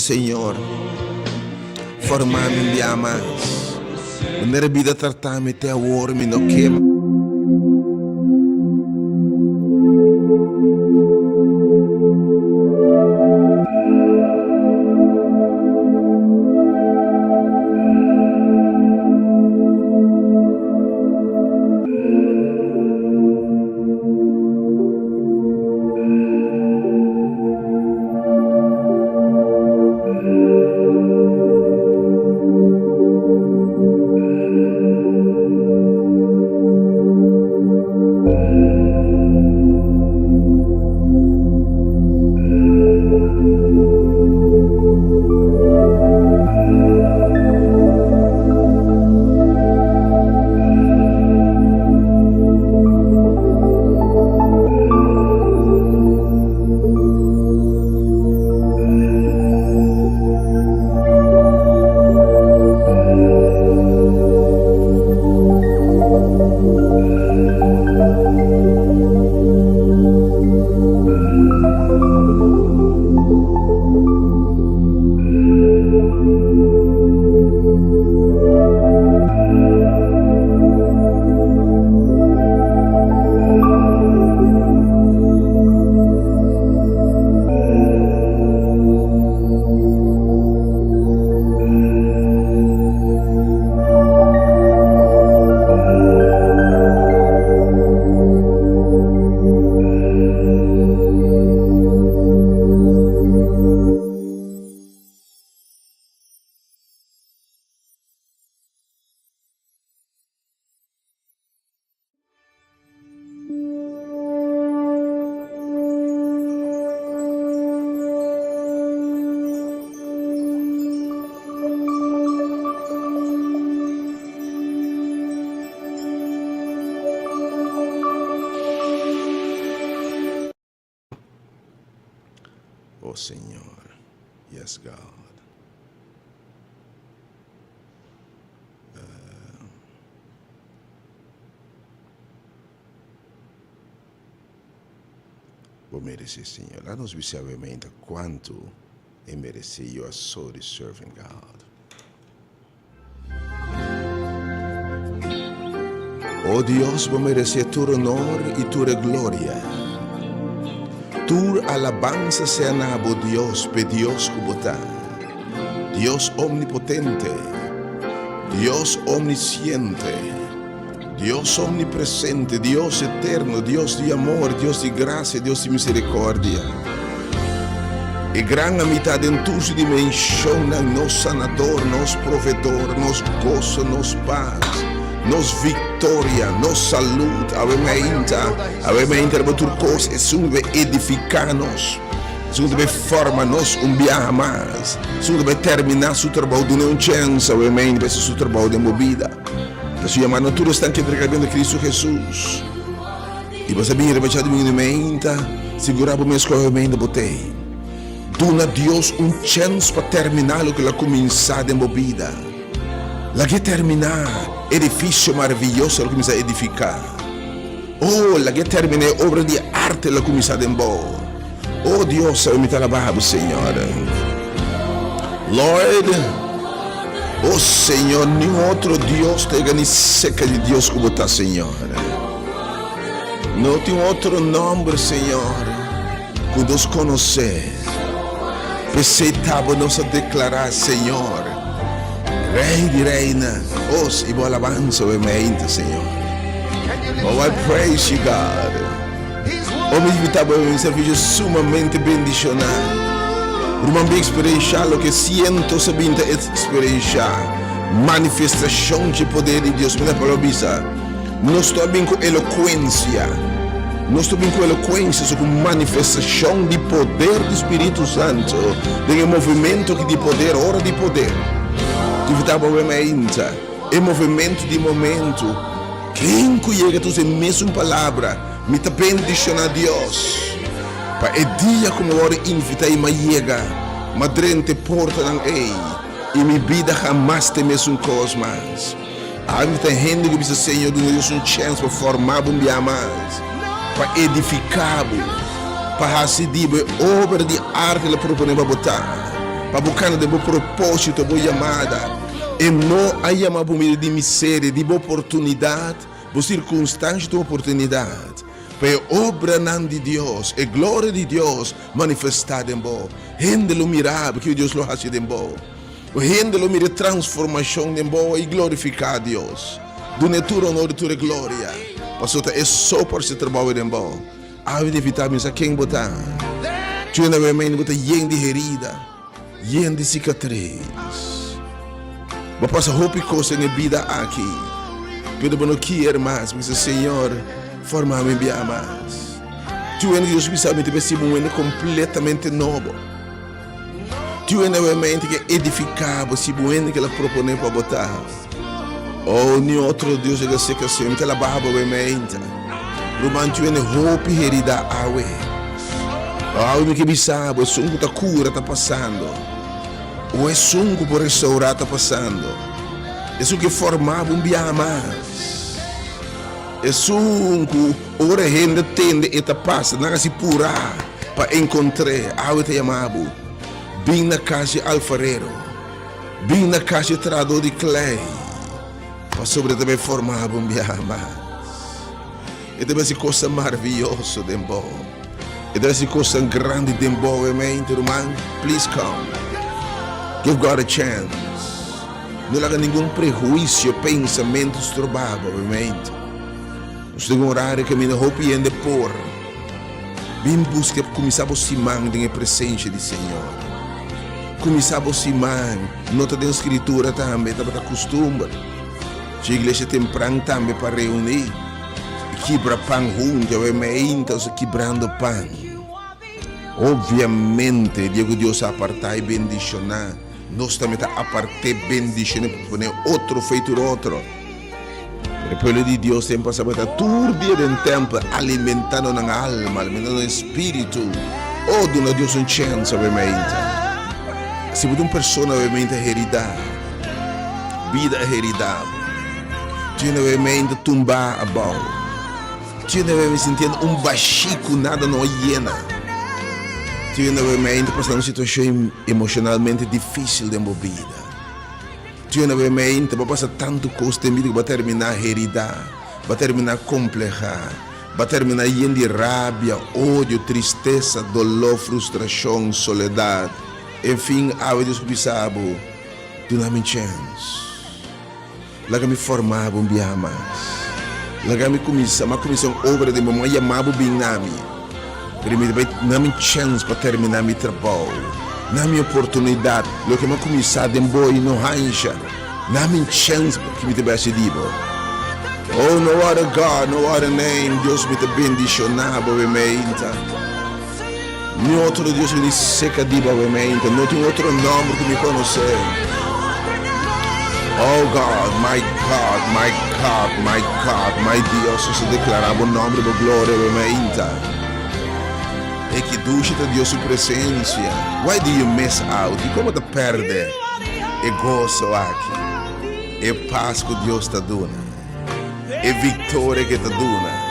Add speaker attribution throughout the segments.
Speaker 1: Senhor. Formami mais. Nella vida trattami te a uomini no che Oh Senhor, yes God. Vou merecer, Senhor. Lá nos observamento quanto eu mereci. You are so deserving, God. Oh Deus, vou merecer tu honor e tua glória. Tu alabanza sea nabo Dios, pe Dios kubota. Dios omnipotente, Dios omnisciente, Dios omnipresente, Dios eterno, Dios de amor, Dios de gracia, Dios de misericordia. E gran amistad en tus dimensiones, nos sanador, nos proveedor, nos gozo, nos paz, nos victoria, nos salud, avementa turcos, es un de edificarnos, es un de formarnos un viaje más, es un de terminar su trabajo de una chance, avementa su trabajo de movida. Entonces llamando tú están que entregando a Cristo Jesús. Y vas a venir a mi mente, segurava me escolhimento botei. Dona Deus chance para terminar o que ela começou em movida. La que terminar edifício maravilhoso ela começou a edificar. Oh, la que terminar obra de arte ela começou a embora. Oh Deus, eu me alabava, Senhor. Lord, oh Senhor, nenhum outro Deus tem nem seca de Deus como está, Senhor. Não tem outro nome, Senhor, que nos conhecer. Precisamos nos declarar, Senhor, Rei de reina, os e boa alabança, obviamente, Senhor. Oh, I praise you, God. Oh, me invitava a um serviço sumamente bendicional. Uma experiência o que siento sabendo experiencia manifestação de poder de Deus. Me dá para ouvir. Não estou bem com eloquência. Não estou bem com eloquência, só com manifestação de poder do Espírito Santo. De um movimento de poder, hora de poder. Invitava obviamente. É movimento de momento. Quem chega a tua mesma palavra, me está bendicionando a Deus. Para é dia como hora invita e me chega, madrente porta não é, e minha vida jamais tem mesmo coisa mais. A mim tem gente que diz, Senhor, Deus um chance para formar um dia mais, para edificar, para decidir obra de arte que ele propõe para botar. para buscar de bom propósito, boa chamada. E não há chamada por meio de miséria, de boa oportunidade, por circunstância de oportunidade. Para a obra de Deus, a glória de Deus manifestada em vós. Rende o mirável que Deus lo faz em vós. Rende o mirável transformação em vós e glorificar a Deus. Dune tua honor e tua glória. Pastor, é só por esse trabalho em vós. Há de evitar a quem botar. Tu não vai mais botar yen de herida, yen de cicatriz. Mas passa roupa e coisa na vida aqui. Pero não quero mais, mas o Senhor forma-me bem mais. Tu é Deus me sabe que se um completamente novo. Tu é uma mente que é edificável, se um que ela propõe para botar. Oh, nenhum outro Deus que se que sempre ela barba a mente. Roman tu é roupa e herida awe. Oh, que me sabe, o sungo da cura está passando. O é sungo por restaurar está passando. Isso que formava bem mais. É sungo, ora rende tende e tá passa, não se pura para encontrar. Awe te chamado. Bem na casa alfarero, bem na casa trador de clay, para sobre também formar um biama. E deve ser coisa maravilhosa de bom. E deve ser coisa grande de bom, irmão. Please come. Give God a chance. Não haja nenhum prejuízo, pensamentos trovados, irmão. Nós temos um horário que me roupa e ande por. Bem busca começar a se manter na presença do Senhor. Começar a se manter, nota da escritura também, está costume. A igreja temprano também para reunir. Quebra pão junto, então quebrando pão. Obviamente, Deus apartar e bendicionar. Nós também está apartar e bendicionar para poner outro feito outro. O povo de Deus tem passado todo dia do tempo alimentando na alma, alimentando no espírito. Oh, dona Deus um chance, obviamente. Se uma pessoa obviamente heredada, vida heredada, tinha obviamente tumbar a bola, tinha obviamente sentindo bachico nada não hiena, tinha obviamente passando uma situação emocionalmente difícil de uma vida, tinha obviamente vai passar tanto custo em vida que vai terminar heredada, vai terminar complexa, vai terminar hiena de rabia, ódio, tristeza, dolor, frustração, soledade. Enfim, a Deus que sabe, tu não me chance. Lá que me formava um dia mais. Lá que me começou uma obra de mamãe chamava bem nami. Primeiro, não me chance para terminar meu trabalho. Não me oportunidade. Lá que me começar de boa e não rancha. Não me chance para me tivesse dito. Oh, no other God, no other name. Deus me bendicionava, obviamente. Nenhum outro Deus que me seca de obviamente. Não tem outro nome que me conhecer. Oh God, my God, my God, my God, my Deus, se declarava o nome da glória, obviamente. E que ducha de Deus sua presença. Why do you miss out? E como te perde? E gozo aqui. E paz que Deus te dona. E vitória que te dona.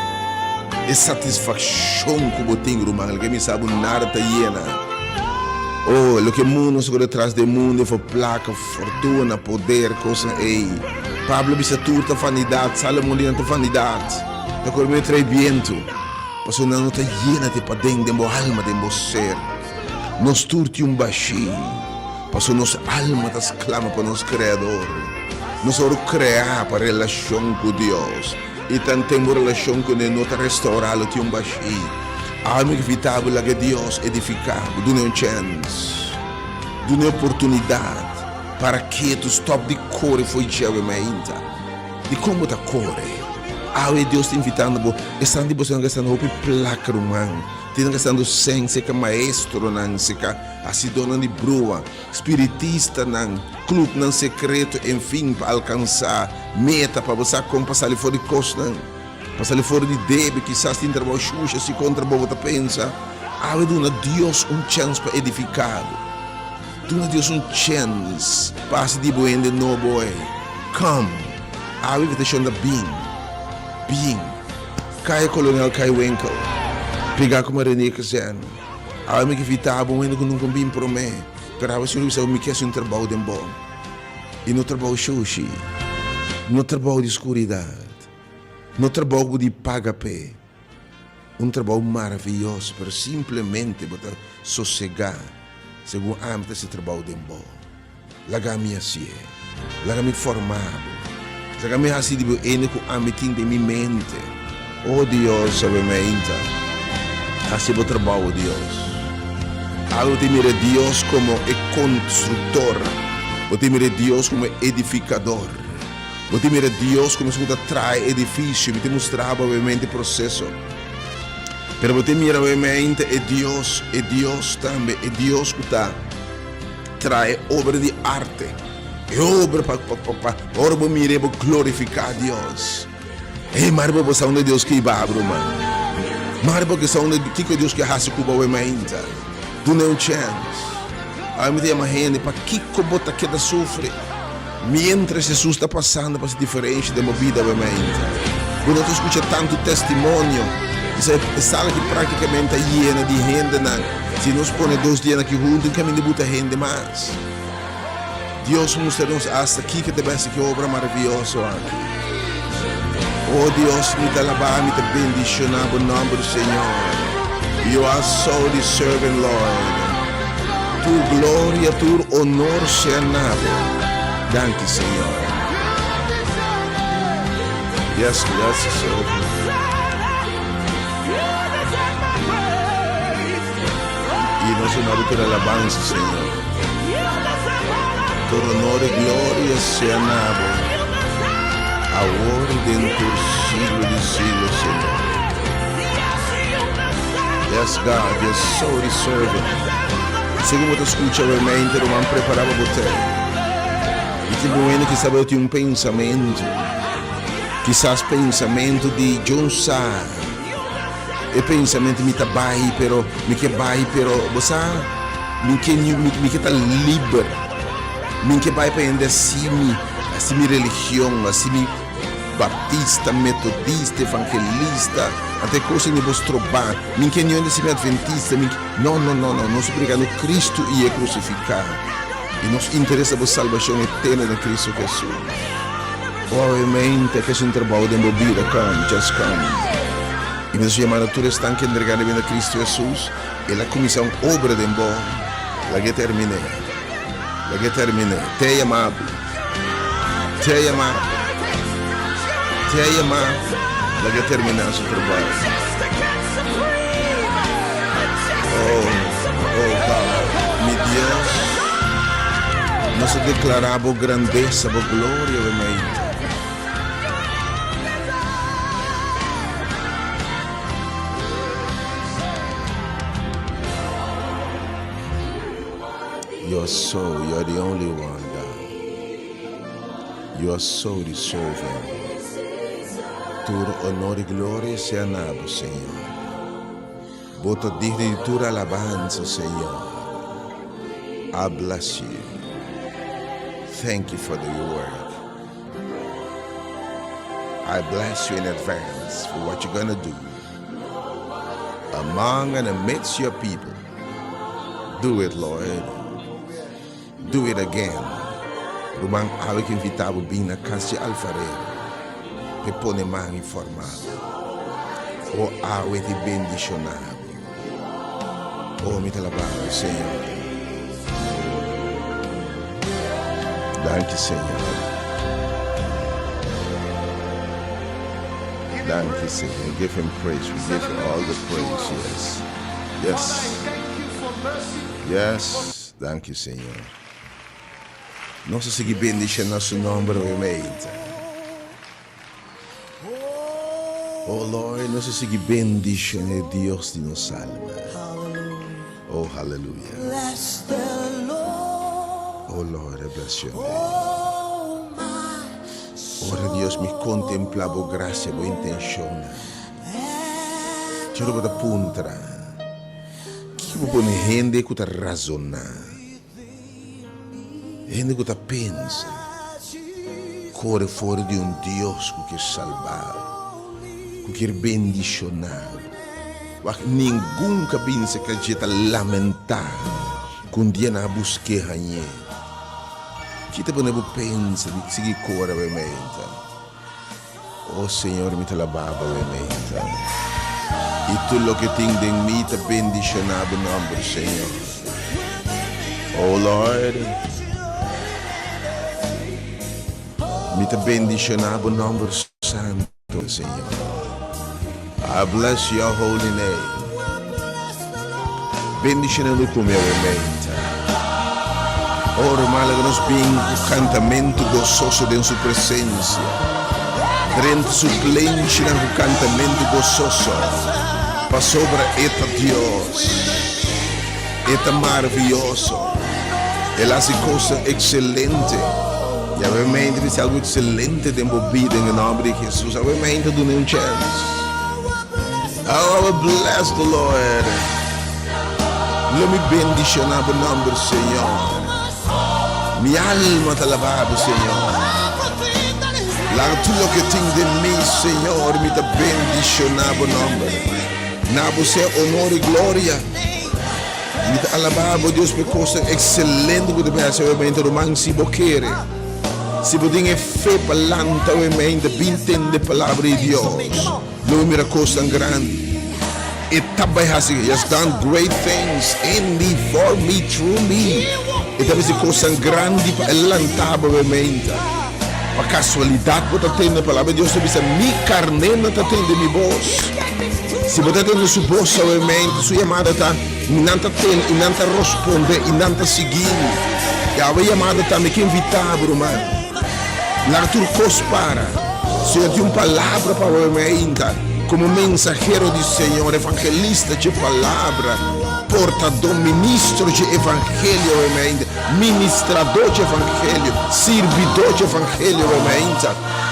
Speaker 1: E satisfação que você tem, irmão, que me sabe nada está llena. Oh, o que o mundo se atrás do mundo foi placa, fortuna, poder, coisa aí. Pablo disse tudo a vanidade, Salomão disse a vanidade. Da cor me trai viento. Mas não está llena de para dentro de minha alma, de meu ser. Nós turte baixinho. Mas nossa alma está clama para nosso Criador. Nós vamos criar para relação com Deus. E tanto temos relação com Ele, nós restaurá-lo de baixinho. Alma evitável que Deus edificado, dê uma chance, dê uma oportunidade para que tu stop de correr foi obviamente. De como tá correr? Deus te invitando, estão de você gastando roupa placa, irmão. Tem gastando sem ser maestro, não ser assim dona de brua, espiritista, não, clube não secreto, enfim, para alcançar meta para você como passar ali fora de costa, passar ali fora de débito, quizás tem trabalho xuxa, se contra você pensa. Dona Deus chance para edificar. Dona Deus chance para se dibuir de novo. Come. Invitation da being. Cai colonial, cai Winkel. Pegar como a René Cassiano. Me que vitava, ainda que nunca bem promê. esperava se eu me quer um trabalho de bom. E no trabalho xuxi, no trabalho de escuridão, no trabalho de paga-pé. Um trabalho maravilhoso para simplesmente botar sossegar, segundo a âmbito desse trabalho de bom. Laga-me assim, laga-me formado, laga-me assim de único âmbito de minha mente. Oh Deus, sabemente, assim o trabalho, Deus. Algo te mira Deus como construtor, você mira Deus como edificador, você mira Deus como se trai edifício, você mostrava obviamente o processo. Pero você mira obviamente é Deus também, é Deus que trai obra de arte, é obra para ora mire para glorificar Deus. É mas você onde Deus que vai abrir, mano. Mas porque onde que Deus que hace cuba obviamente. Tu não chance. Aí me diz a gente para que bota que da sofre. Mientras Jesus está passando para ser diferente da minha vida, obviamente. Quando eu escuto tanto testemunho, essa sala que praticamente está llena de gente, se nós põe 2 dias aqui juntos, caminho de muita gente mais. Deus mostra-nos hasta aqui que deve ser que obra maravilhosa aqui. Oh Deus, me dá alabar, me dá bendicionar o nome do Senhor. You are so deserving, Lord. Tu glória, tu honor seja nada. Danke, Senhor. Yes, Senhor. E nós honramos toda alabança, Senhor. Todo honor e glória seja nada. Agora e dentro do siglo de siglos, Senhor. Yes, God, you're so deserving. Segundo eu escuto, realmente, eu vou preparar para você. E que momento que sabe eu tenho pensamento. Quizás pensamento de John Sá. E pensamento me tá bai, pero me que bai, pero você me que tá livre. Me que bai para ainda assim religião, assim baptista, metodista, evangelista, até coisa que vos trobar. Ninguém é assim adventista. Não, nós obrigamos Cristo e é crucificado. E nos interessa a salvação eterna de Cristo Jesus. Obviamente, que é um trabalho de vida, just come. E nós chamamos a todos que entregar a vida a Cristo Jesus, e a comissão obra de bom, la que terminei. Te amado. La que termina su trabalho. Oh, Pai, meu Deus, nós declaramos a grandeza, a glória, obviamente. You're the only one, God. You are so deserving. Todo honor e glória seja nabo, Senhor. Bota digno de tua alabança, Senhor. I bless you. Thank you for your work. I bless you in advance for what you're going to do among and amidst your people. Do it, Lord. Do it again. Rumang awe que invitava bem na casa de alfarero. Que põe mão informado. O awe de bendicionado. Oh, me alabado, Senhor. Danke, Senhor. Danke, Senhor. Give him praise. We give him all the praise. Yes. Danke, Senhor. Nossa seguir bendice nosso nome, obviamente. Oh Lord, nossa seguir bendice Deus de nossa alma. Oh, hallelujah. Oh Lord, I bless your name. Ora Deus me contempla a graça, a intenção. Quiero da puntra. Que vou pôr gente que tá razonar. Gente que pensa, corre fora de Deus que quer salvar, que quer bendicionar. Ninguém pensa que a gente lamentar com dia na busque hanye. Kita pun não pensa de seguir cora vermelha. Oh Senhor, me te lavava vermelha. E tudo que tem de mim te bendicionado no nome do Senhor. Oh Lord, me te bendicionado no nome do Santo Senhor. I bless your holy name. Bendicionando com meu vermelha. Ora, malaga-nos bem o cantamento gozoso de sua presença. Dentro suplente no cantamento gozoso. Para sobre eta Deus. Eta maravilhoso. Ele faz coisa excelente. E obviamente diz algo excelente de movida em nome de Jesus. Obviamente do nenhum chance. Oh, bless the Lord. Let me bendicionar o nome do Senhor. Minha alma te lavava, Senhor. Lá tudo que tem de mim, Senhor, me te bendicionar o nome. Na você honor e glória. Me te alabava, Deus, por coisa excelente que te peço, obviamente, romano, se você quer. Se você tem fé para lança, obviamente, bem entender a palavra de Deus. Não me coisa tão grande. He has done great things in me, for me, through me. E talvez de coisa grande para lançar obviamente. Para casualidade, você tem a palavra de Deus, você me carnena está tendo minha voz. Se você tem sua voz, obviamente, sua chamada está, não está tendo, e não está respondendo, e não está seguindo. E a chamada está me invitar, irmão. Lá tudo coisa para. Se eu tenho uma palavra para obviamente. Como mensageiro do Senhor, evangelista de palavra, portador, ministro de evangelho, ministrador de evangelho, servidor de evangelho,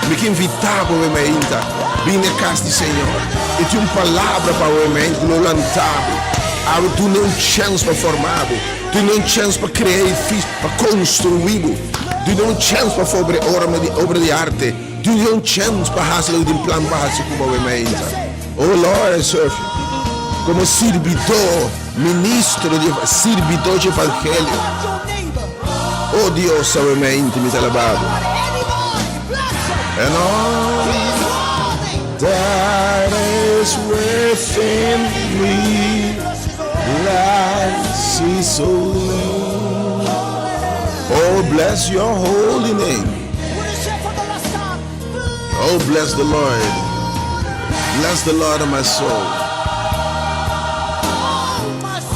Speaker 1: me invitava, vim na casa do Senhor, e tinha uma palavra para o não lançava, tu não chance para formar, tu não chance para criar edifício, para construir, tu não chance para fazer obra de arte, tu não chance para fazer um plano básico como o oh Lord, I serve you. Como servidor, ministro servidor de evangelho. Oh Deus, obviamente, me alabado. And all that is within me lies His holy. Oh, bless your holy name. Oh, bless the Lord. Bless the Lord of my soul.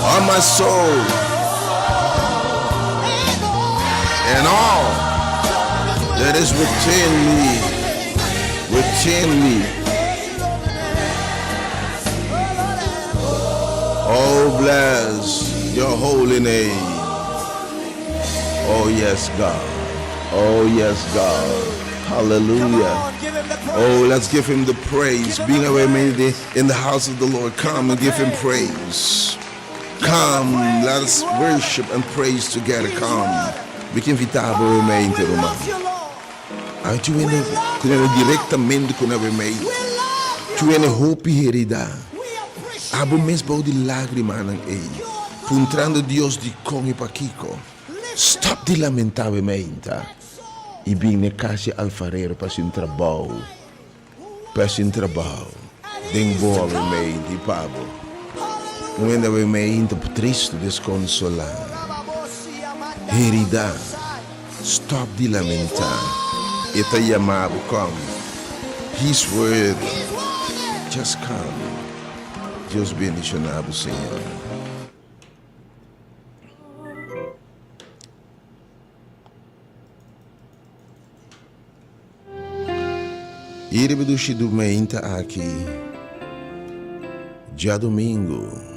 Speaker 1: Oh, my soul. And all that is within me. Within me. Oh, bless your holy name. Oh, yes, God. Oh, yes, God. Hallelujah. Oh, let's give Him the praise. Being away maybe in the house of the Lord, come and give Him praise. Come, let us worship and praise together. Come. We can invitar brevemente, irmão. Tu viene diretamente com a vermelha. Tu viene hope e heredade. Abo mesmo de lágrima nang ei. Puntrando Deus de com e paquico. Stop de lamentar vermelho. E bem na casa alfarero para seu trabalho. Para seu trabalho. Den boa vermelho de pavo. Não é vermelho triste, desconsolado. Heredade. Stop de lamentar. E te chamado, come. His word. Just come. Deus bendicionado, Senhor. Irbe do Shidumenta aqui. Já domingo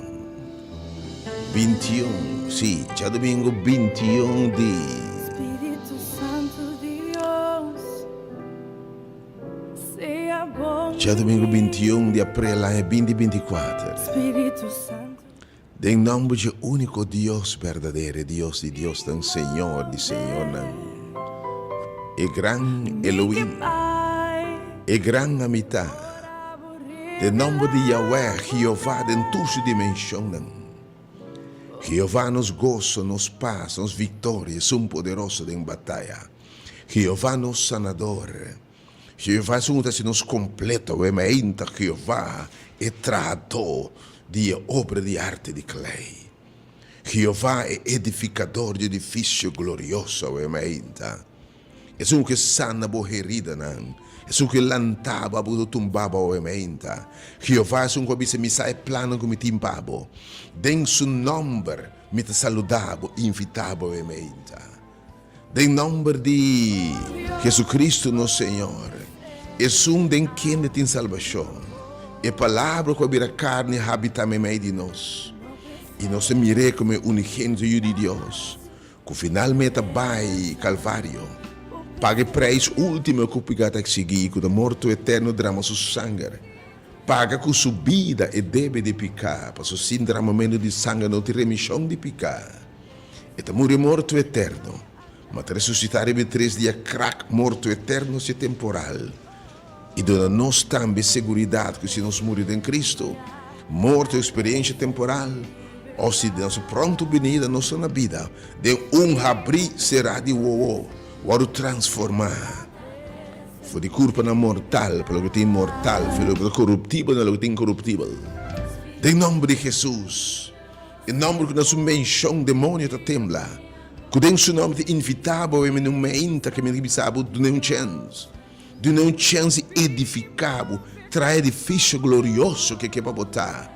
Speaker 1: 21. Sim, já domingo 21 de
Speaker 2: Espírito Santo Deus, seja bom.
Speaker 1: já domingo 21 de abril de 2024.
Speaker 2: Espírito Santo.
Speaker 1: Em nome de único Deus verdadeiro, Deus de Deus, dan Senhor de Senhor, e gran Elohim, e gran amistad, de nome de Yahweh, Jehová, en tu dimensão, Jeová nos gozo, nos paz, nos vitórias, um poderoso em batalha. Jeová nos sanador. Jeová é um que nos completa, o ementa Jeová é trator de obra de arte de clay. Jeová é edificador de edifício glorioso, o ementa. É um que sana a herida, não. É um que lantava, a tumbava, o ementa. Jeová é um que abisa misa é plano como timbabo. Den su nome, me te saludava, invitava, o ementa. Den nome de Jesus Cristo, nosso Senhor. É um den quem tem salvação. É palavra que abira carne habita no meio de nós. E nós miremos como unigênito de Deus, que finalmente vai Calvário, paga o preço último que o pecado seguir, que o morto eterno derrama seu sangue, paga com sua vida e deve de pecar, para o derramamento de sangue não tem remissão de pecar. E morre morto eterno, mas ressuscitar em 3 dias, crack morto eterno e temporal. E dona nós também segurança que se nós morremos em Cristo, morto experiência temporal, ou se nossa pronto venida nossa na vida, de abrir será de o transformar. Foi de culpa na mortal, pelo que tem mortal, pelo corruptível, pelo que tem incorruptível. Em nome de Jesus, em nome que nosso menção demônio está tembla, que tem seu nome te invitável e não me inta que me bisabo do não chance edificável, traz edifício glorioso que para botar.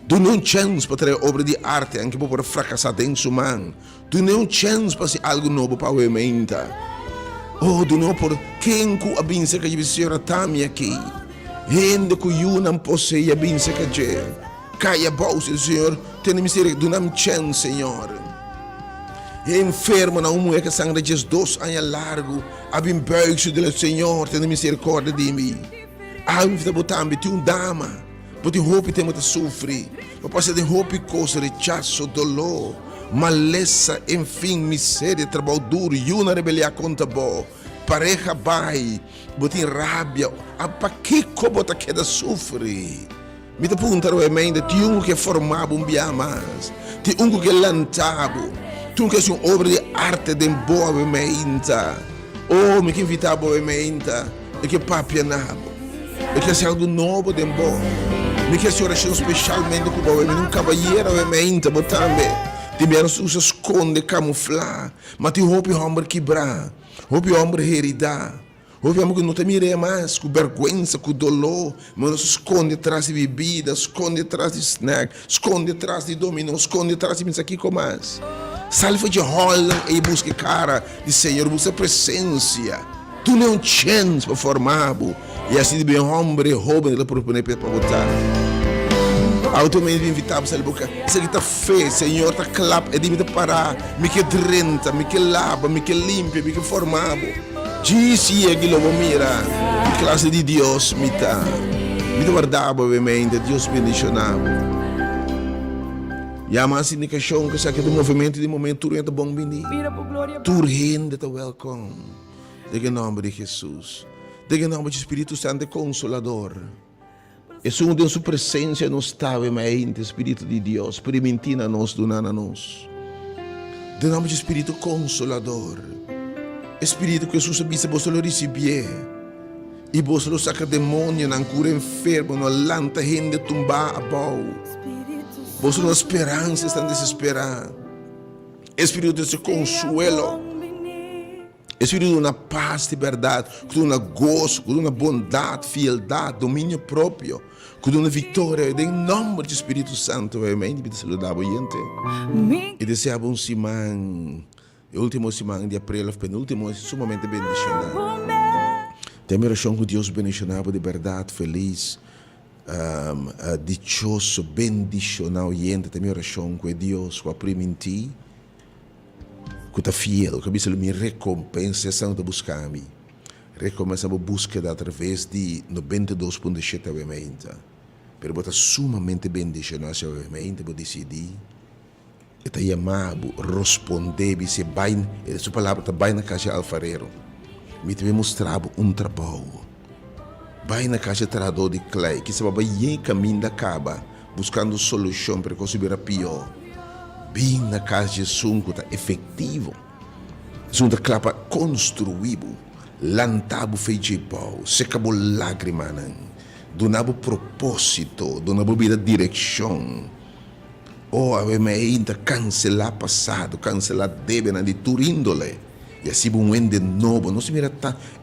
Speaker 1: Tu não chance para trazer obra de arte, anche para fracassar dentro do man. Tu não chance para ser algo novo para o ementa. Oh, tu não por quem que a binse que a senhora tami aqui. Gente que eu não possui a binse que je. Caia bolsa, Senhor, tem misericórdia, tu não chance, Senhor. Enfermo na mulher que sangue de Jesus anos largo, abim beijo do Senhor, tem misericórdia de mim. Ah, me botar tu dama. Porque roupa tem muito sofrer. Porque tem roupa coisa, rechaço, dolor, maleza, enfim, miséria, trabalho duro, e uma rebelião contra bo. Pareja vai, botem rabia. Para que bota queda sofrer? Me te perguntar o emenda, tem um que formava mais. Tem um que lantava. Tem um que é uma obra de arte de boa emenda. Oh, me que invitava o emenda. E que papia nabo. E que é algo novo de boa. Me quer oração especialmente com o homem, um cavalheiro emenda, botando. Te menos usa esconde, camuflar, mas te roupa o homem quebrar, roupa o homem heredar, roupa o homem que não te mire mais, com vergonha, com dolor, mas esconde atrás de bebida, esconde atrás de snack, esconde atrás de dominó, esconde atrás de aqui com mais. Salva de rola e busca cara de Senhor, busca presença. Tu não chance para formar, e assim de bem homem, rouba, ele propõe para botar. Automente me invitava a boca. Se ele está feio, Senhor, está clap, é de me parar, me que drenta, me que lava, me que limpa, me que formava. Disse que lo mira, classe de Deus me guardava, obviamente, Deus bendicionava. E a mais indicação que sabe do movimento de momento, tu é bom venir. Tu rende, tu welcome. De nome de Jesus. De nome de Espírito Santo Consolador. E só de sua presença nos estava mais Espírito de Deus, experimentina nos, donando a nós. De nome de Espírito Consolador. Espírito que Jesus avisa você lo receber. E você lo saca demônio, não cura enfermo, não lanta gente tumbar a bau. Você não esperança, está desesperado. Espírito de consuelo. Espírito de uma paz de verdade, de uma gozo, de uma bondade, fidelidade, domínio próprio, de uma vitória, em nome do Espírito Santo, amém. E saludava gente. E desejava semana, o último semana de abril, penúltimo, sumamente bendicionado. Tem a oração que Deus bendicionava de verdade, feliz, dichoso, bendicional, gente. Tem a oração que Deus vai oprimir em ti. Que está fiel, que a me recompensa de buscar-me. Recompensa a búsqueda através de 92.7 obviamente. Pero está sumamente bendicionado, obviamente, para decidir. Está chamado, responder, se vai, essa palavra está bem na caixa alfareiro. Me te mostrava trabalho. Vai na caixa trabalho de clay, que se vai ir caminho da caba, buscando solução para conseguir a pior. bem na casa de Jesus que está efetivo. Junta clapa construído, lantabo feito de pau, secabo lágrima, donabo propósito, donabo vida direção. Oh, aveva ainda cancelar passado, cancelar débito de tua índole. E assim, um ende novo, não se mira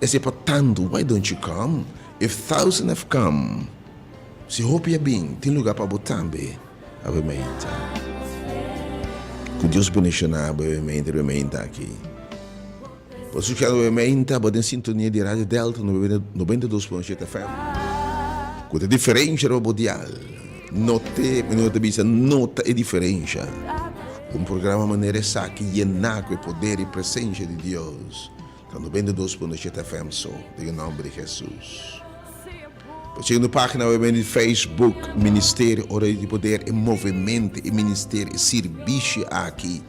Speaker 1: esse para tanto, why don't you come? If thousands have come, se hope bem, tem lugar para botar bem, aveva ainda. Que Deus bendicionava, aveva ainda aqui. Por isso que aveva ainda, bota em sintonia de Rádio Delta, 92.7 FM. Com a diferença mundial. Nota a diferença. Programa maneira essa que llenar com o poder e presença de Deus. Então, 92.7 FM só, em nome de Jesus. Seguindo a página web Facebook, Ministério Hora de Poder e Movimento e Ministério e Serviço aqui.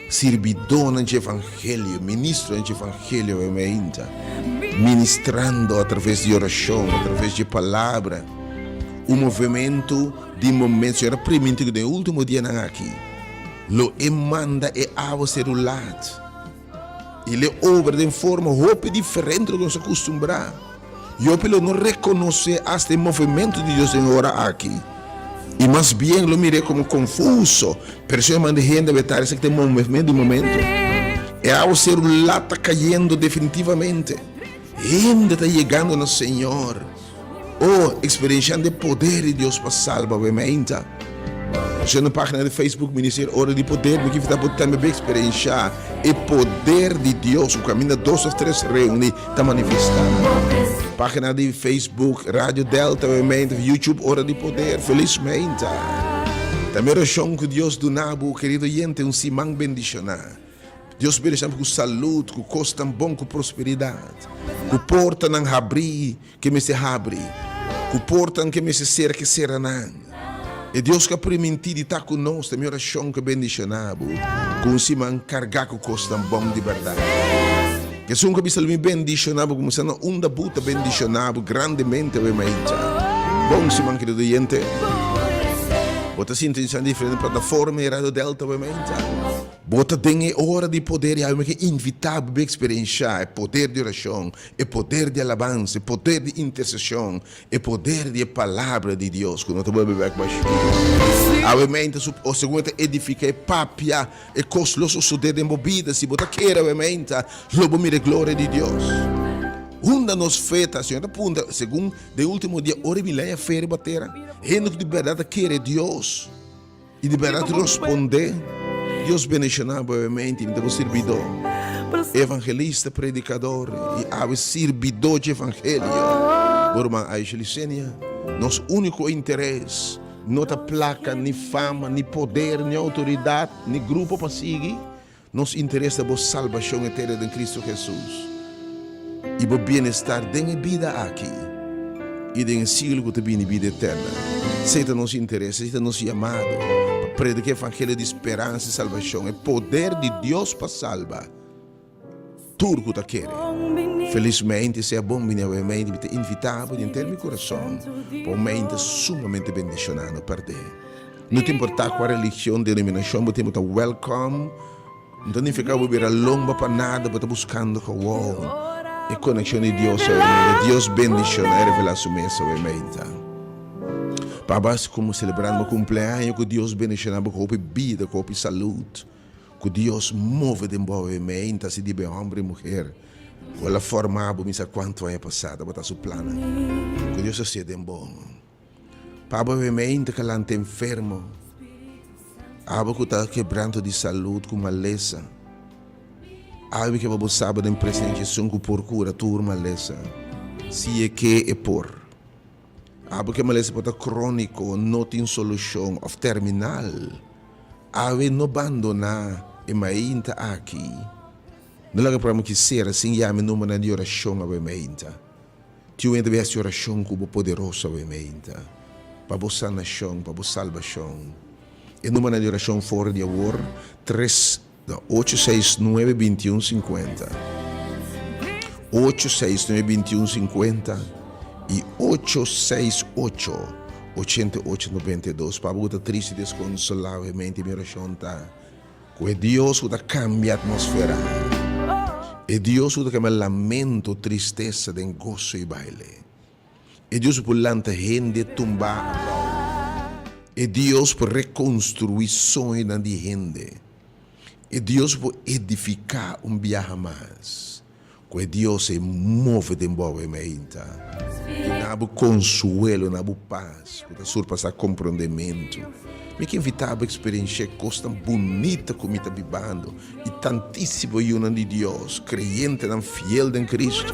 Speaker 1: Servidor de Evangelho, ministro de Evangelho, ministrando através de oração, através de palavra. Movimento de momentos, era primeiro que no último dia aqui. Lo emanda e ava celular. Ele obra de forma hope diferente do que nós acostumbramos. E eu não reconhece este movimento de Deus em hora aqui. E mais bem lo mirei como confuso. Pessoas mandam gente vetar esse movimento de momento. E ava celular está caindo definitivamente. Ainda está chegando no Senhor. Experienciando o poder de Deus para salvar a mente. Na página do Facebook, Ministério Hora de Poder, porque está botando para experienciar o poder de Deus. O caminho 2 ou 3 reuniões está manifestando. Página do Facebook, Rádio Delta, YouTube, Hora de Poder, felizmente. Também a oração que Deus do Nabo, querido gente, simão bendicionar. Deus bendicionar com saúde, com costa bom, com prosperidade. Com porta não abrir, que me se abre. Com porta que me se será que será não. E Deus que permitido estar conosco, também oração que bendicionado, com simão carregar com costa bom de verdade. Que são que me bendicionado, como sendo da buta bendicionado grandemente, bom simão querido gente. Bota sintonizando diferente plataforma e Rádio Delta, bota tem hora de poder e algo que invitar a experienciar o poder de oração, o poder de alabança, o poder de intercessão, o poder de palavra de Deus. Quando tu vai beber com a o segundo edifica e papia e cosloso su de movida se bota queira lobo mire glória de Deus. Unda nos feta, Senhor, punta, segundo de último dia, ora milénia feira batera. Rendo de verdade quer Deus. E de verdade responder. Deus bendicionar brevemente, então servidor, evangelista, predicador e ave servidor de evangelho. Burma Aishelicenia, nosso único interesse, não tem placa, nem fama, nem poder, nem autoridade, nem grupo para seguir. Nosso interesse é a salvação eterna de Cristo Jesus. E o bem-estar da vida aqui. E do siglo que tem vida eterna. Seja nosso interesse, seja nosso chamado. Para predicar o evangelho de esperança e salvação. É poder de Deus para salvar. Tudo que quer. Felizmente, se é bom, me te invitava em ter meu coração. Para uma mente sumamente bendicionada para ti. Não te importa qual religião, denominação, você está welcome. Não tem que ficar a lomba para nada, para buscando o wow. E conexão de Deus, Deus bendicionar e revelar sua mesa, para base como celebrar meu cumpleaños, que Deus bendicionar com vida, com saúde, que Deus move de movimento, se de homem e mulher, ela formava, não sei quanto ano passado, botar seu plano, que Deus seja de bom. Para movimento que ela está enfermo, aba que está quebrando de saúde, com maleza. Algo que você sabe da presença de procura turma maleza. Se é que é por. Algo que maleza pode crônico, não tem solução, ou terminal. Algo não abandonar e mainta aqui. Não é para que ser assim, já me número de oração a mainta. Tu ainda vês oração como poderosa a mainta. Para você nação, para você salvação. E número de oração fora de amor, 869-2150 869-2150 e 8892. Para botar triste, desconsolado, mente, minha oração tá. Que Deus que cambia a atmosfera. E Deus que cambia lamento, tristeza, de gozo e baile. E Deus por lanta gente tumbar. E Deus por reconstruir sonho na de gente. E Deus por edificar viaje mais. Que Deus se move de boa mente. E nabo consuelo, nabo paz, que surpassa compreendimento. Me que invitava a experiência coisa tão bonita como está vivendo. E tantíssimo yuna de Deus, crente, tão fiel em Cristo.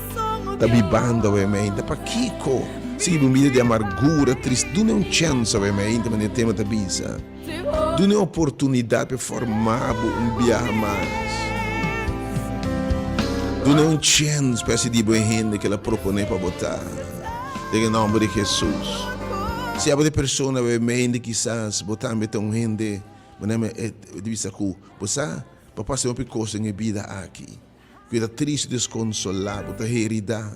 Speaker 1: Está vivendo, obviamente. Para Kiko, se vida de amargura, triste, não é chance, obviamente, mas o tema da bisa. Não é oportunidade para formar viaje mais. Não é chance para se dizer gente que ela propõe para botar. Em nome de Jesus. Se há pessoa, obviamente, quizás, botar um gente, mas divisa que você para passar uma coisa em vida aqui. Que é triste, desconsolado, botar herida.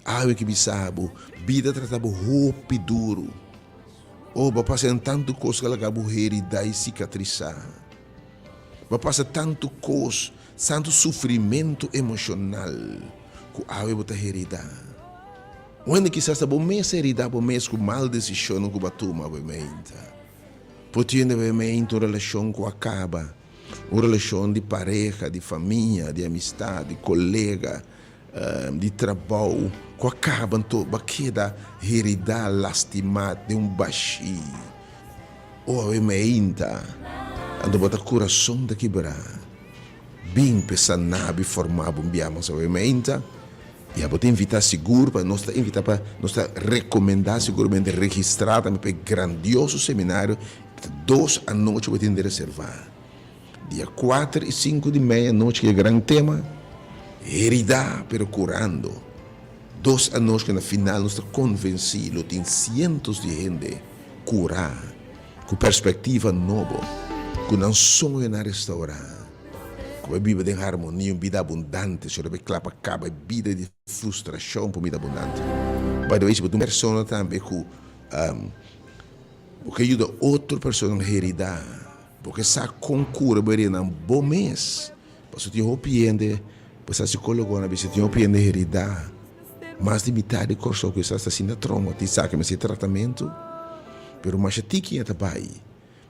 Speaker 1: Algo que sabe, vida tratava roupa e duro. Ou para passar tanto coisa que ela acabou herida e cicatrizar. Para passar tanto coisa, tanto sofrimento emocional, que algo botar herida. Onde quizás bom mês herida, bom mês com mal decisão que batuma, obviamente. Porque obviamente uma relação que acaba, uma relação de pareja, de família, de amistade, de colega, de trabalho, que acaba toda queda herida lastimada de baixi. Obviamente, ando botar coração de quebrar. Bem pensar nabe formado biamos, obviamente. E a botar invitar seguro para nós invitar para nós recomendar seguramente registrar também para grandioso seminário 2 à noite vai ter reservar. Dia 4 e 5 de meia-noite que é grande tema, herida pero curando. 2 à noite que na final nós convencido tem cientos de gente curar com perspectiva nova, com um sonho na restaurar. Uma vida de harmonia, uma vida abundante, se você clapa acaba vida de frustração por vida abundante. By the way, se você uma pessoa também que ajuda outra pessoa a heredar, porque essa concura vai um bom mês, você tem opinião, você psicólogo na vez tem opinião de heredar, mais de metade do corpo que está sendo traumatizado, mas esse tratamento, pero mais atiquinha também.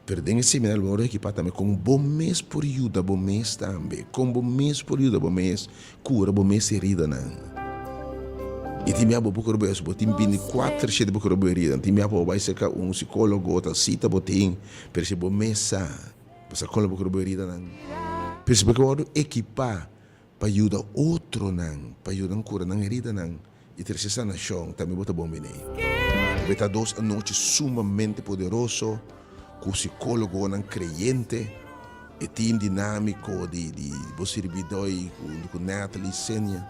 Speaker 1: Perdendo esse seminário, vamos equipar também com um bom mês por ajuda, bom mês também. Com um bom mês por ajuda, bom mês cura, bom mês herida, não. E tem minha boca por isso, tem 24 cheios de boca por herida. Tem minha boca vai ser um psicólogo, outra cita, botem, para esse bom mês, para essa cola boca por herida, não. Para esse boca por equipar, para ajudar outro, não. Para ajudar a cura, não herida, não. E terceira nação, também bota bom menino. Vai estar 2 à noite sumamente poderoso. Com psicólogo, um crente, e time dinâmico de servidor com Natalie Senia,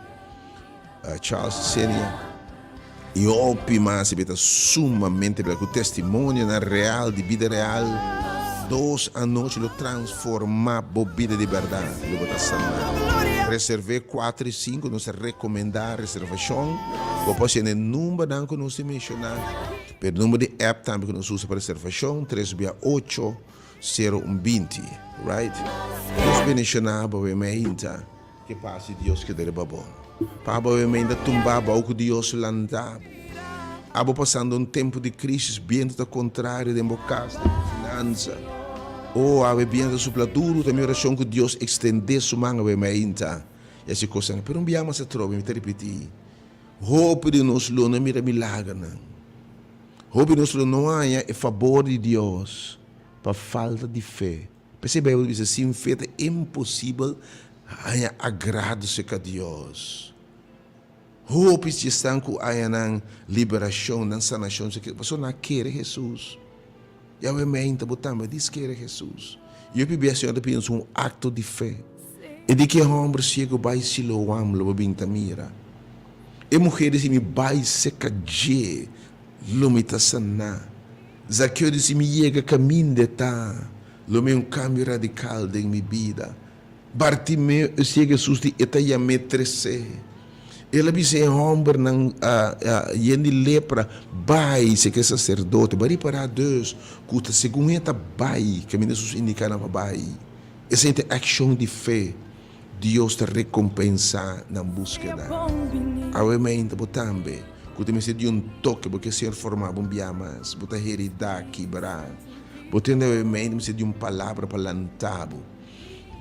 Speaker 1: Charles Senia, e ópima, se beta sumamente com testemunho na real, de vida real, 2 à noite, lo transformar vida de verdade, lo bota sana. Reserve 4 e 5, nos recomendar reservação, depois tem número não que nos mencionar. O número de app também que nós usamos para reservação, 368-0120, right? Nós mencionamos, obviamente, que passa Deus que dele bom. Para obviamente tumbava o que Deus landava. Abo passando tempo de crise, bem do contrário, de casa, de finança. Ou ave bem do supladuro, também oração que Deus estender sua mão, obviamente. E assim coisa, pero biama se trova, me repetir. Roupa de nós, não mira milagre, não. Roupa de nós não há favor de Deus para falta de fé. Percebeu? Sem fé é impossível agrado-se a Deus. Roupa de estão com a liberação, na sanação, você não quer Jesus. E a mente botamos, diz que é Jesus. E eu pedi a senhora pensa um acto de fé. E de que homem chega vai se loam, lo binta mira. E mulheres me vai se caje. Lumita sana. Zaqueu disse me chega caminho de tá. Lume cambio radical de minha vida. Bartimeu chega Jesus de etaia me trece. Ela disse homem não ele lepra bai se que sacerdote bari para Deus cuta segundo esta bai que Jesus indica na bai essa action de fé Deus te recompensa na búsqueda awementa botambe cuta me se de toque porque ser formado biamas bota heredar quebrar botando awementa me se de palavra palantabo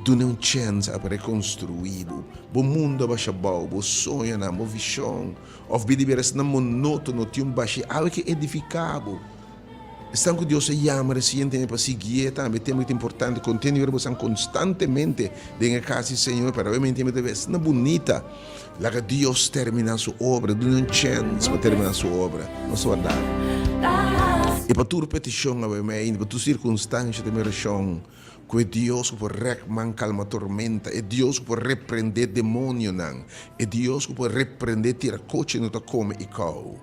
Speaker 1: dune chance para reconstruir o mundo baixa bom o sonho na visão of bidiberes na monótono ti baixo algo que edificado estão com Deus se chama reciente para seguir também é muito importante continuar você constantemente dentro casa Senhor para realmente me deve na bonita lá que Deus termina sua obra dune chance para terminar sua obra não sua dar e para tua petição para tua circunstância de meração que Deus pode calma tormenta, é Deus pode repreender demônio não, é Deus pode repreender tira coche não tá come e cau,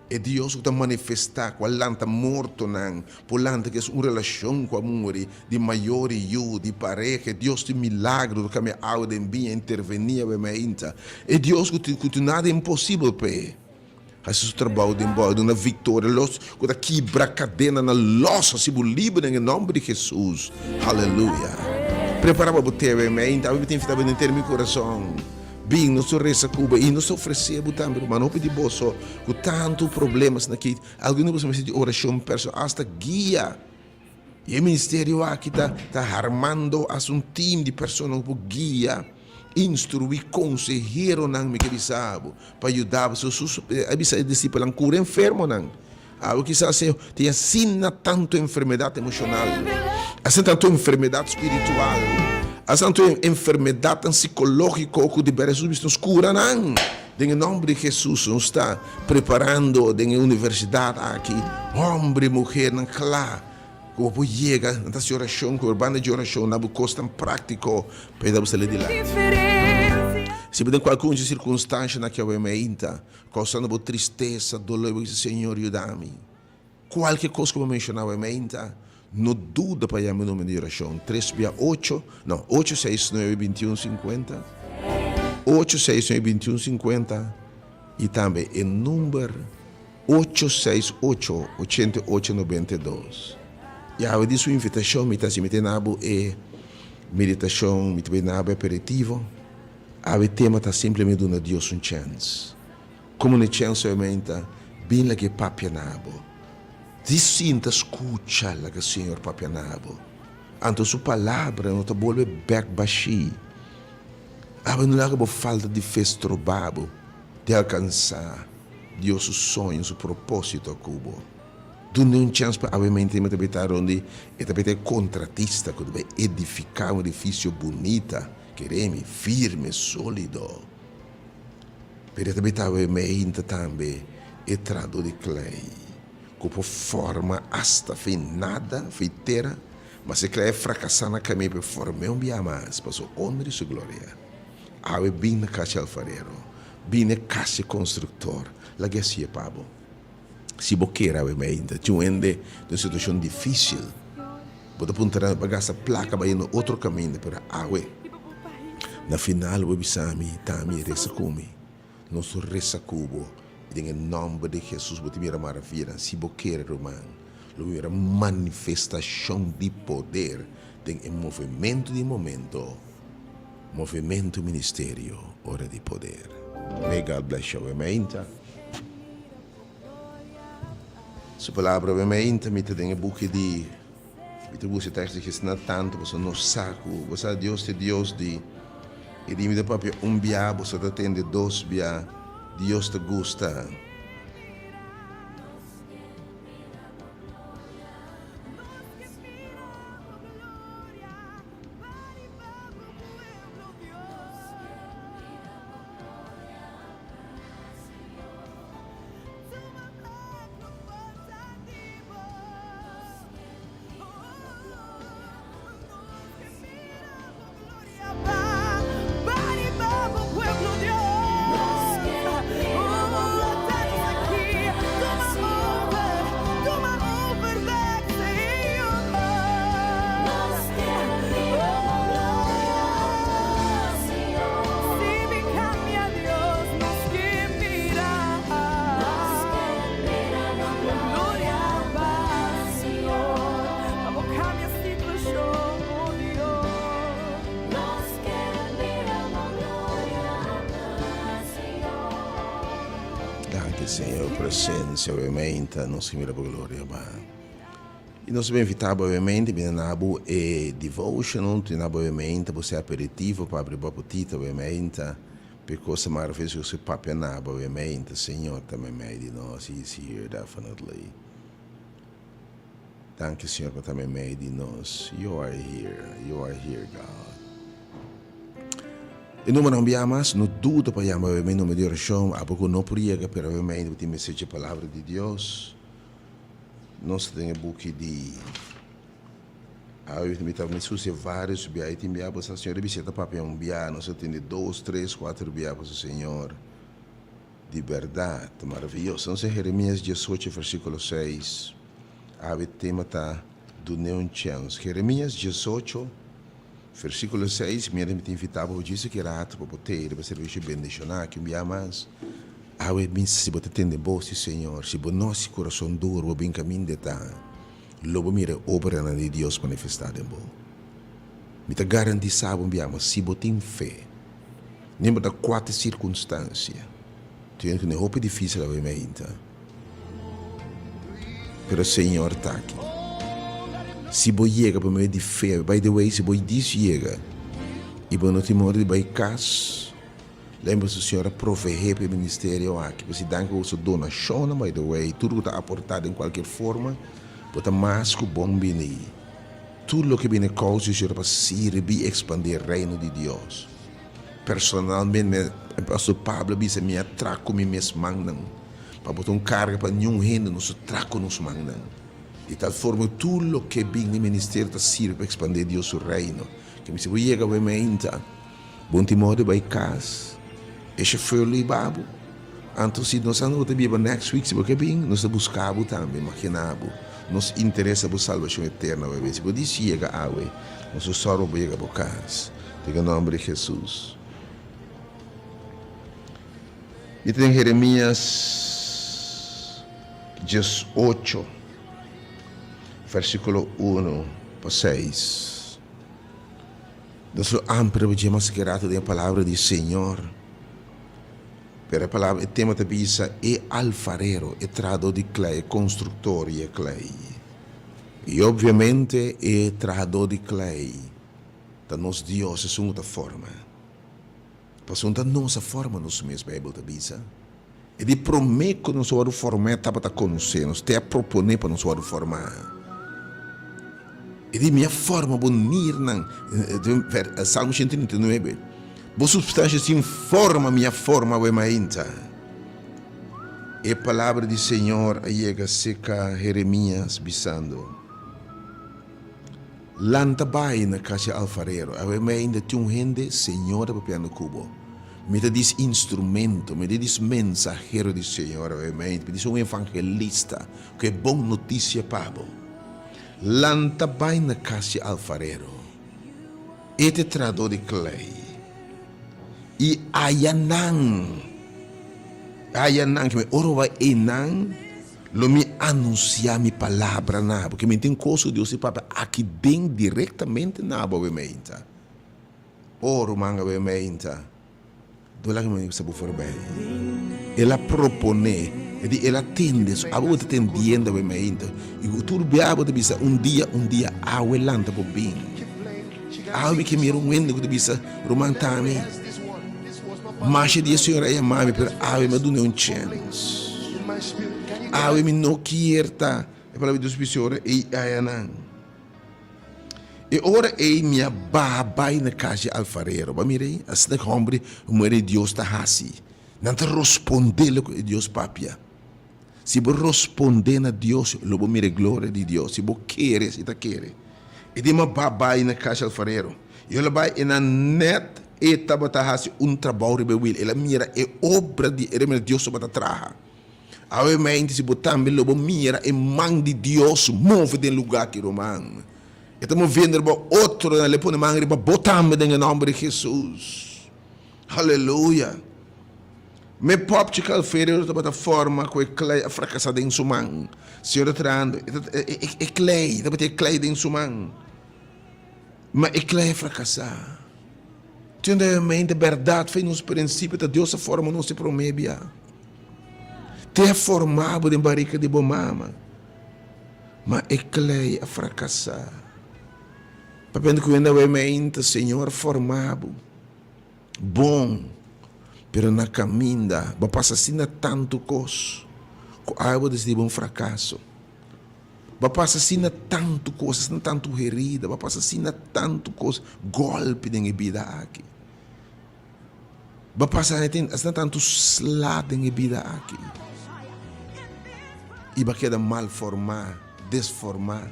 Speaker 1: é Deus que tá manifestar com a lanta morto não, por lanta que é uma relação com a mulher de maior e de pareja, Deus tem milagre que me ajuda bem intervenir é Deus que nada é impossível para esse trabalho de embora uma vitória quando quebra a cadena na lossa se livre em nome de Jesus aleluia prepara para botar então eu tenho que ter meu coração bem não sou reza Cuba e não sou oferecer também mas não pedir bolso com tanto problemas aqui alguém não precisa de oração pessoal hasta guia e o ministério aqui está armando as um time de pessoas que guia instruir consejero nang me sabe para ajudar seus abisa discípulos cura enfermo nang algo que se tem assim tanto enfermidade emocional assim tanto enfermidade espiritual assim tanto enfermidade psicológica que de Jesus nos cura nang em nome de Jesus nos está preparando na universidade aqui homem e mulher nang claro como chega nessa oração, com a banda de oração, na custa prático, para você ler de lá. Se tem qualquer circunstância naquela momento, causando tristeza, dolor, Senhor, ajuda-me. Qualquer coisa que eu mencionava, não duda para chamar o nome de oração. 869-2150, 869-2150 e também em número 868-8892. E a de sua invitação, me está se metendo é meditação, me está nabo aperitivo. A tema está simplesmente dando a Deus uma chance. Como uma chance aumenta, bem lá que papia nabo. Dissinta escucha lá que o Senhor papia nabo. Então sua palavra não está volve back baixi. A não lá que falta de festrobabo, de alcançar Deus o sonho, o propósito cubo. Dando uma chance para a mente de habitar onde é também contratista que deve edificar um edifício bonito, queremos firme, sólido. Para habitar a mente também é trado de clay, com forma hasta nada, feiteira, mas se clay é fracassar na caminho para formar dia mais, para sua honra e sua glória. Ave bem na caixa alfarero, bem na caixa construtor, lá que é pabo. Se boqueira ainda tinha uma situação difícil pode apontar a bagaça placa vai no outro caminho para água na final o bisami tami resa comi nosso resa cubo em nome de Jesus bote mira maravilha se boqueira romano lo manifestação de poder tem um movimento de momento movimento ministério hora de poder may God bless you amém. Sua palavra obviamente me tem book de você texto que está tanto você não saco você é Deus de e de me próprio bia você tem de dois bia Deus te gusta que Senhor presença, obviamente, nos mira por glória, e nós vamos invitar, obviamente, a devotional, obviamente, você aperitivo para abrir a potita, obviamente, because maravilhoso se papo obviamente, Senhor também meio de nós, is here, definitely. Thank you, Senhor, por também meio de nós. You are here, God. E não me amas, não dudo para chamar o nome de oração, a pouco não podia, mas obviamente, tem mensagem a palavra de Deus. Nós temos um book de... Eu também sucede vários biais, tem biais para o Senhor, visita papel um biai, nós temos 2, 3, 4 biais para o Senhor. De verdade, maravilhoso. Então, Jeremias 18, versículo 6, o tema está do Neon Chance. Jeremias 18, versículo 6, me invitava a dizer que era ato para poder, para servir bendicionar, que um biai mais. Se você tem bolsa, Senhor, se você não se coração duro, bem caminho de tá, logo mira obra de Deus manifestada em você. Me te garantir sabe mas se você tem fé, lembra da 4 circunstâncias, tem que não é difícil obviamente, mas o Senhor está aqui. Se você chega para meio de fé, by the way, se você diz chega, e você não tem modo de vai casa. Lembra-se, Senhora, prover para o ministério aqui. Você dá que você donação, by the way, tudo que está aportado em qualquer forma, você mais que bom bem. Tudo o que vem causa, Senhora, para servir e expandir o reino de Deus. Personalmente, o pastor Pablo disse, me atraco me mesmo mandam. Para botar carga para nenhum reino, nos atraco nos mandam. De tal forma, tudo o que vem no ministério está servir para expandir Deus o reino. Que me se você chega a mente, bom timor vai casa. Esse foi o libabo. Então, se nós não temos next week, se você bem, nós buscamos também, imaginamos. Nos interessa a salvação eterna, bebê. Se você chega a água, nós só vamos chegar a casa. Em nome de Jesus. E tem Jeremias 18, versículo 1 para 6. Nós amamos a palavra do Senhor. Per a palavra, o tema da Bíblia é alfarero, é trador de clay, construtor de clay. E, obviamente, é trador de clay. Da nossa Deus é uma forma. Porque da nossa forma, nós mesmos, a Bíblia da Bíblia. E de prometer que nós vamos formar, para conhecer, nós temos a proponer para nós vamos formar. E de minha forma, bonir, Salmo 139. Boa substância se informa minha forma ainda. E a palavra do Senhor chega seca Jeremias bisando. Lanta bai na casa alfarero. Ainda tem gente Senhor para piano cubo. Me diz instrumento, me diz mensageiro do Senhor. Me diz evangelista. Que é bom notícia Pablo. Lanta bai na casa alfarero. Este trador de clay. E ayanang que me oro vai enang lo me anunciar mi palavra na porque me tem coisa Deus e papa aqui bem diretamente na obviamente oro manga obviamente do lá que me sabe for bem ela propone ela tende a outra tendendo obviamente e tudo biabo de bisa um dia awelanta por bem awe que me ruendo que de bisa romantami. Mas o Senhor é amado, mas ave me dá chance. Ave me não quer a palavra do Senhor é ayanang. E ora é minha babai na casa alfarero. Ba mirei, assim que homem, o Deus está assim. Não te responder o que Deus papia. Se você responder a Deus, logo mire glória de Deus. Se você quer, se você quer. E de uma babai na casa alfarero. E ela vai na net. E tabatahasi trabalho rebel ela mira é obra de Deus para trabalhar. Obviamente se botam lobo mira é mão de Deus move de lugar que romano. Estamos vendo outro na lepone mangre para botar em nome de Jesus. Aleluia. Me pop chical ferir da forma que clay fracassada em sumang. Senhor trando é clay, da bater clay em sumang. Mas é clay fracassar. Tendo em mente a verdade, foi nos princípios da Deus a forma não se promebia. Te formado em barriga de boa mama. Mas é clay a fracassar. Papendo que ainda mente, Senhor, formado. Bom. Pero na caminda, vai passar assim tanto coisa. Que algo de um fracasso. Vai passar assim tanto coisas, tanto herida. Vai passar assim tanto coisa. Golpe na vida aqui. Vai passar assim tanto slado na vida aqui. E vai quedar mal formar, desformar.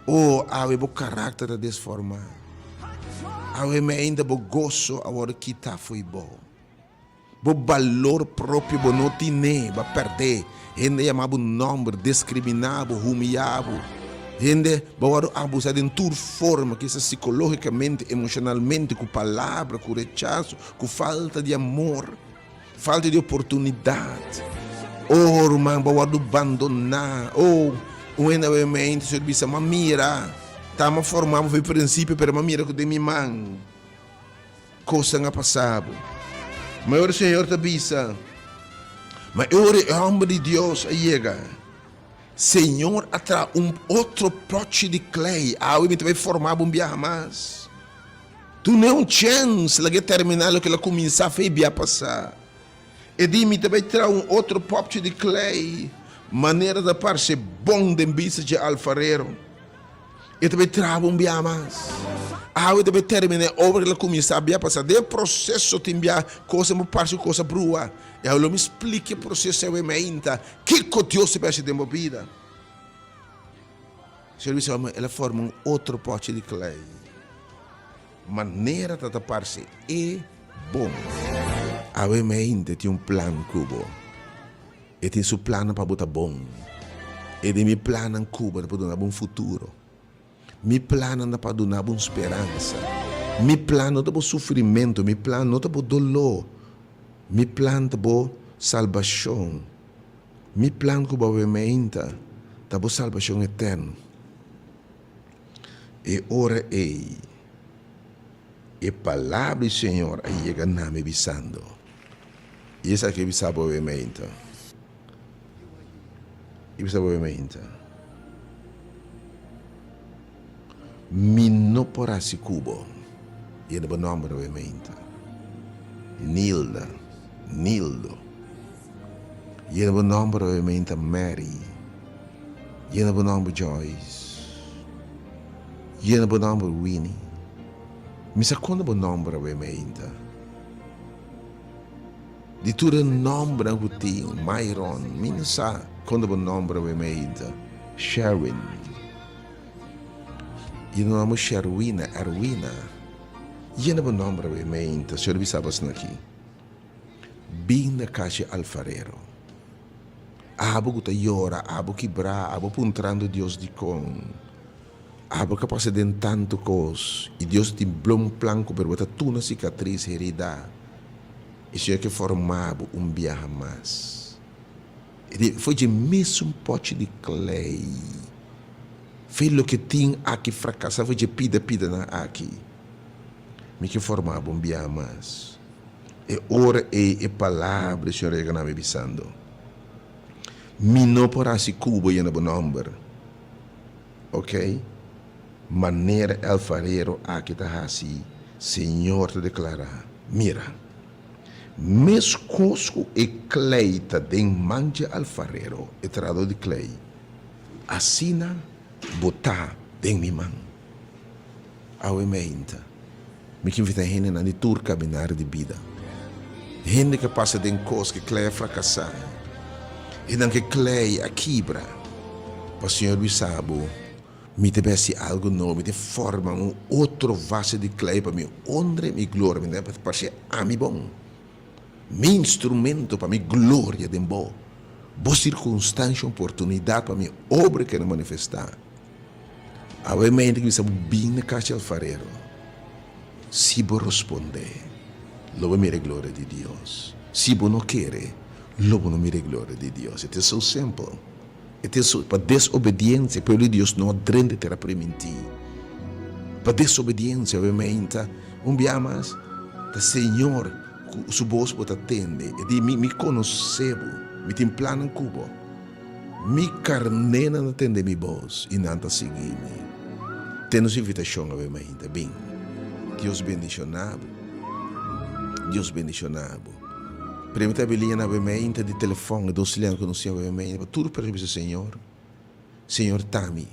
Speaker 1: Ou o caráter desformar. Me ainda bo gozo agora que tá foi bom. Bo valor próprio bo não tinha, ba perder. Ainda chamava nome, discriminava, humilhava. Ainda bo abusar de toda forma, que seja psicologicamente, emocionalmente, com palavra, com rechaço, com falta de amor, falta de oportunidade. Irmão, bo abandonar. Ainda mente, se disse, mas mira. Estamos formando o princípio, mas mira que de minha mãe. Coisa não passava. Mas o Senhor te avisa. Mas o homem de Deus chega. Senhor, atrás outro pote de clay. Me vai formar um dia mais. Tu não chance de terminar o que ela começar a fazer passar. E me vai trazer outro pote de clay. Maneira de parecer bom de vista de alfarero. E também trava um dia mais. Eu também terminar a obra que ela começar a passar. De processo de enviar coisa me parece coisa brua. E eu me explique o processo eu me inta. Que Deus se perde de minha vida. Ela forma outro pote de clay. Maneira de tapar-se é bom. Eu me inta tem plano cubo. E tem seu plano para botar bom. E de meu plano em Cuba para dar um futuro. Mi plano não para dar uma esperança. Mi plano não para sofrimento. Mi plano não para dolor. Mi plano para salvação. Mi plano que vai me inta para salvação eterna. E ora e palavra do Senhor aí chega na me visando. E essa que bisa vai me inta. E bisa vai me inta. Minno porasi cubo. E ele nome do ementa. Nilda. Nildo. E ele nome do ementa Mary. E ele nome Joyce. E ele nome Winnie. Mi sa quando o nome do ementa. Di tudo nome do tio Myron. Mi não sa quando o nome do ementa. Sharon. E o nome Sherwina, Erwina. E o nome do ementa, se eu vi sabes aqui. Bem da caixa alfarero. Abo que llora, abo que bra, abo puntrando Deus de com. Abo que passa de tanto cos. E Deus tem um plano para botar tu na cicatriz herida. E se é que formava viagem mais. E foi de mesmo pote de clay. Fez o que tinha aqui fracassava de pida na aqui. Me que formava viagem mais. E ora e palavra, Senhor, que não me visando. Me não porá se cubo e no nome. Ok? Maneira alfarero aqui tá assim. Senhor te declara. Mira. Mes cosco e clay ta den manja alfarero. E trado de clay. Assina botar den mi man. Awe meinta. Me que invita gente na tour caminhar de vida. Gente que passa den cos que clay fracassar. E dan que clay a quebra. Para o Senhor me sabe, me tivesse algo novo, me te forma outro vaso de clay para me honra e glória, me deve parecer a mim bom. Meu instrumento para minha glória de bom. Boa circunstância, oportunidade para minha obra que não manifestar. A mente que me sabe bem na caixa alfarero. Se vou responder, logo me glória de Deus. Se vou não querer, logo não me glória de Deus. É so simples. Para desobediência, pelo Deus não adrende terá permitir. Para desobediência, obviamente, dia mais, o Senhor su voz bota atende e di mi conoscevo, mi tem plano cubo. Mi carnena não atende mi voz e não seguir-me. Temos invitação a ver ainda bem. Deus bendicionado. Deus bendicionado. Permita a belinha na vermelha de telefone, do silêncio que não se ouve bem. Tudo para o Senhor. Senhor Tami.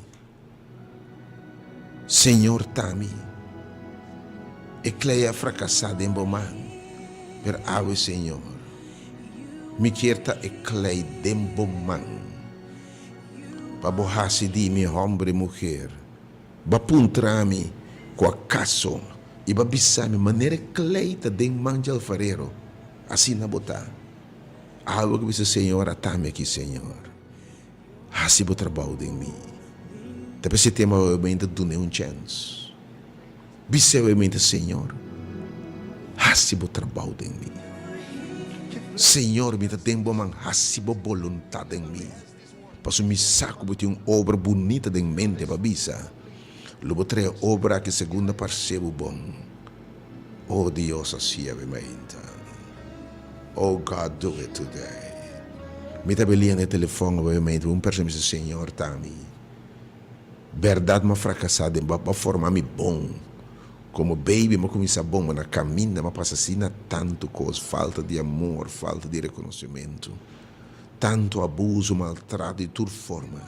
Speaker 1: Senhor Tami. Ecleia fracassada em Boman. Per ave Senhor. Me querta ecleia de Boman. Para borrar-se de mim, homem e mulher. Bapuntrami com acaso. E babissami maneira cleita de manjal farero. Assim na botar. Algo que você, Senhor, atame aqui, Senhor. Assim o trabalho de mim. Tapi se tema obviamente do nenhum chance. Bisse obviamente, Senhor. Assim o trabalho de mim. Senhor, me tem bom man, assim a vontade em mim. Passo me saco botar uma obra bonita de mente para bisa. Lobo tre obra que segunda percebo bom. Oh Deus, assim obviamente. Oh God, do it today. Me tabelia no telefone, obviamente, pessoa me disse, Senhor, Tami. Verdade, uma fracassada, para formar-me bom. Como baby, mas começa bom, mas na caminho, mas passa assim, tanto coisa, falta de amor, falta de reconhecimento, tanto abuso, maltrato de toda forma.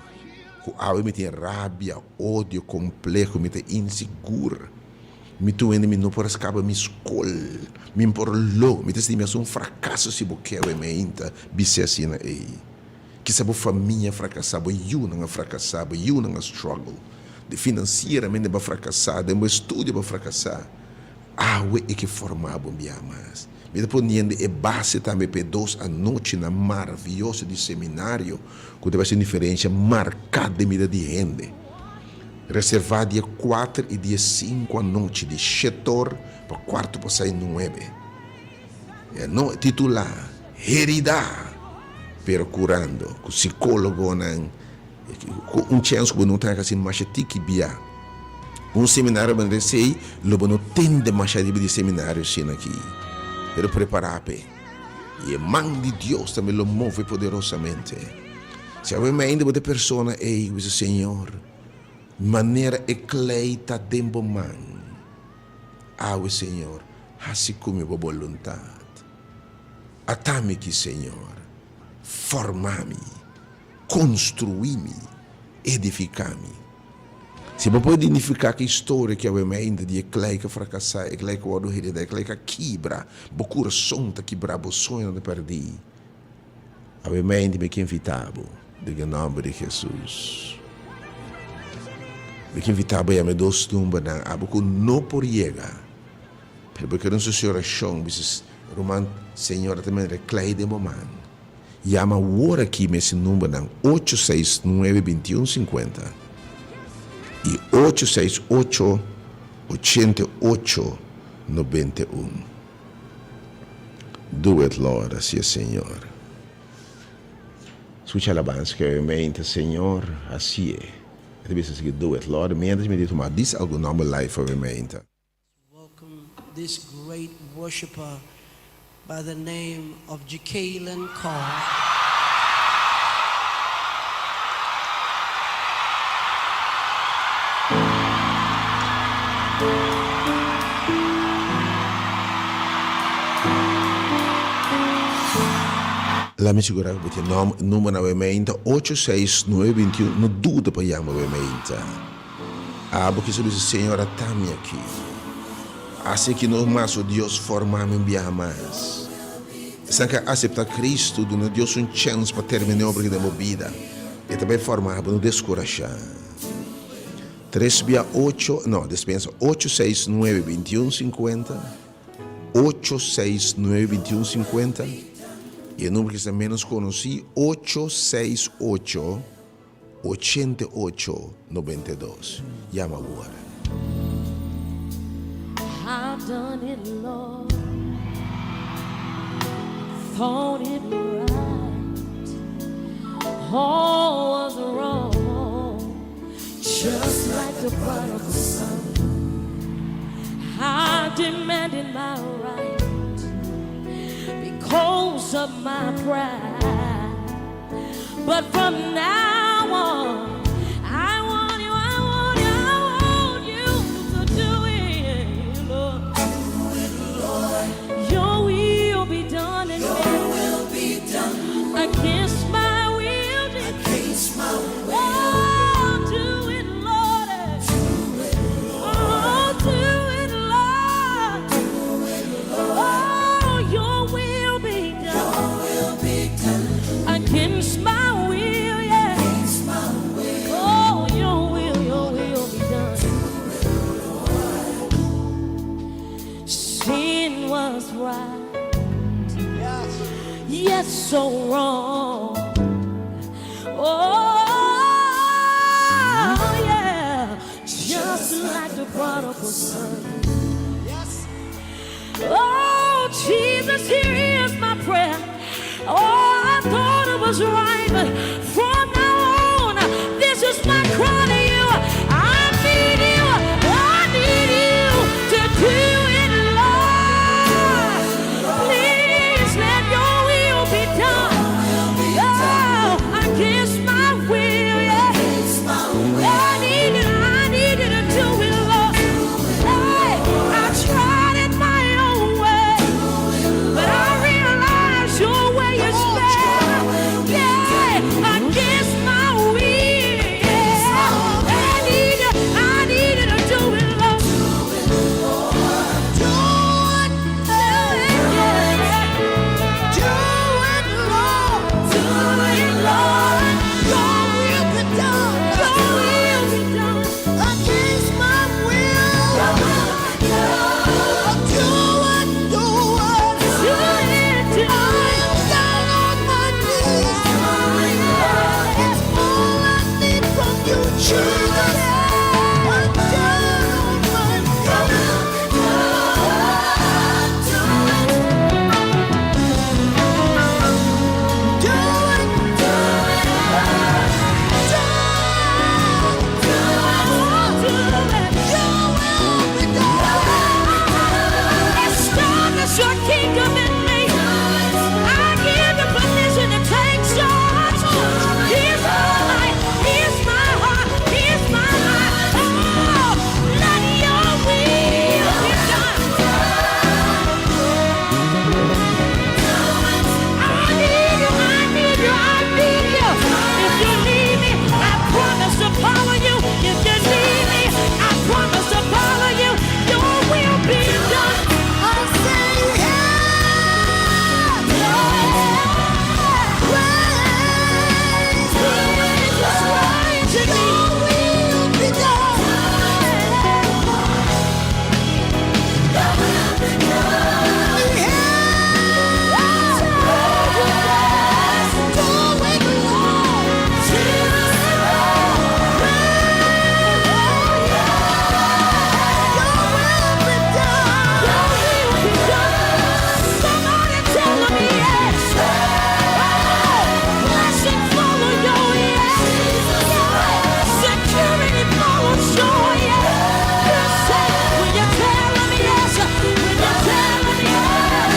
Speaker 1: Me tem rabia, ódio, complexo, me tem inseguro. Me tu ainda me não por escapa me escolhe, me imporlou, me tem um fracasso se você quer me ainda bisse assim aí. Que sabe família fracassada, eu não fracassado, eu não struggle. De financeiramente para fracassar, de meu estudo para fracassar. É que formava me amas. Me depois niente é base também para 2 à noite na maravilhoso de seminário, que deve ser diferença marcada de vida de gente. Reservado dia 4 e dia 5 à noite, de 7 horas para 4 para 6 9. Não titular, herida, pero curando, com psicólogo, chance que não tem assim, mas que bia. Seminário, mas sei, logo não tem demasiado de seminário assim aqui. Pero preparar-me. E a mão de Deus também lo move poderosamente. Se eu ainda uma pessoa, eu digo, Senhor, maneira ecleita de man. Senhor, assim como a vontade. Atame aqui, Senhor. Formar-me. Construir-me. Edificar-me. Se você pode identificar que a história que eu ainda de ecleia fracassar, ecleia que o outro herida, ecleia que quebra, o coração que quebra, o sonho de perder. Eu ainda me invitava, em nome de Jesus. Me invitava a me dos tumbas, a que não por chegar. Porque não se oração, Roman, Senhor, também ecleia de momento. Chama o hora aqui, esse número, 869-2150. E 868-88-91. Do it, Lord, assim é, Senhor. Escucha a alabança que eu mente, Senhor, assim é. Eu disse assim, do it, Lord, menos me tomar diz algo nome life eu mente.
Speaker 3: Welcome this great worshiper by the name of Jacqueline Carr.
Speaker 1: La mi sicura che il numero ovviamente 86921 non dúvida para chamar ovviamente. Porque se diz Senhor atame aqui. Assim que nós mais o Deus formamos em mais. Se que aceitar Cristo, do Deus chance para terminar a obra da vida. E também formar para não descorajar. 869-2150 869-2150 e o número que também nos conheci 868-88-92. Chama agora.
Speaker 4: I've done it, Lord. Thought it right. All was wrong. Just like the prodigal son, I demanded my right. rose of my pride. But from now on, I want you, I want you, I want you to do it, Lord. Do it, Lord. Your will be done in me. Your will be done. Against my will. Against my will. Oh, do it, Lord. Do it, Lord. Oh, do it, Lord. Do it, Lord. Oh, your will be done. Your will be done. Against my will, yeah. Against my will. Oh, your will be done. Do it, Lord. Sin was right. Yes, so wrong. Oh, yeah. Just like the prodigal son. Yes. Oh, Jesus, here is my prayer. Oh, I thought it was right, but from now on, this is my cry to you. I need you. I need you to do it, Lord. Please let your will be done. Oh, against my will, yeah. I need you to do it, Lord. Hey, I tried it my own way, but I realize your way is better. Yeah, against my will, yeah. I need you to do it, Lord. Do it, yeah. Do it, Lord. Do it, Lord. Your will be done. Your will be done. Against my will. Your will be done. Do it, do it. Do it, do it. I am down on my knees. It's all I need from you, Jesus. I'm down on my knees. Do it, do establish your kingdom in me. I give you permission to take charge. Here's my life, here's my heart, here's my life. Oh, let your will be done. I need you, I need you, I need you. If you need me, I promise to follow you. If you need me, I promise to follow you. Your will be done. I say yes. Praise to me. Your will be done. Your will be done. Yes. Do it, Lord. Somebody tell them yes. Blessing follow your yes. Security follows your yes. You say when you tell them yes, when you tell them yes.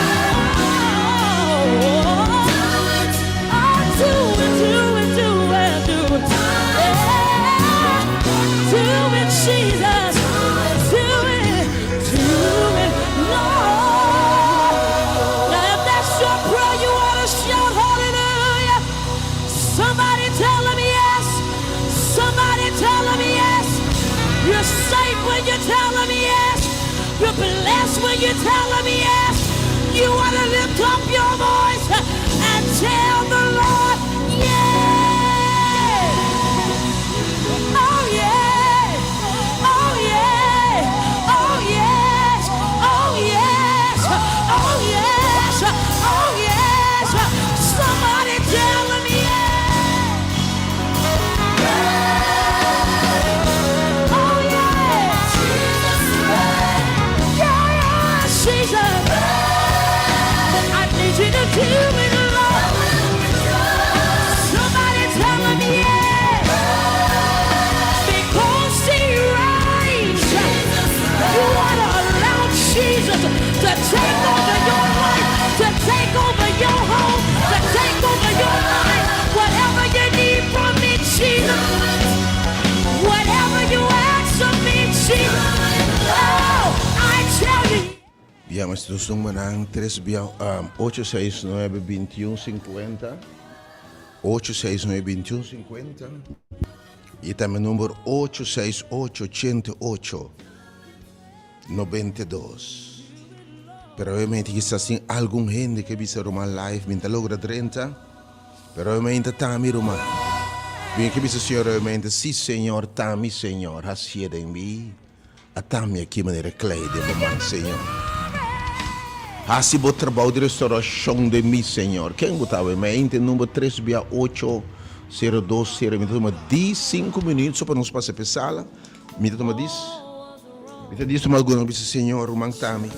Speaker 4: Oh, do it, do it, do it, do it. Yeah. Do it, Jesus. Do it, Lord. Now, if that's your prayer, you ought to shout hallelujah. Somebody tell him yes. Somebody tell him yes. You're safe when you tell him yes. You're blessed when you tell him yes. You ought to lift up your voice and tell the Lord yes. Oh yeah. Oh yeah. Oh yes. Oh yes. Oh yes. Oh yes. Somebody tell him yes. Oh yes. Yeah, yeah, Jesus. I need you to
Speaker 1: Estamos num 869-2150. 869-2150. E também o número 868-88-92. Pero obviamente que está assim, algum gente que visa uma live, minta logra 30. Pero obviamente tami Roma. Bien que visa senhor obviamente, sim senhor, tami senhor, hasieda em mim. A tami aqui maneira Cleide, mamãe senhor. Assim vou trabalhar de restauração de mim senhor. Quem botava obviamente, número 368-02, me toma 5 minutos só para nos passar para a sala. Me toma 10. Me diz uma alguma vez senhor, o tami.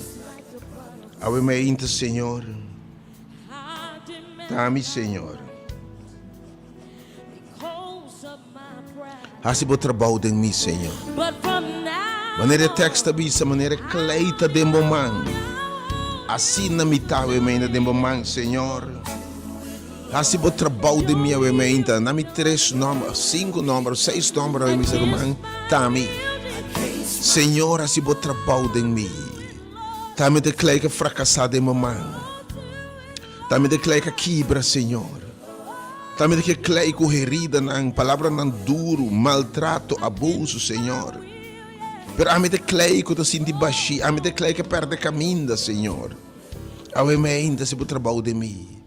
Speaker 1: Obviamente senhor. Tami senhor. Assim vou trabalhar de mim senhor. Maneira texta bisa, maneira kleita de momento. Assim na mitad emenda de momento, Senhor. Assim vou trabalhar de mim emenda. Na mi 3 números, 5 números, 6 números em meu irmão. Tami. Senhor, assim vou trabalhar de mim. Tami de kleika fracassado de momento. Tami de kleika quebra, Senhor. Tami de kleika herida na palavra não duro, maltrato, abuso, Senhor. Pero a me de clay que eu sinto baixi, a me de clay que perde caminho, Senhor. A me ainda se o trabalho de mim.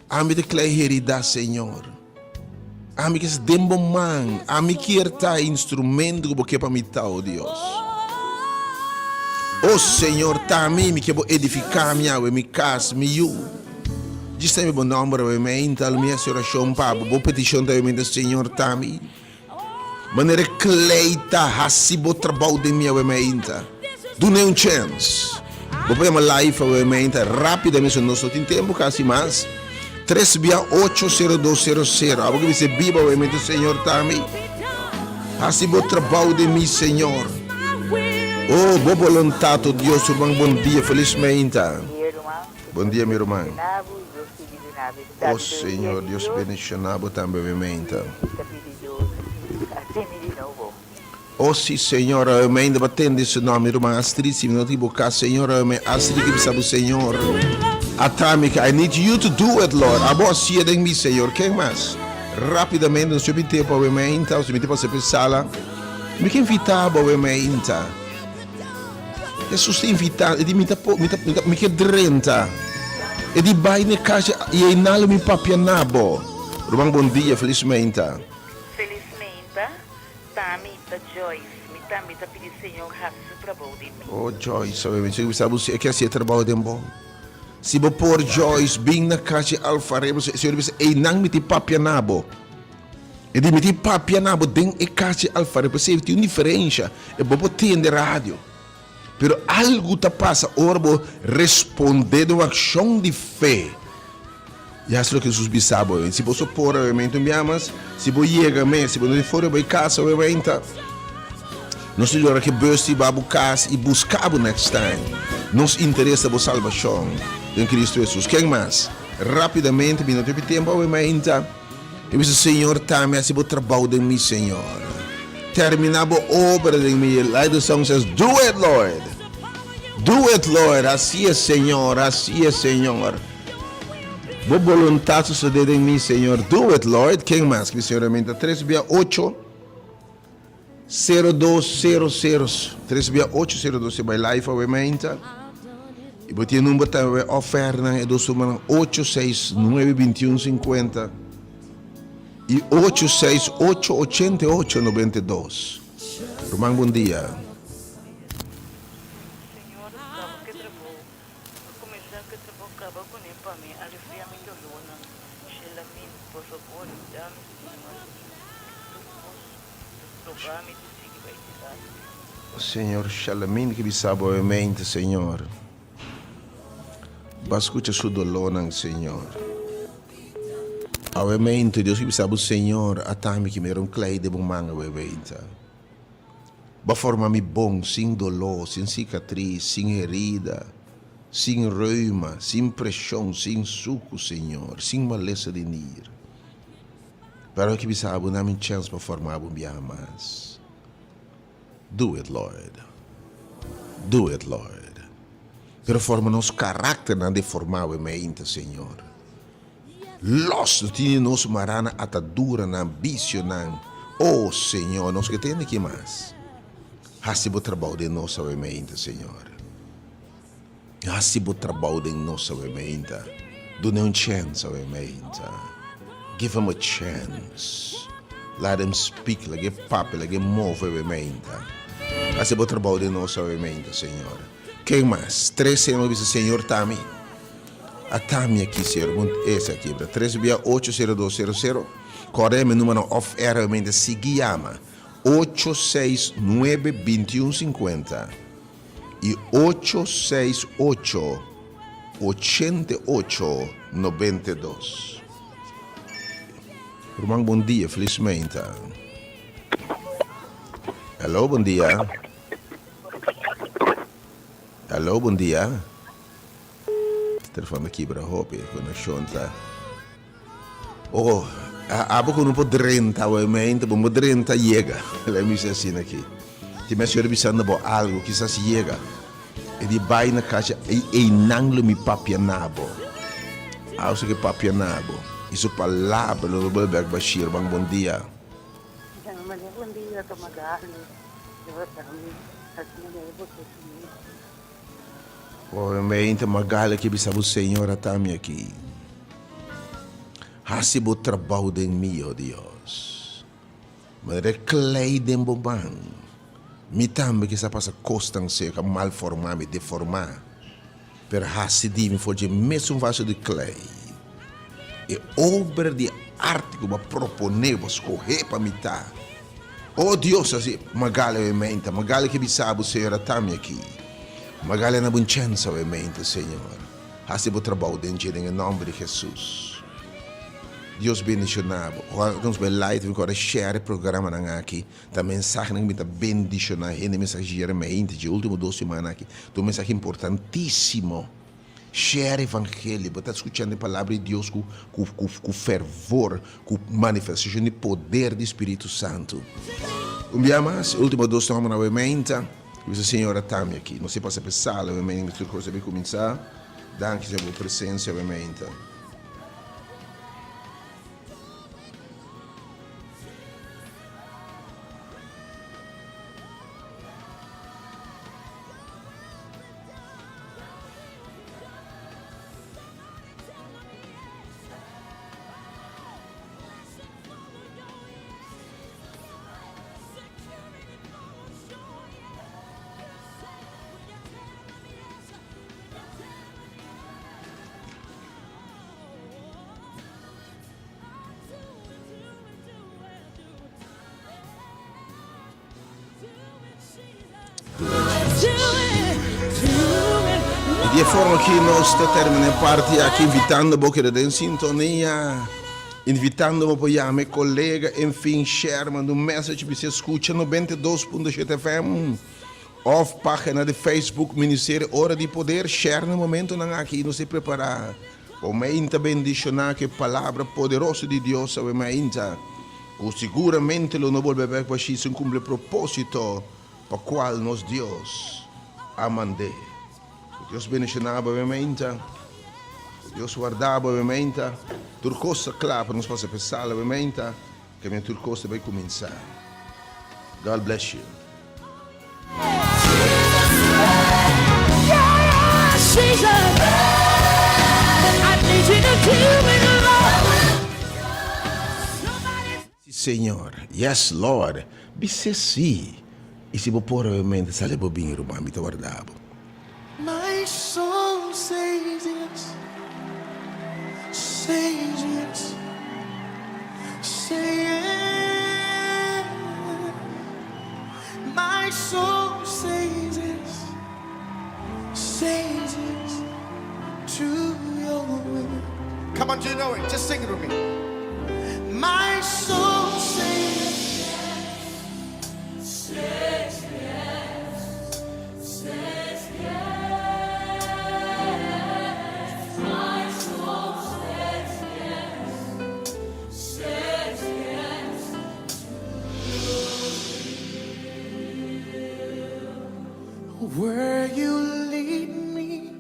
Speaker 1: A me de clay herida, Senhor. A me que se dembo man, a me que erta instrumento que para me tal, Deus. Oh Senhor, tá a mim que vou edificar minha casa, meu. Diz me bom nome, me ainda a minha oração, Pablo, vou petição da minha Senhor, tá a mim. Maneira kleita, hasibo trabalho de minha emenda. Dune um chance. Vou pegar uma live para emenda rapidamente no nosso tempo, quase mais. 368-0200. Algo que você viva o emenda, Senhor, Tami. Hasibo trabalho de mim, Senhor. Oh, boa vontade, Deus, irmão, bom dia, felizmente. Bom dia, meu irmão. Oh, Senhor, Deus bendicionado também, emenda. Oh sim, Senhor, eu ainda batendo esse nome, irmã Astrid, se não te bocar, Senhor, Astrid, que sabe, Senhor. Atâmica, I need you to do it, Lord. A voz sia de mim, Senhor. Quem mais? Rapidamente, no seu tempo, obviamente, no seu tempo, você pensava, me que invitava, obviamente. Jesus te invita, e me que drenta. E de baixo na casa, e aí nada me papianabo. Irmão, bom dia, felizmente.
Speaker 5: Joyce, mi também tá pedindo Senhor raça trabalho de mim.
Speaker 1: Oh Joyce, você sabe o que é esse trabalho de bom? Se você pôr Joyce bem na casa alfarebo, Senhor diz, ei não me te papianabo. E de me te papianabo dentro da casa alfarebo, você tem uma diferença. E você tem de rádio. Pero algo tá passa, ora você responder uma ação de fé. E é isso que Jesus bisabo. Se você pôr obviamente me amas, se você chega mesmo, se você for para casa obviamente, nós temos que buscar a casa e buscar o next time. Nos interessa a salvação em Cristo Jesus. Quem mais? Rapidamente, não tem tempo obviamente. Eu disse, Senhor, também se você trabalho de mim, Senhor. Terminar a obra de mim. Like the song says, do it, Lord. Do it, Lord. Assim é, Senhor. Assim é, Senhor. Boa vontade suceder em mim, Senhor. Do it, Lord. Quem mais? Que o Senhor aumenta 368-0200. 368-0200. Vai live, obviamente. E bote o número também, oferta, é do número 869-2150. E 868-88-92. Irmão, bom dia. Senhor, Shalamin, que sabe obviamente, Senhor. Bascucha sua dolor, Senhor. Obviamente, Deus que sabe o Senhor, a time que me era clay de bom manga, obviamente. Ba forma me bom, sem dolor, sem cicatriz, sem herida, sem reuma, sem pressão, sem suco, Senhor, sem maleza de nir. Para que me sabe, não me chance para formar um dia mais. Do it, Lord. Do it, Lord. pero forma nosso caráter não deformado mente, Senhor. Los tinha nos marana atadura na ambição não. Oh, Senhor, nós que temos aqui mais. Hasibo trabalho de nossa mente, Senhor. Hasibo trabalho de nossa mente. Dê chance ao mente. Give him a chance. Let him speak, like papo, like move ao mente. Hasibo trabalho de nossa mente, Senhor. Quem mais? 3 anos, Senhor Tami. A Tami aqui, Senhor. Essa aqui, 3680200. Corre-me número off-air, mente, se guiama. 869-2150 e 868-88-92. Irmão, bom dia, felizmente. Alô, bom dia. Alô, bom dia. Telefone aqui para a Hope, conexão tá. Oh, abo com um po 30, obviamente, bom 30 chega. Ela me disse assim aqui. Se me senhor bisando bo algo, quizás chega. E de vai na caixa e nanglo mi papianabo. Auso que papianabo. Isso palavra no Belberg Bashir, bom dia.
Speaker 5: Bom dia, Tomagali.
Speaker 1: Obviamente, Magali que bisabo Senhor Tami aqui. Hasibo trabalho de mim, oh Deus. Mas reclei de bobão. Me também que essa passa constância que mal formar, me deformar. Per hasidi me foi de mesmo vaso de clay. E obra de arte que eu proponer, vou escorrer para me tá. Oh Deus, assim, Magali em mente, Magali que bisabo Senhor Tami aqui. Magali na bonança em mente, Senhor. Hasibo trabalho de em nome de Jesus. Deus bendicionado. Nós vamos live, vamos share o programa aqui. A mensagem que me está bendicionando. A mensagem de último 2 semanas aqui. Uma mensagem importantíssimo. Share o evangelho. Você está escutando a palavra de Deus com fervor, com manifestação de poder do Espírito Santo. dia mais, último 2 semanas novamente. O Senhor Tami aqui. Não se passa pensar, obviamente, que coisa vai começar. Danke pela sua presença, obviamente. De forma que nós terminamos a parte aqui, invitando você a em sintonia, invitando a apoiar meu colega, enfim, share, manda message, você escuta 92.7 FM, off página de Facebook, Ministério Hora de Poder, share no momento não aqui, não se preparar. Aumenta bendicionar que palavra poderosa de Deus, aumenta, o seguramente lo não volver para si, se cumpre o propósito para qual nos Deus amande. Deus bendicionava obviamente, Deus guardava obviamente, turcosa claro para nos possa pensar obviamente, que a minha turcosa vai começar. God bless you. Senhor, yes Lord, bisse sim. E se vou pôr obviamente, sale bobinho, mami, te guardava.
Speaker 6: My soul says yes, says yes, say yes. My soul says yes, says yes to your will. Come on, do you know it? Just sing it with me. My soul says yes, says yes, says yes. Where you lead me,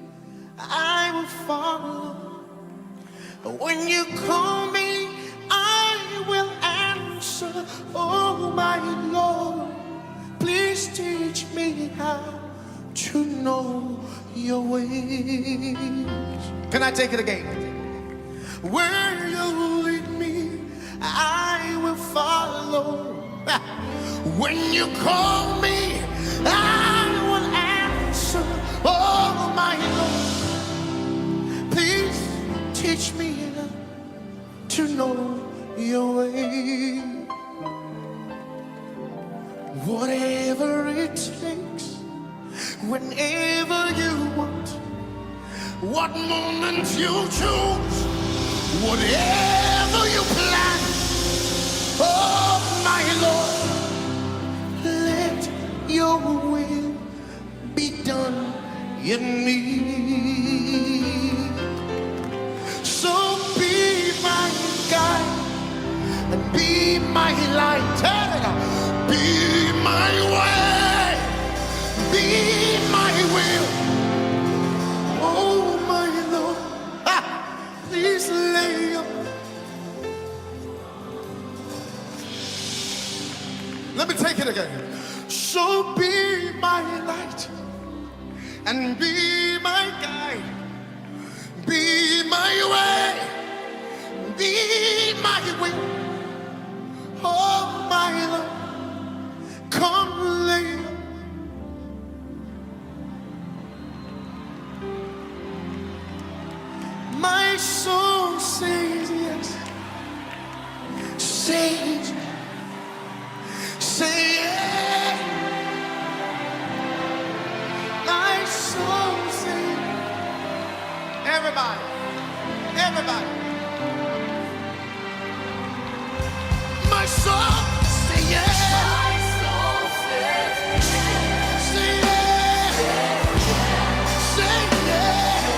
Speaker 6: When you call me, I will answer. Oh my Lord, please teach me how to know your ways. Can I take it again? Where you lead me, I will follow. When you call me, I will answer. Oh my Lord, please teach me to know your way. Whatever it takes, whenever you want, what moment you choose, whatever you plan. Oh my Lord, let your will be done in me. So be my guide and be my light. Be my way, be my will. Oh my Lord, please lay your. Let me take it again. So be my light and be my guide. Be my way, be my will. Oh my Lord, come lay. My soul says yes. Says, say yes. My soul says. Everybody, everybody. My soul say yes. My soul says yes. Say yes. Say yes.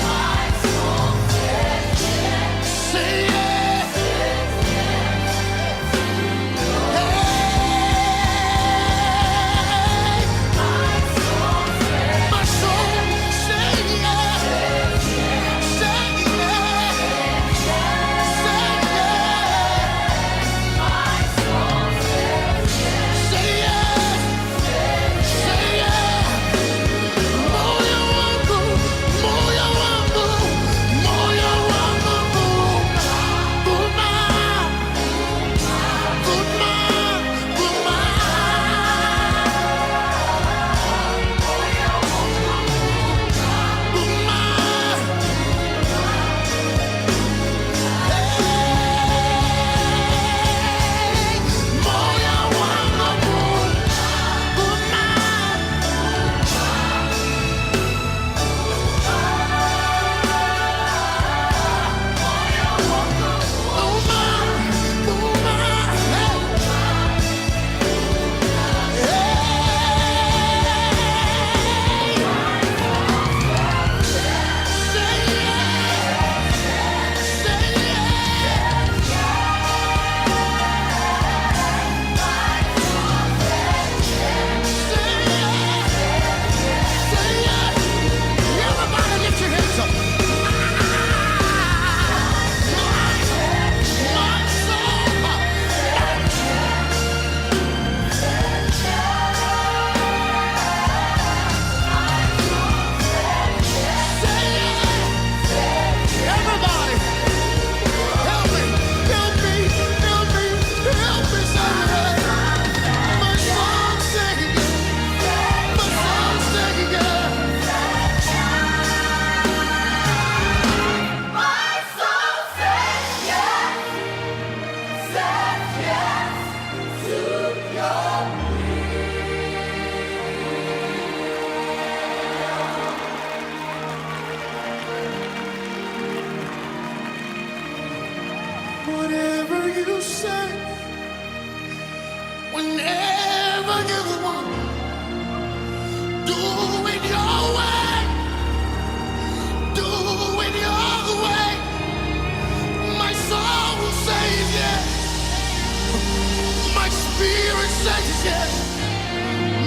Speaker 6: My soul says yes. Say yes. Hey. My soul say yes. Say yes.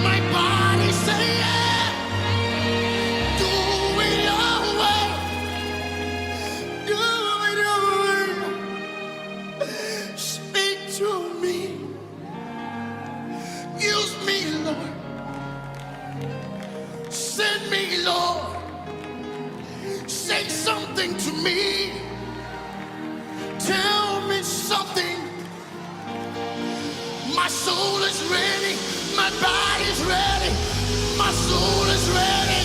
Speaker 6: My body say yeah. Do it say something to me. Tell me something. My soul is ready. My body's ready. My soul is ready.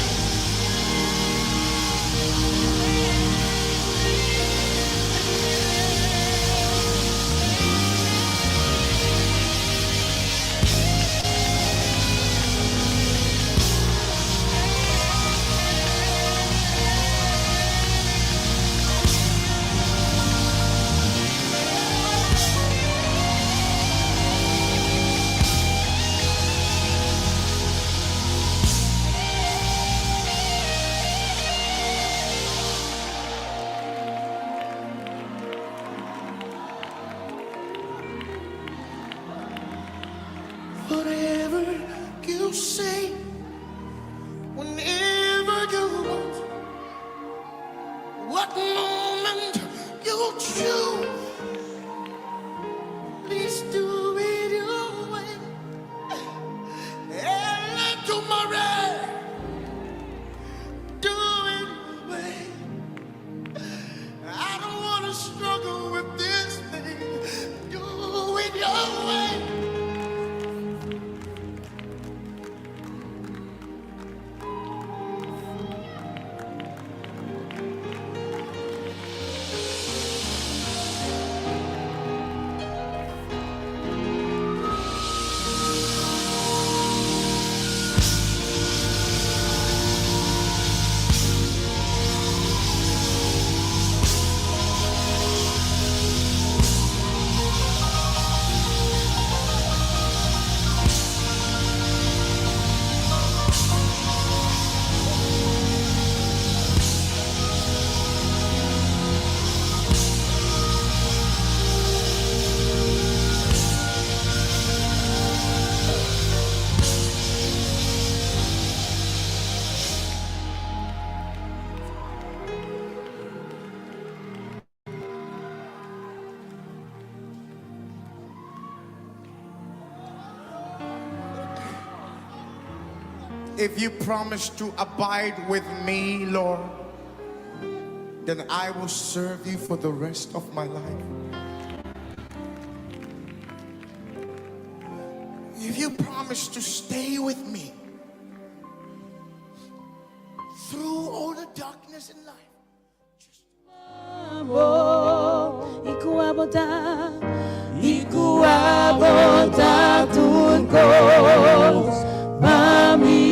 Speaker 6: Whatever you say, whenever you want, what moment you choose, please do it your way. And let tomorrow do it your way. I don't want to struggle with this thing. Do it your way. If you promise to abide with me, Lord, then I will serve you for the rest of my life. If you promise to stay with me through all the darkness in life,
Speaker 4: Ikuabota tunkos mami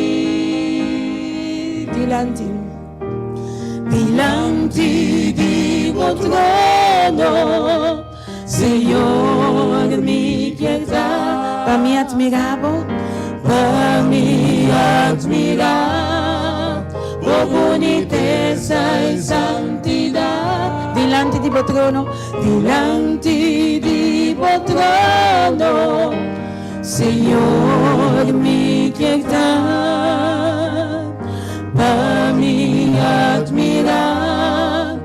Speaker 4: dilanti di trono, Señor mi piedad, para mi admirable, por boniteza y santidad, delante di trono, Señor mi piedad, para mi admirar,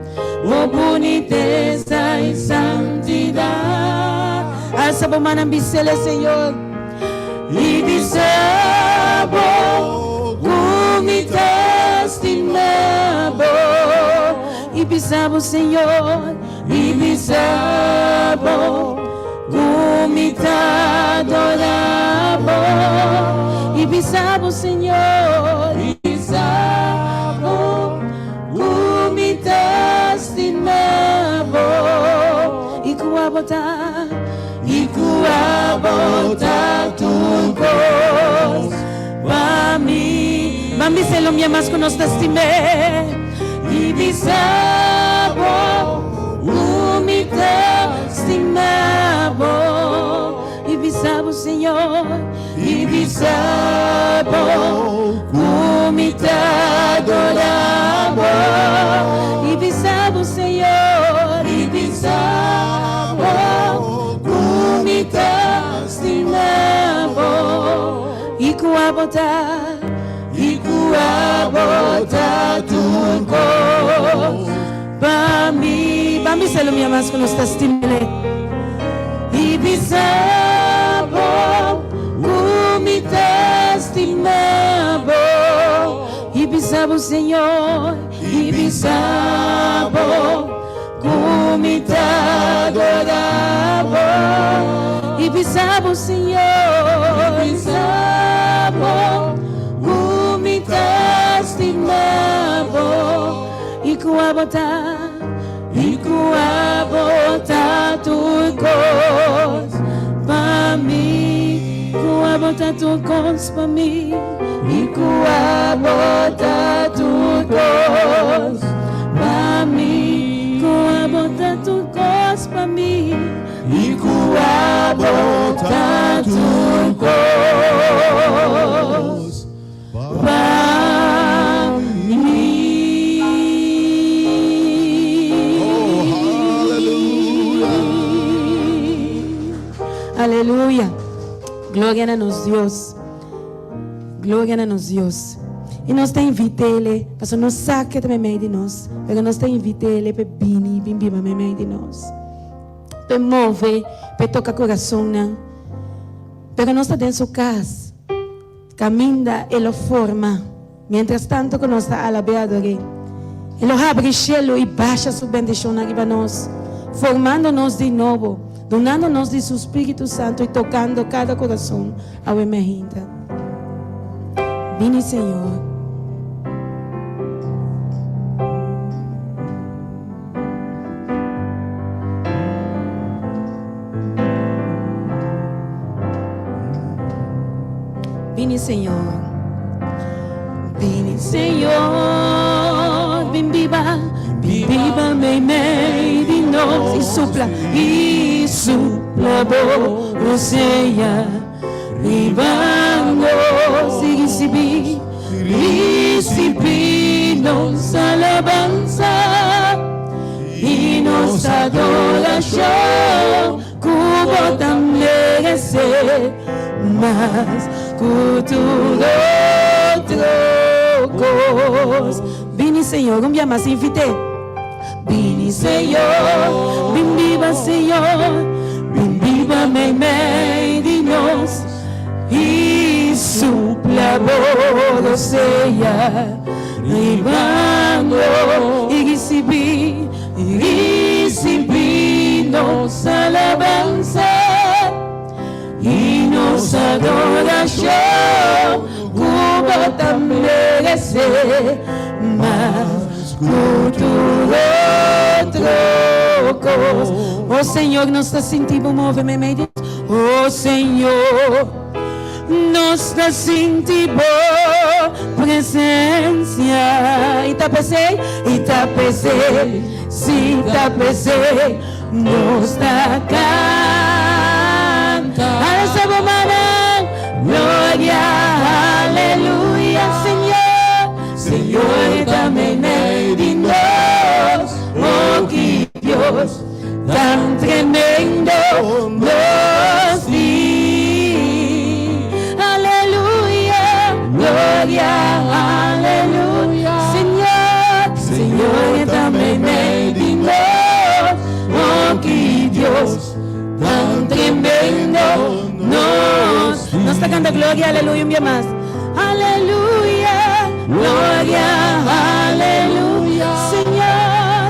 Speaker 4: por boniteza y santidad. Alza por mano ambicele, Señor, y bisabo, umita estimabo, y bisabo, Señor, y bisabo, umita adorabo, y bisabo, Señor, y bisabo, umita estimabo, y kuabota tunkos mami se lo más con nos estimé y bisabo umita estimabo y bisabo Señor y bisabo umita adorabo y bisabo Señor y bisabo umita estimabo y kuabota tunkos Bami se lo más con los testimonios y bisabo umita estimabo y bisabo Señor y bisabo me tá adoramos e pisamos, Senhor, pisamos, me tá estimamos e com a botar tu cos para mim, com a botar tu cos para mim e com a botar tu cos para mim, com a botar tu cos para mim e com a botar tu cos para mim. Aleluia. Glória a nos Deus. Glória a nos Deus. E nós te invitamos, para não saque também meio de nós, porque nós te invitamos para vir e viver meio de nós. Para mover, para tocar coração, não. Porque nós estamos dentro de casa, caminha e lo forma. Mientras tanto que nós estamos alabando aqui. Ele abre o cielo e baixa sua bendição aqui para nós, formando-nos de novo, donando-nos de seu Espírito Santo e tocando cada coração ao emergente. Vini, Senhor. Vini, Senhor. Vini, Senhor. Vem viva meio de nós e supla você vivamos e recebi nos alabança e nos adoração como também merecer mas cultura trocos. Vini, Senhor, um dia mais invitei. Vini, Senhor, vem viva, Senhor, vem viva meio de nós e supla você vivando e recebi nossa alabança e nossa adoração como também merecer mas cultura trocos. Oh Senhor, nós está sentindo mover meio de oh Senhor, nós está sentindo presença e tá pensei, se tá pensei, nós está cantando essa bomana, glória, aleluia, Senhor, também meio de nós, oh que Deus tão tremendo nos vi. Aleluia, glória, aleluia, Senhor, também meio de nós, oh que Deus tão tremendo nos. Nós está cantando glória, aleluia, um dia mais. Aleluia, glória, aleluia,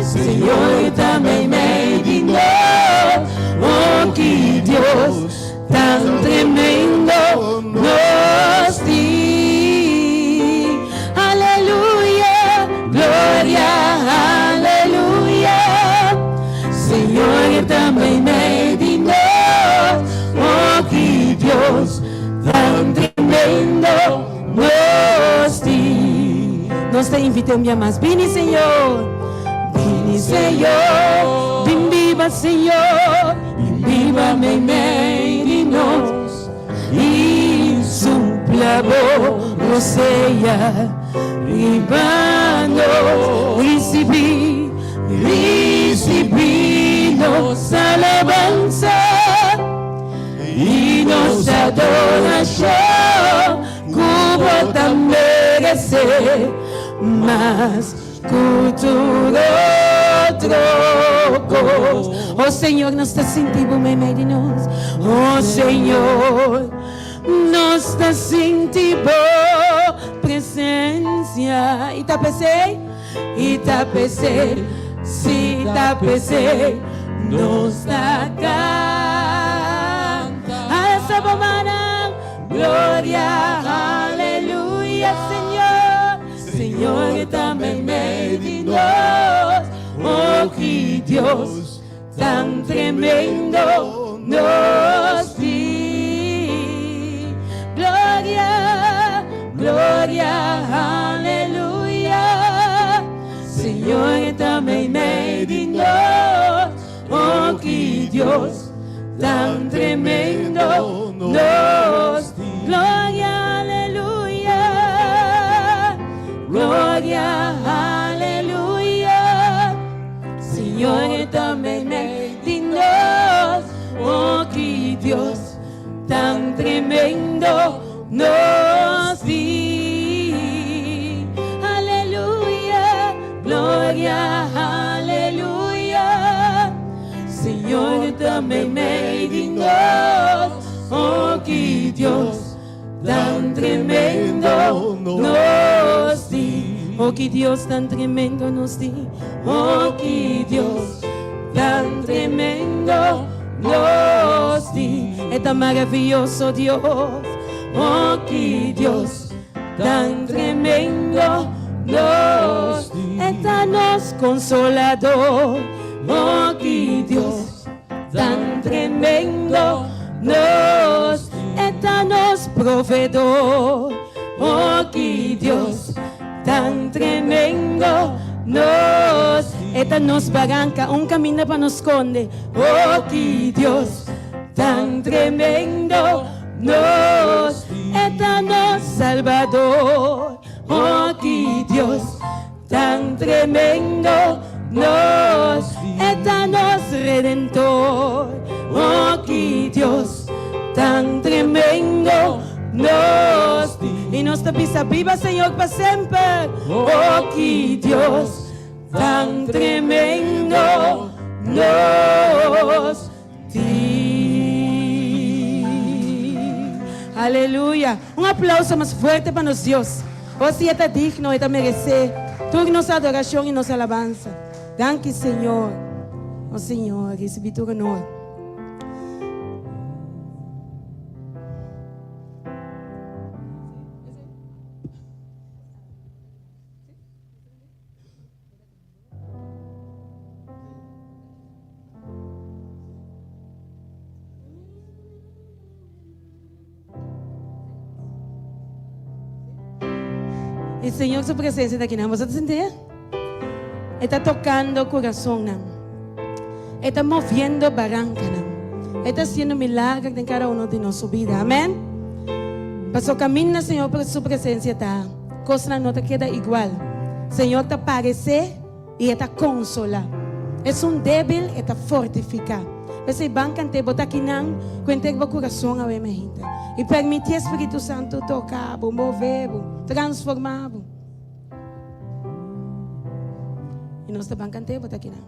Speaker 4: Senhor, também meio de nós, oh que Deus tão tremendo nos diz. Aleluia, glória, aleluia, Senhor, também meio de nós, oh que Deus tão tremendo nos diz. Nós te invitamos a mais. Vini, Senhor, vem viva, Senhor, vem viva meio de nós e supla você vivando, recebi nossa alabança e nossa adoração como também merecer mas cultura trocos. Oh Senhor, nós está sentindo meio de nós. Oh Senhor, nós está sentindo presença. E tá pensei, si tapese nos canta. A esa bomana, gloria, aleluya, Señor. Señor, también me dinos, oh, que Dios tan tremendo nos di. Gloria, gloria, aleluya. Señor, también me dinos, oh, que Dios tan tremendo nos di. Gloria, aleluya. Gloria, aleluya. Señor, también me dinos, oh, que Dios tan tremendo nos di. Aleluya, gloria, aleluya. Señor, también me dinos, oh, que Dios tan tremendo nos di. Oh, que Dios tan tremendo nos di. Oh, que Dios tan tremendo nos di. Es tan maravilloso Dios. Oh, que Dios tan tremendo nos di. Es tan consolador. Oh, que Dios tan tremendo nos di. Es tan proveedor. Oh, que Dios tan tremendo nos. Esta nos barranca, un camino para nos esconde. Oh, que Dios tan tremendo nos. Esta nos salvador. Oh, que Dios tan tremendo nos. Esta nos redentor. Oh, que Dios tan tremendo nos. Y nuestra pisa viva, Señor, para siempre. Oh, que Dios tan tremendo nos di. Aleluya. Un aplauso más fuerte para nuestro Dios. Oh, si está digno, está merece toda nuestra adoración y nuestra alabanza. Danke, Señor. Oh, Señor, recibe tu honor. El Señor, su presencia está aquí, ¿no? ¿Vosotros sentís? Está tocando corazón, ¿no? Está moviendo barranca, ¿no? Está haciendo milagros en cada uno de nuestra vida, amén. Pasó camina, Señor, por su presencia está. Cosa no te queda igual. Señor, te aparece y está consola. Es un débil, está fortifica. Ese banca te bota aquí, ¿no? Cuenta el corazón a ver, mi gente. E permitir Espírito Santo tocar, mover, transformar. E nós estamos cantando, está aqui, não?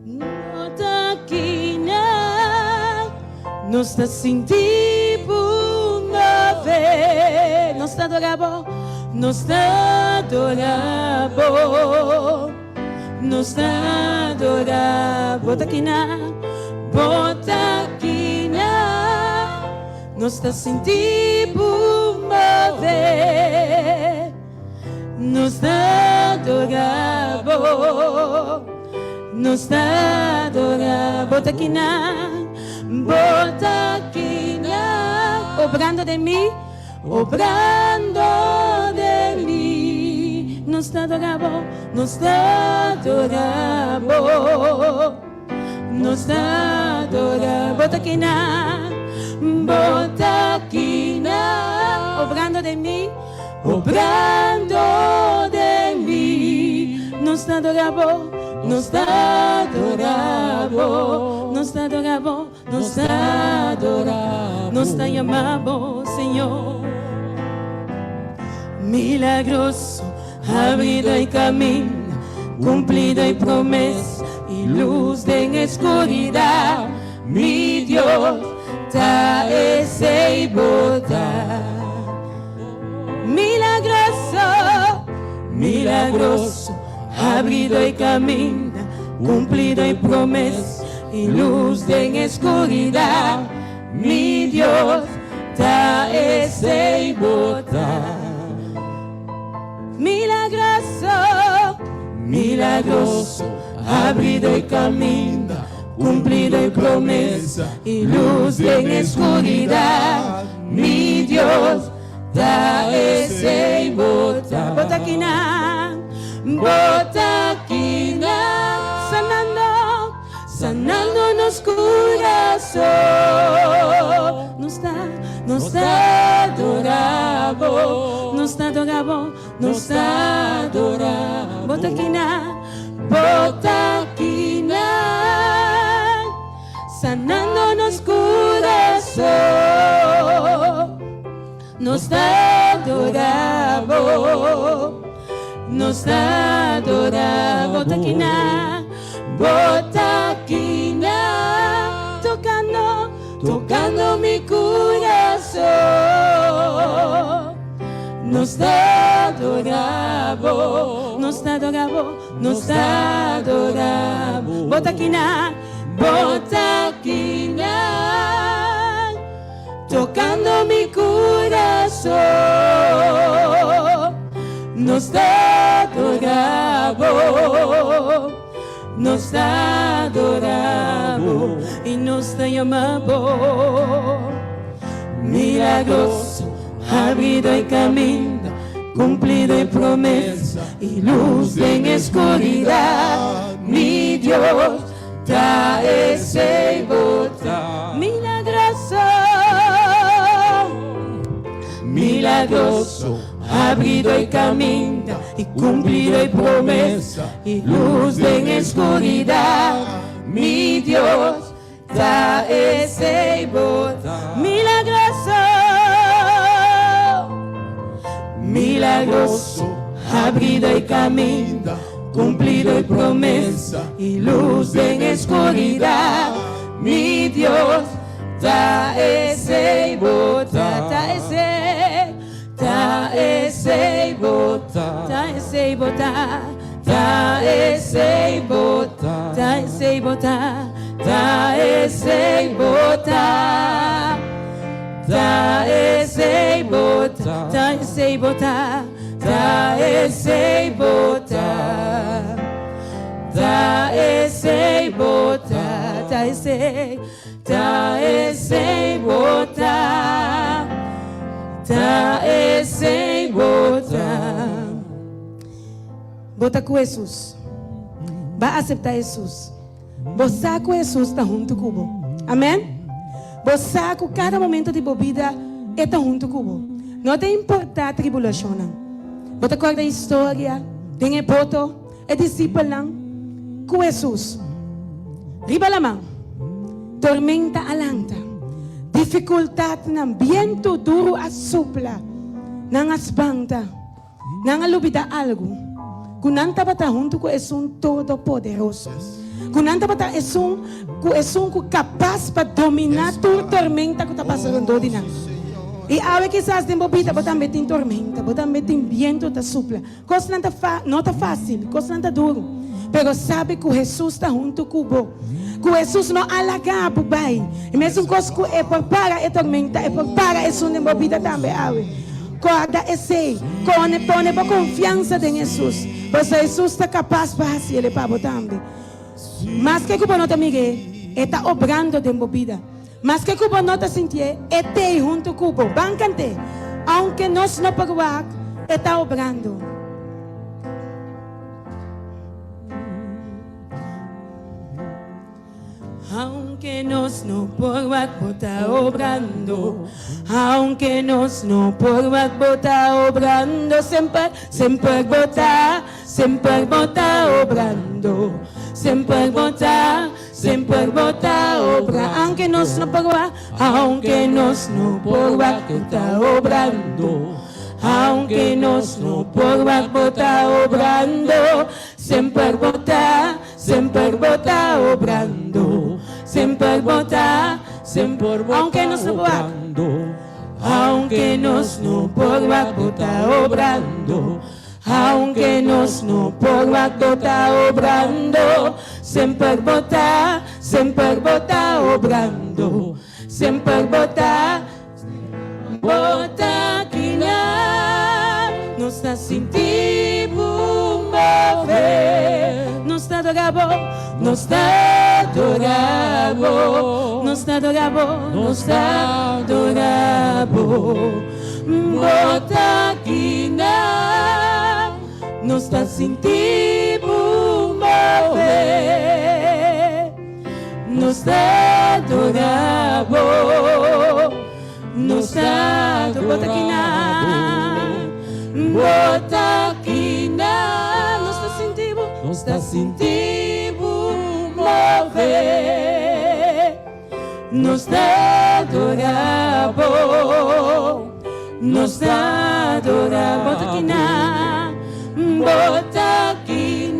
Speaker 4: Não está aqui, não. Nós está sentindo mover. Nós está adorando. Nós está adorando. Nós está adorando. Bota aqui, não. Bota aqui, não. Nós está sentindo mover. Nós está adorando. Nós está adorando. Bota aqui, não. Bota aqui, não. Obrando de mim. Obrando de mim. Nós está adorando. Nós está adorando. Nós está adorando. Bota aqui, não. Bota aqui, não. Obrando de mim. Obrando de mim. Nós está adorando. Nós está adorando. Nós está adorando. Nós está adorando. Nós está amando, Senhor. Milagroso, abrido el camino, cumplido y promesa y luz de escuridad. Mi Dios ta ese y bota. Milagroso, milagroso, abrido y camina, cumplido y promesa, y luz en escuridad. Mi Dios ta ese y bota. Milagroso, milagroso, abrido y camina, cumplido y promesa, y luz en escuridad. Mi Dios ta ese y bota. Botaquina, botaquina, sanando, sanándonos corazón. Nos adoramos, nos adoramos, nos adoramos. Botaquina, botaquina, sanándonos corazón. Nos adoramos, nos adoramos. Botaquina, botaquina, tocando, tocando mi corazón. Nos adoramos, nos adoramos, nos adoramos. Botaquina, botaquina, tocando mi corazón. Nos adoramos, nos adoramos y nos llamamos. Milagroso, abrido y camina, cumplido y promesa, y luz en escuridad. Mi Dios ta ese y bota. Milagroso, milagroso, abrido y camina, y cumplido y promesa, y luz en escuridad. Mi Dios ta ese y bota. Milagroso, milagroso, abrido y camina, cumplido y promesa, y luz en escuridad. Mi Dios ta ese y bota. Ta ese, ta ese y bota. Ta ese y bota. Ta ese y bota. Ta ese y bota. Ta ese y bota. Ta ese y bota. Ta ese y bota. Ta ese y bota. Ta ese y bota. Ta ese, ta ese y bota. Ta ese y bota. Bota com Jesus. Vai aceitar Jesus. Você com Jesus está junto com você. Amém? Você com cada momento de vida está junto com você. Não tem importar a tribulação. Você conta a história. Tem foto. É discípulo com Jesus. Riba la mão. Tormenta alanta. Dificuldade ng viento duro a supla. Nang asbanta. Nang alubida algo. Kunanta bata junto com Jesus todo-poderoso. Kunanta bata Jesus capaz para dominar toda tormenta que está passando de nós. E agora quizás tem bobita, botam metem tormenta, botam metem viento da supla. Coisa não tá fácil, coisa não tá duro. Pero sabe que Jesus está junto com você. Que Jesus não alaga o pai. E mesmo coisa que é por para a tormenta, é por para a sua bobita também. Corda esse, põe a confiança em Jesus. Porque Jesus está capaz para fazer ele para você também. Mas que você não amigue, está obrando de vida. Mas que você não está sentindo, está junto com você. Bancante, aunque nós não pagamos, está obrando. Aunque nos no podamos botar obrando, aunque nos no podamos botar obrando, sempre botar obrando, sempre botar obrando, aunque nos no podamos botar obrando, aunque nos no podamos botar obrando, sempre botar obrando. Sempre botar, aunque nos no aunque nos no podamos botar obrando, aunque nos no por está obrando, sempre bota obrando, sempre bota aqui não está sentindo mover, não está adorado, não está adorado, não está adorado, não está adorado, bota aqui não está sentindo mover, não está adorado, não está bota aqui não está sentindo mover, não está adorado, não está adorado, bota aqui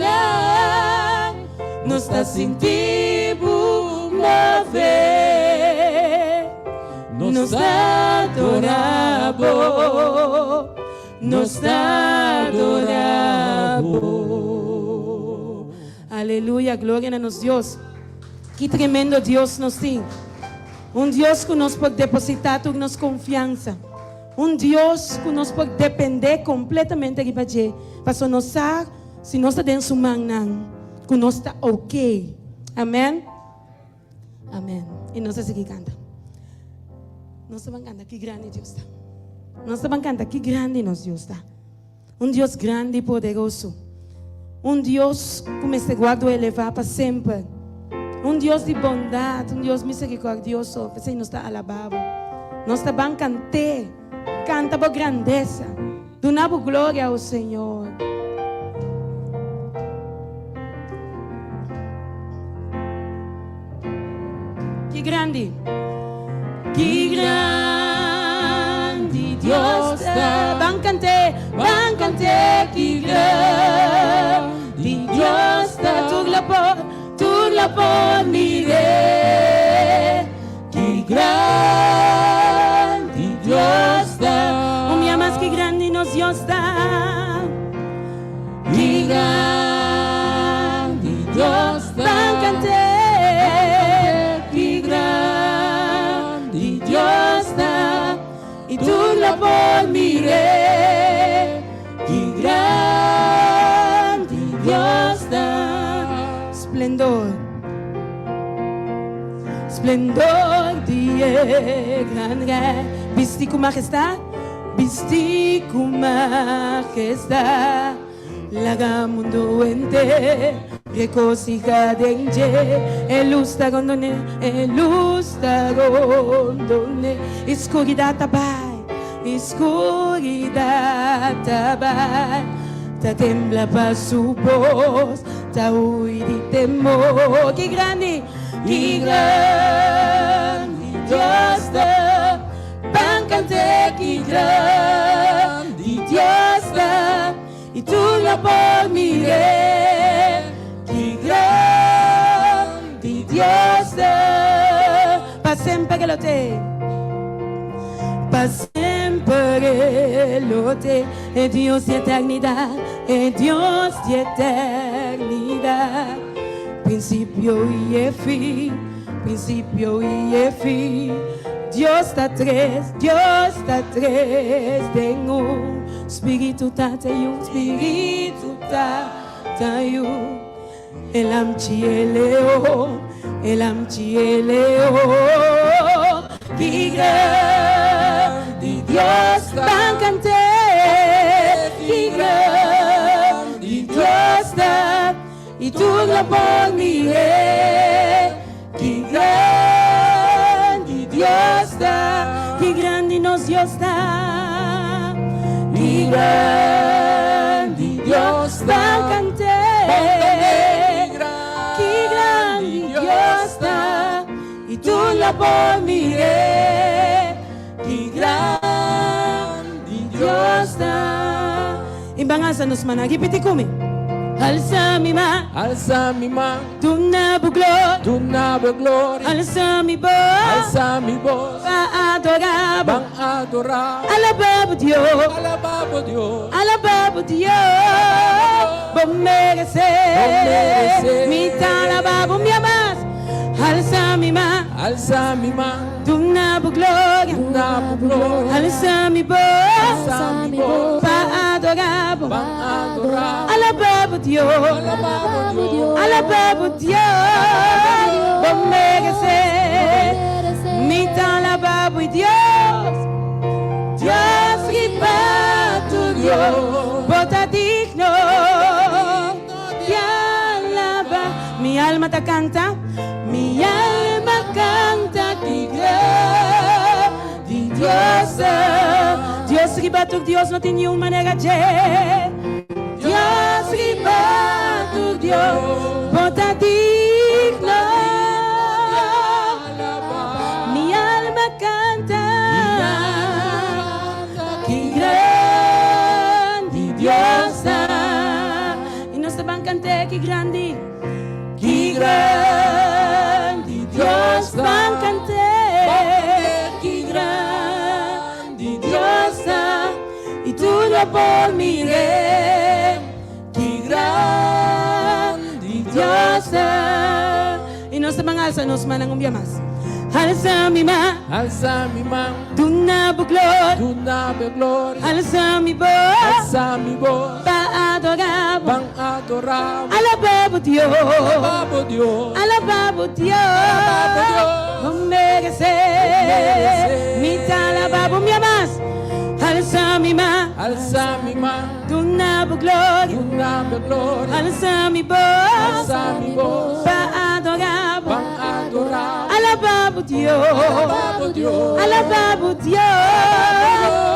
Speaker 4: não está sentindo mover, não está adorado, não está adorado. Aleluia, glória a nosso Deus. Que tremendo Deus nos tem. Deus que nos pode depositar toda nossa confiança. Deus que nos pode depender completamente de Ele. Para nós saber se nós estamos em mão, que nós está ok. Amém? Amém. E nós seguimos cantando. Nós estamos cantando que grande Deus está. Nós estamos cantando que grande nosso Deus está. Deus grande e poderoso. Deus que me guarda e levar para sempre. Deus de bondade, Deus misericordioso. Você nos está alabado. Nós estamos cantando. Canta por grandeza. Donamos glória ao Senhor. Que grande. Que grande Deus é. Vamos cantar, que grande Deus é. Tu la por mirar. Que grande Deus é. Minha mais que grande nos Deus está. Que grande Deus é. Vamos cantar, que grande Deus está. E tu la por mirar. Que grande Deus está. Esplendor de grande. Vesti com majestade. Vesti com majestade. Laga mundo inteiro. Regocijado en el ustagondone, escuridad tabai, ta tembla pa su voz, ta huir de temor. Que grande Dios está, van cantar que grande Dios está, y tú la por mirar. Que grande Dios é, para sempre que lo te, para sempre lo te, é Deus de eternidade, é Deus de eternidade, princípio e fim, Deus está três, tem Espírito tá tem Espírito tá tem El amchieleo, que grande Dios van cantar, que grande Dios está, y tú la por mirar, que grande Dios está, que grande nos Dios está, que grande Dios van cantar. Tú la por mirar, que grande Dios está. Imbangasan nos mana, repite comigo. Alza mi mano, tu nabo gloria, alza mi voz, va adorar, alababo Dios, mereces. Mi talababo mi amas, alza mi mano, tu nabo gloria, alza mi voz, pa adorabo, alababo Dios, alababo Dios, vos mereces. Mi talababo y Dios, Dios ripato Dios, bota digno, te alaba. Mi alma te canta, mi alma canta, que grande Dios. Dios ripato Dios, no tiene una manera de. Dios ripato Dios, bota digno. Mi alma canta, que grande Dios. Y nos van a cantar, que grande Dios van a cantar, que grande Dios. Y tú lo por mi rey, que grande Dios. Y nos van a alzar, nos mandan un día más. Alza mi mano, tu nabo gloria, alza mi voz, pa adorabo, alababo Dios, alababo Dios, vos mereces. Mi talababo mi amas, alza mi mano, tu nabo gloria, alza mi voz, pa adorabo, alababo Dios, alababo Dios,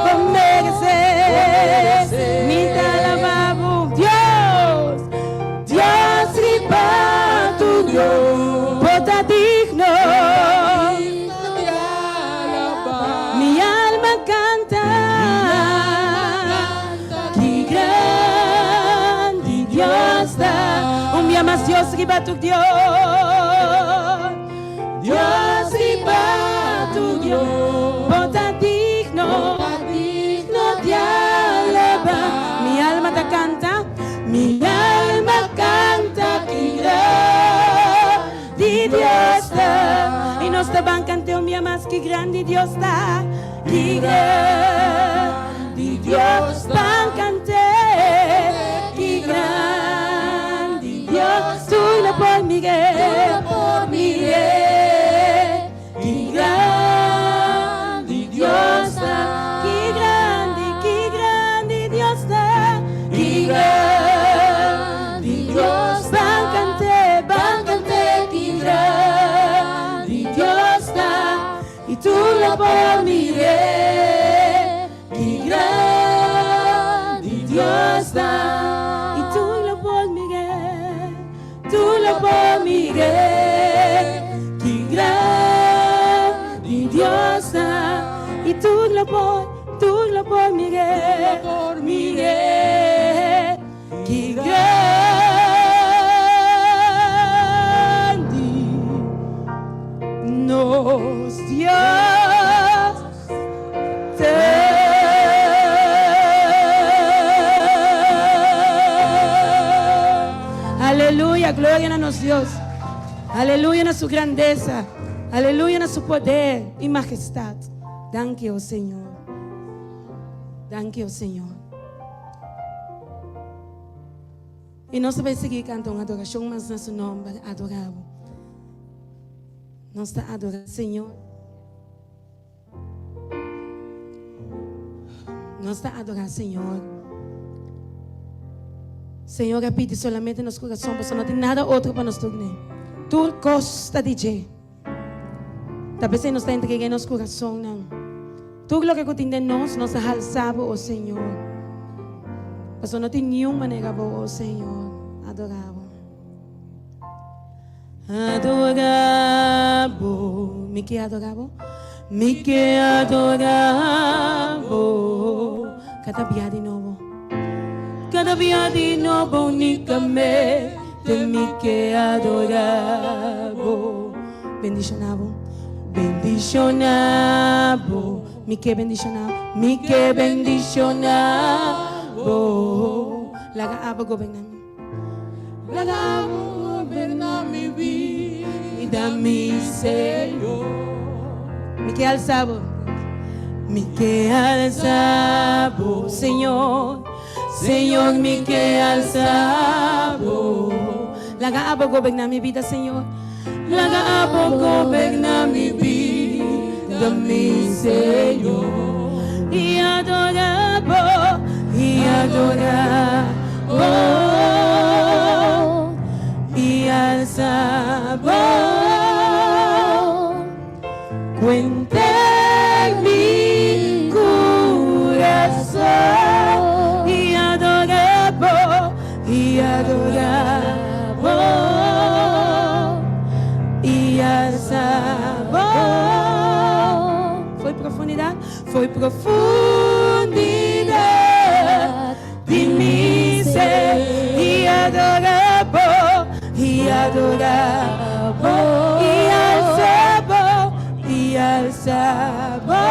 Speaker 4: vos mereces. Mi talababo Dios, Dios ripato Dios, bota digno. Mi alma canta, que grande Dios da. Un día más Dios ripato Dios, Dios ripato Dios, bota digno, te alaba. Mi alma te canta, mi alma canta, que grande Dios da. Y nos te van a cantar un día más, que grande Dios da, que grande Dios van a cantar, que grande Dios. Tú lo por Miguel, que grande Dios da, que grande Dios da, que grande Dios van a cantar, que grande Dios da. Y tú lo por mi rey, que grande Dios da. Y tú lo por mi rey, tú lo por mi rey, que grande Dios da. Y tú lo por mi rey, que grande nos Dios te. Aleluya, gloria a nuestro Dios. Aleluya a su grandeza. Aleluya a su poder y majestad. Danke, oh Señor. Danke, oh Señor. Y nós vamos seguir cantando uma adoração, mas nosso nome adoramos. Nós estamos adorando, Senhor. Nós estamos adorando, Senhor. Senhor, repite solamente nosso coração, porque não tem nada outro para nós tornar. Tu gosta de Deus. Talvez nós está entregando nosso coração, não. Tudo o que tem de nós alçamos, oh Senhor. Mas não tem nenhuma maneira boa, oh Senhor. Adoramos. Adoramos. Me que adoramos? Me que adoramos. Cada dia de novo. Cada dia de novo, unicamente. Me que adoramos. Bendicionamos. Bendicionamos. Mi que bendicionamos. Mi que bendicionamos. Laga aba gobername. Laga goberna mi vida, mi Señor. Mi que alzabo, mi que alzabo, Señor, Señor, mi que alzabo. Laga goberna mi vida, Señor. Laga goberna mi vida, mi Señor. Y adorabo, y adorabo, y alzabo. Cuente mi corazón y adorabo, y adorabo, y alzabo. Foi profundidad de mi ser y adorabo, y adorabo, y alzabo, y alzabo.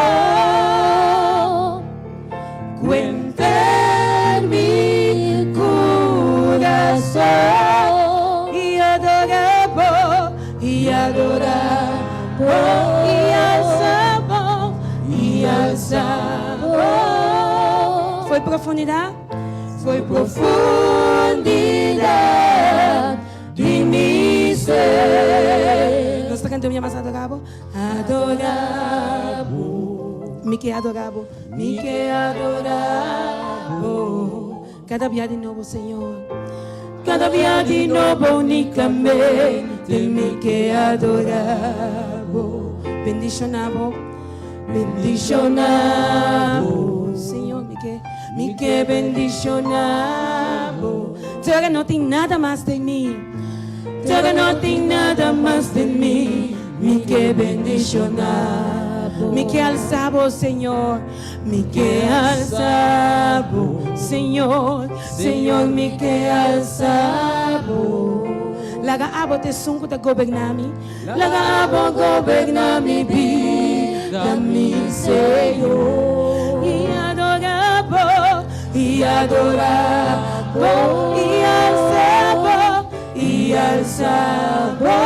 Speaker 4: Cuenta mi corazón y adorabo, y adorabo, y alzabo, y alzabo. Foi profundidad de mi ser. Nós está cantando mais adorabo, adorabo, mi que adorabo, mi que adorabo. Cada dia de novo, Senhor. Cada dia de novo, unicamente, mi que adorabo. Bendicionabo, bendicionabo, Senhor, mi que bendicionabo. Tera não tem nada mais de mim. Tera não tem nada mais de mim. Mi que bendicionabo, mi que alzabo, Senhor, mi que alzabo, Senhor, Senhor, mi que alzabo. Laga abo te sunco de gobernami, laga abo gobernami vida, mi Senhor. E adorabo, e adorabo, e alzabo, e alzabo.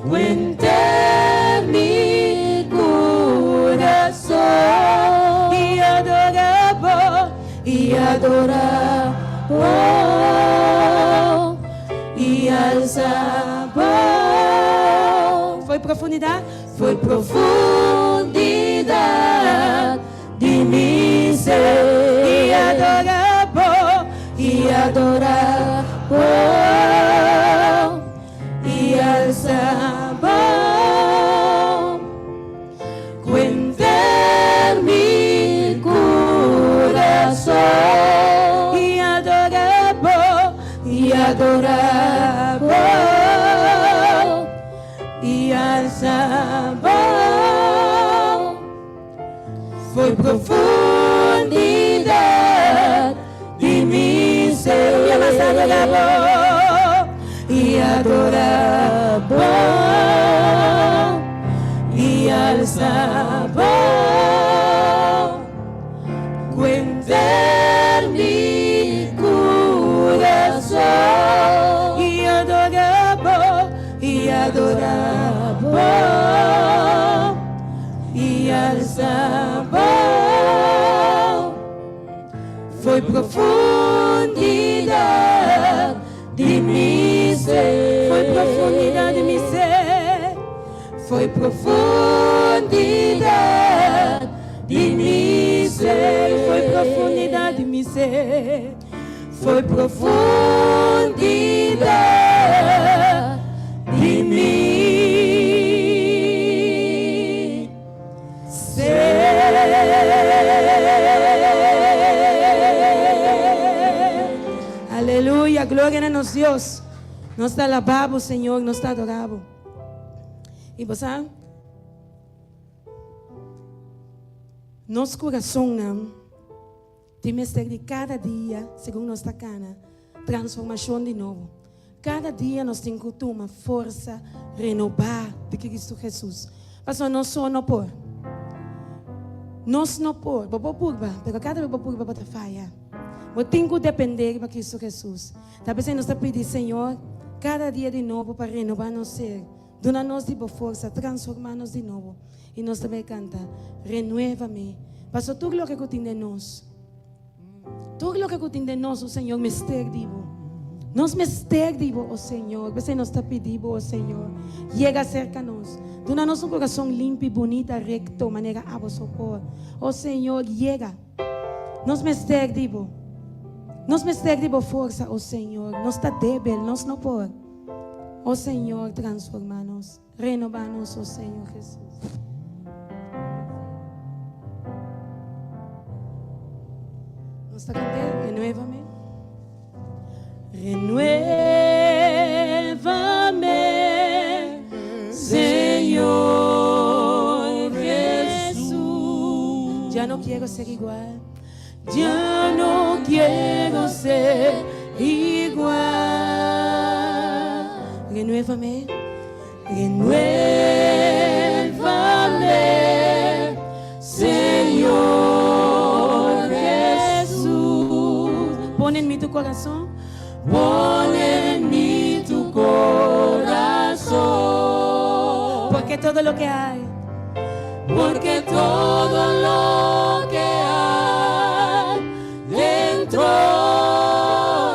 Speaker 4: Cuente mi corazón y adorabo, y adorabo, y alzabo. Foi profundidad de mi ser y adorabo, y adorabo, y alzabo. Cuenta mi corazón y adorabo, y adorabo, y alzabo. Foi profundidad de mi ser y más adorabo, y adorabo, y alzabo. Cuenta mi corazón y adorabo, y adorabo, y alzabo. Foi profundidad de mi ser, foi profundidad de mi ser, foi profundidad de mi ser, foi profundidad de mi ser, foi profundidad de mi ser. Aleluia, glória a nosso Deus. Nós te alabamos, Senhor, nós te adoramos. E você sabe? Nosso coração não tem mistério de cada dia, segundo nossa cana, transformação de novo. Cada dia nós temos uma força renovar de Cristo Jesus. Pastor, não só não por. Nós não por, pero cada vez vou botar falha. Eu tenho que depender de Cristo Jesus. Talvez nós está pedindo, Senhor, cada dia de novo para renovar nosso ser. Dona-nos de força, transformar-nos de novo. E nós também canta, renueva-me. Pastor, tudo o que eu tenho de nós. Tudo o que eu tenho de nós, o Senhor me esterdivo. Nós me esterdivo, o Senhor. Você nos está pedindo, o Senhor. Chega cerca a nós. Dona-nos coração limpo, bonito, recto, maneira a vos sopor. O Senhor, chega. Nós me esterdivo. Nós me esterdivo força, o Senhor. Nós está débil, nós não pode. O Senhor, transforma-nos. Renova-nos, o Senhor Jesus. Nós está cantando, renueva-me. Renueva-me, Senhor Jesús. Ya no quiero ser igual. Ya no quiero ser igual. Renuévame, renuévame, Señor Jesús. Pon en mí tu corazón, pon en mí tu corazón. Porque todo lo que hay, porque todo lo que hay dentro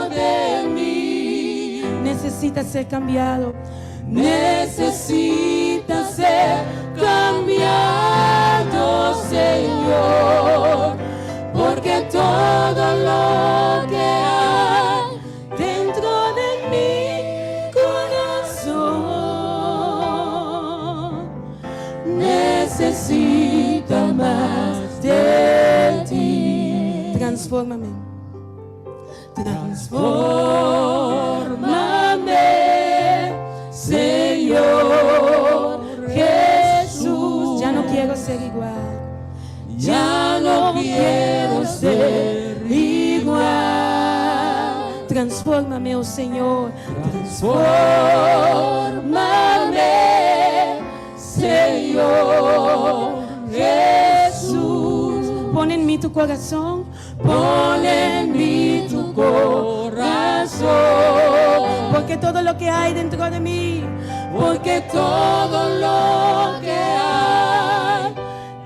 Speaker 4: de mí necesita ser cambiado. Necesita ser cambiado, Señor, porque todo lo que hay dentro de mi corazón necesita más de ti. Transfórmame, transfórmame, Señor Jesús. Ya no quiero ser igual. Ya no quiero ser igual. Transfórmame, oh Señor. Transfórmame, Señor Jesús. Pon en mí tu corazón. Pon en mí tu corazón. Porque todo lo que hay dentro de mí, porque todo lo que hay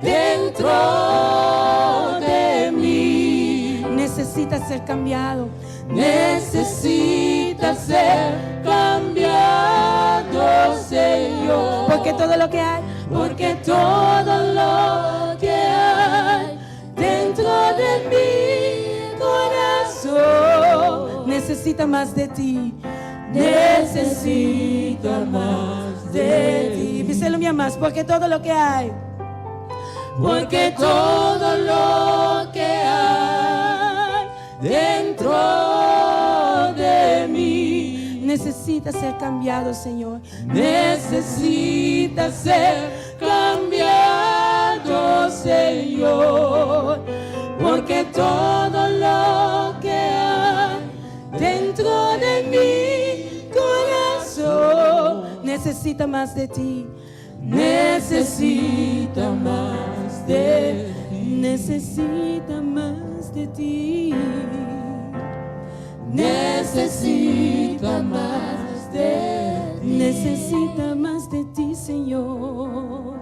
Speaker 4: dentro de mí necesita ser cambiado. Necesita ser cambiado, Señor. Porque todo lo que hay, porque todo lo que hay dentro de mi corazón necesita más de ti. Necesita más de ti. Díselo mi más, porque todo lo que hay, porque todo lo que hay dentro de mí necesita ser cambiado, Señor. Necesita ser cambiado, Señor, porque todo lo que hay dentro de mi corazón necesita más de ti. Necesita más de ti. Necesita más de ti. Necesita más de ti. Necesita más de ti, Señor.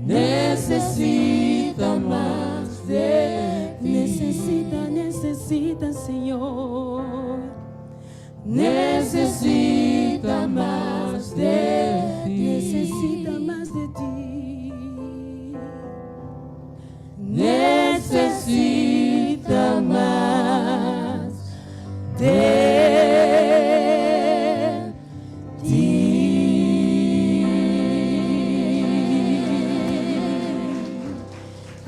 Speaker 4: Necesita más de ti. Necesita, Señor. Necesita más de ti. Necesita más de ti. Necesita más de ti.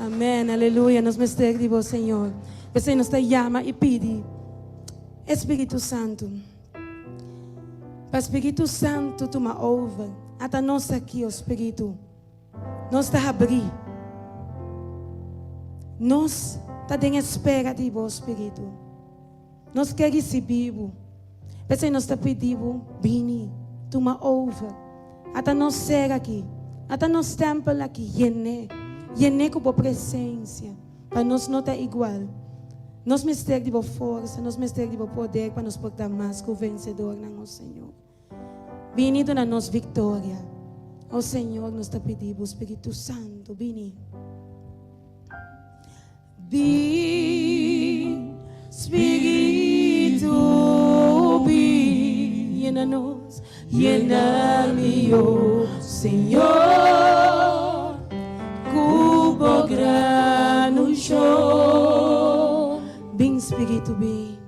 Speaker 4: Amén, aleluia. Nos mestre Senhor. Você nos llama e pede Espírito Santo. Para Espírito Santo, tu me ouve. Até nós aqui, o Espírito. Nós está abrir. Nós está em espera de vós, Espírito. Nós queremos receber. Você nos está pedindo, vini, tu me ouve. Até nós ser aqui. Até nós templo aqui, Llené com a presença. Para nós não estar igual. Nós mistérios de força, nós mistérios de poder para nos portar mais que o vencedor na nosso Senhor. Vinido na nossa vitória. O Senhor nos está pedindo, Espírito Santo, vini. Vem, Espírito, vem, llena-nos, llena-me, oh Senhor, cubo grano show. Vem, Espírito, vem.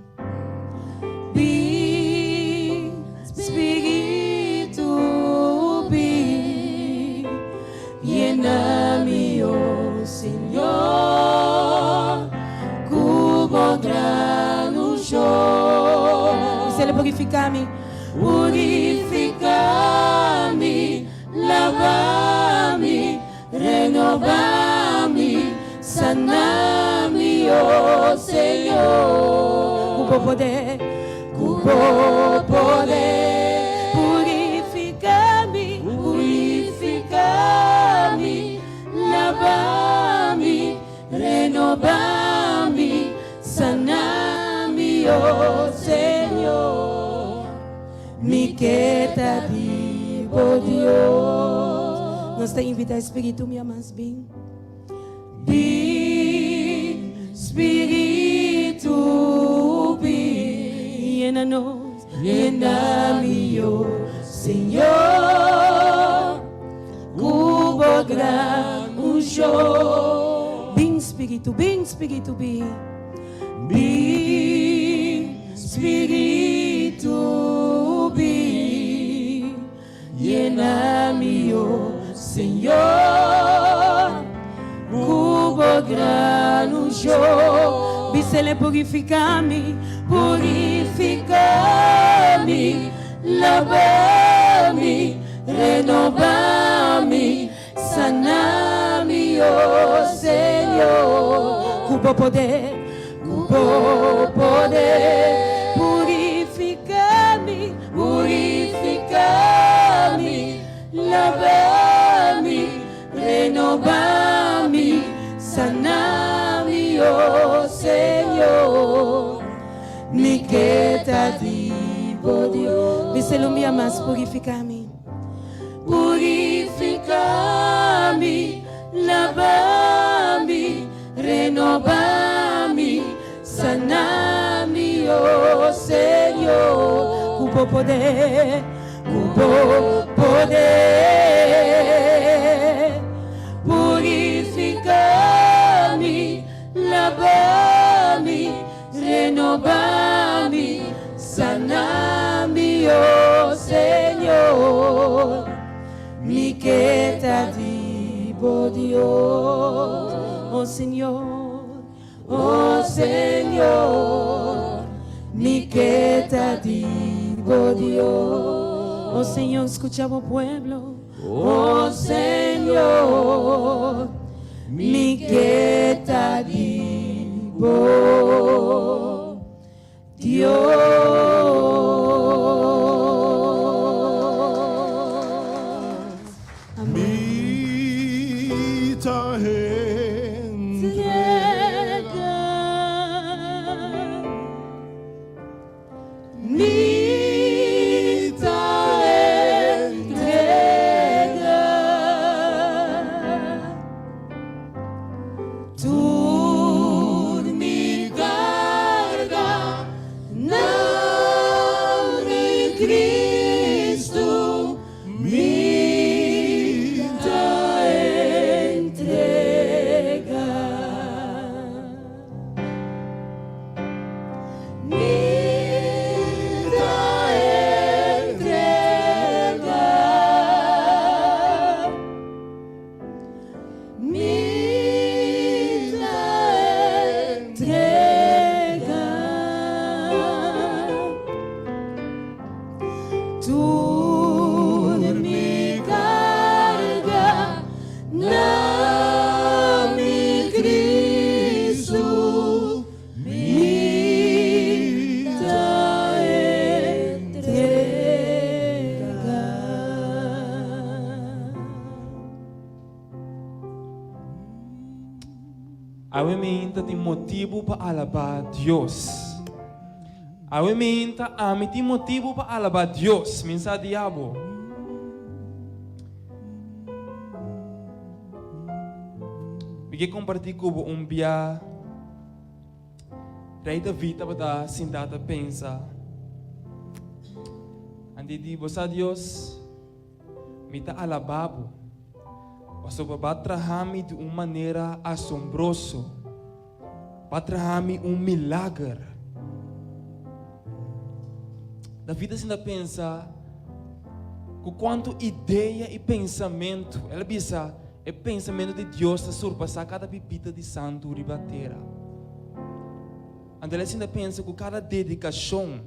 Speaker 4: Vem, Espírito, vem, llena-me, oh Senhor, cubo grano show. Se Ele purificar-me, purificar-me, lavar-me, renovar-me, sanar-me, oh Senhor. Cubo poder, purificar-me, purificar-me, lavar-me, renovar-me, sanar-me, oh Senhor. Me queda vivo Deus. Nós te invitamos, Espírito, me amas bem. Vem, Espírito, vem, llena-nos, llena-me, oh Senhor, cubo grano show. Vem, Espírito, vem, Espírito, vem. Vem, Espírito, vem, llena-me, oh Senhor, cubo grano show. Vi se Ele purificar-me, purificar-me, lavar-me, renovar-me, sanar-me, oh Senhor. Cubo poder, purificar-me, purificar-me, lavar-me, renovar-me, sanar-me, oh Senhor. Me queda vivo Deus. Me se lo me amas, purificar-me, purificar-me, lavar-me, renovar-me, sanar-me, oh Senhor. Cubo poder, purificar-me, lavar-me, renovar-me, sanar-me, oh Senhor. Me queda vivo Deus, oh Senhor, oh Senhor. Me queda vivo Deus. Oh Senhor, escucha o pueblo. Oh Senhor, me queda vivo Dios.
Speaker 1: Mita
Speaker 4: Tu mi guarda
Speaker 7: Awe minta tem motivo para alabar Deus. Awe minta tem motivo para alabar Deus. Minsa diabo. Bigay compartir ko biya. Rei David pada sindata pensa. Andi di bosa Dios. Mita alababo. Paso batrahami de maneira assombroso. Batrahami milagre. David ainda pensa com quanto ideia e pensamento, ela pensa, é pensamento de Deus a surpassar cada pipita de santo ribateira. Ela ainda pensa com cada dedicação,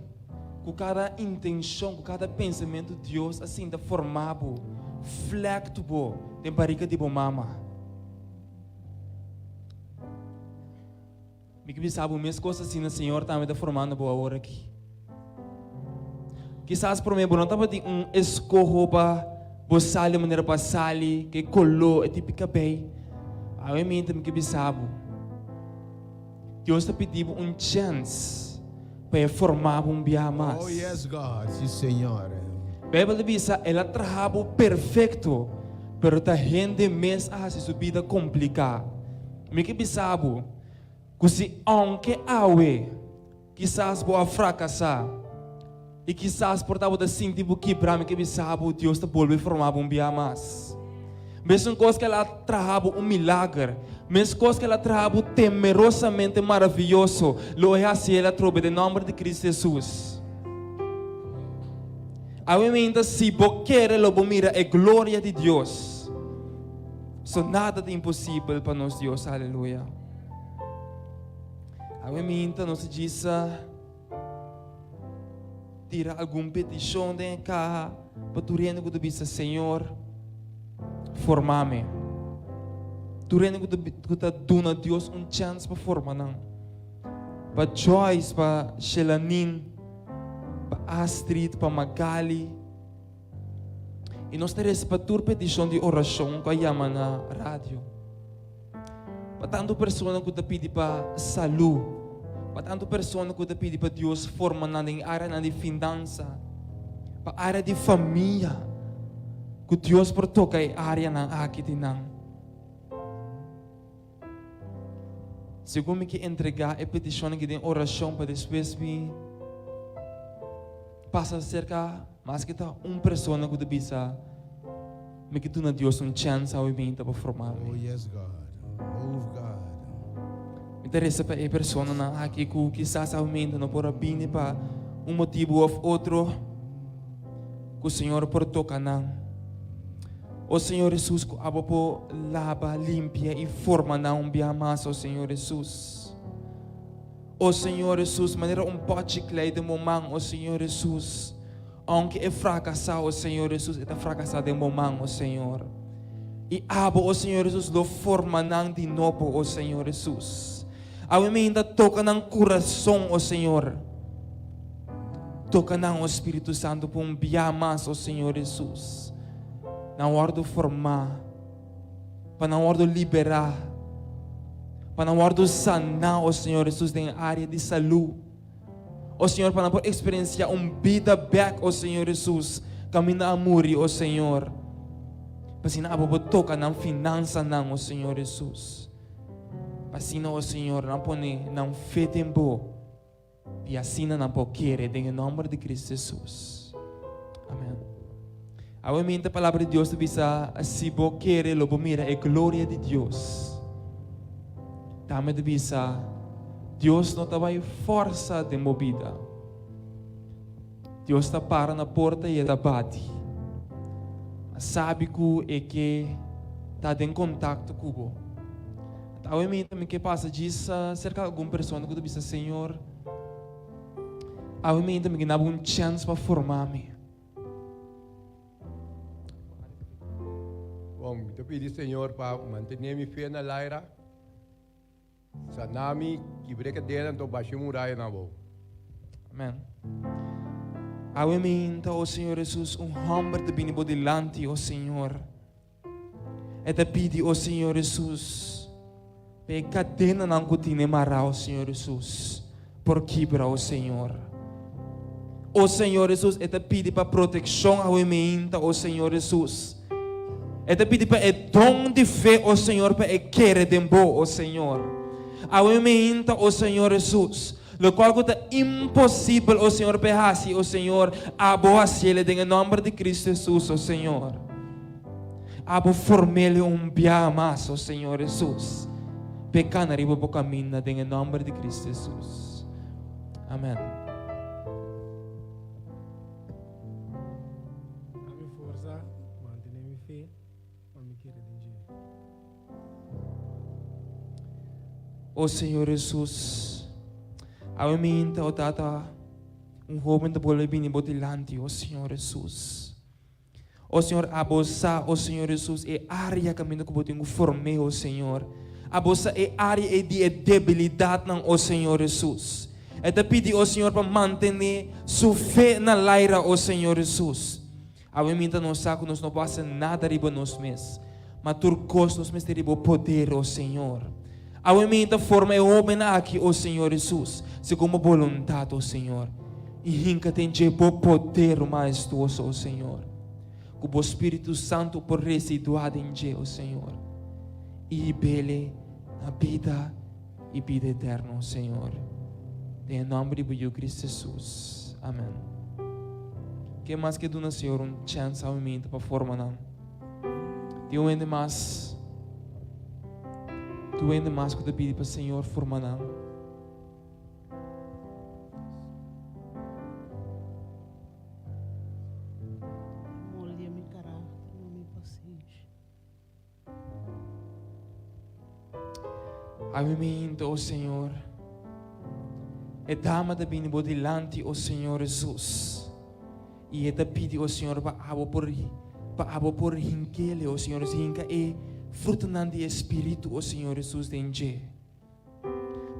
Speaker 7: com cada intenção, com cada pensamento de Deus assim da formado, flexible, tem parica de mama. Me que sabe mesmas coisas assim, o Senhor também está formando boa hora aqui. Quizás por mim, não estava de escorro para boçar de maneira passar que colou, é típica bem. A mim também que sabe. Deus está pedindo chance para formar dia mais.
Speaker 8: Oh, yes, God. Sim, Senhor.
Speaker 7: A Bíblia diz que ela trabalha perfeito, mas a gente mesmo a sua vida complicada. Me que sabe que se aunque quizás vou fracassar. E quizás por estar sentir que para mim que sabe Deus está voltando a formar dia mais. Mesmo coisa que ela trabalha milagre, mesmo coisa que ela trabalha temerosamente maravilhoso, lo é assim ela trouxe em nome de Cristo Jesus. A mim se você quer lo mira é glória de Deus. So nada de impossível para nós Deus, aleluia. A mim nos diz tira alguma petição de cá para tu rende que tu bisa Senhor formar-me. Tu rende que tu dona Deus chance para formar não. Para Joyce, para Shelanin, para Astrid, para Magali. E nós teremos para tu petição de oração que a chama na rádio. Para tanto pessoas que te pedi para saúde. Para tanto pessoas que te pedem para Deus formar na área de finança, para a área de família, que Deus por tocar a área na aqui de não. Segundo me que entregar a petição que tem oração para depois me passa cerca, mas que tá pessoa que te bisa, me que tu na Deus chance ao evento para formar.
Speaker 8: Oh, yes, God. Move, God.
Speaker 7: Interessa para a pessoa na aqui que quizás aumenta não por bem para motivo ou outro que o Senhor por tocar não. O Senhor Jesus que abo por lava, limpia e forma não bia mais o Senhor Jesus. O Senhor Jesus maneira pote clay de momento o Senhor Jesus. Aunque é fracassar o Senhor Jesus é fracassar de momento o Senhor. E abo o Senhor Jesus lo forma não de novo o Senhor Jesus. A mim ainda toca no coração, o Senhor. Toca no Espírito Santo para enviar mais o Senhor Jesus. Na hora de formar, para na hora de liberar, para na hora de sanar o Senhor Jesus na área de saúde. O Senhor, para não experienciar vida back, o Senhor Jesus, caminho a morrer, o Senhor. Para se não toca na finança, não, o Senhor Jesus. Assim o Senhor não pode não fé tempo e assim não pode querer em nome de Cristo Jesus. Amém. A a palavra de Deus diz se você quer lo mira é glória de Deus. Também diz Deus não vai força de movida. Deus está para na porta e está bate. Sabe que está em contato com você. A mim também que passa disso cerca de alguma pessoa que tu pensa Senhor. A mim também que dá chance para formar-me.
Speaker 8: Bom, eu pedi Senhor para manter-me fé na laira. Sanami que breca dela então baixo muralha na boa.
Speaker 7: Amém. A mim então o Senhor Jesus homem de bem delante o Senhor. E te pedi o Senhor Jesus pe cadena ng kutine mara, o Senhor Jesus, por quebra, o Senhor. O Senhor Jesus, esta pede para proteção ao emenda, o Senhor Jesus. Esta pede para dom de fé, o Senhor, para querer de bom, o Senhor. Ao emenda, o Senhor Jesus. Lo qual é impossível, o Senhor, para fazer, o Senhor, abo a cielo, em nome de Cristo Jesus, o Senhor. Abo formele bia mais, o Senhor Jesus. Pecana riba po caminho, em nome de Cristo Jesus. Amém.
Speaker 9: Dá-me força, mantenha-me fé, para me querer de
Speaker 7: O Senhor Jesus, ao minta o tata jovem da bola bini botilante, o Senhor Jesus. O Senhor abosa, o Senhor Jesus, e área caminho que botinho formei, o Senhor. Abosa e área de debilidade não, o Senhor Jesus. E te pedi, o Senhor, para manter sua fé na laira, o Senhor Jesus. Ao minta não saco, nós não passa nada riba nos mes. Mas turcos nos mes riba poder, o Senhor. A minha forma é homem aqui, o Senhor Jesus, segundo a vontade, o Senhor. E rinca tem o poder maestoso, o Senhor. Com o Espírito Santo por residuar em Deus, o Senhor. E bele na vida e vida eterna, o Senhor. Em nome de Cristo Jesus. Amém. Que mais que do Senhor chance a minha para formar não. Deus ainda mais. Tu ainda mais que te pedi para o Senhor formar não.
Speaker 3: Molde-me caráter, não me paciente.
Speaker 7: Amém, o Senhor. E dama da bini bodilante, o Senhor Jesus. E e te pedi, o Senhor, para abo por hinkele, o Senhor, hinka e fruto de Espírito, o Senhor Jesus, dentro.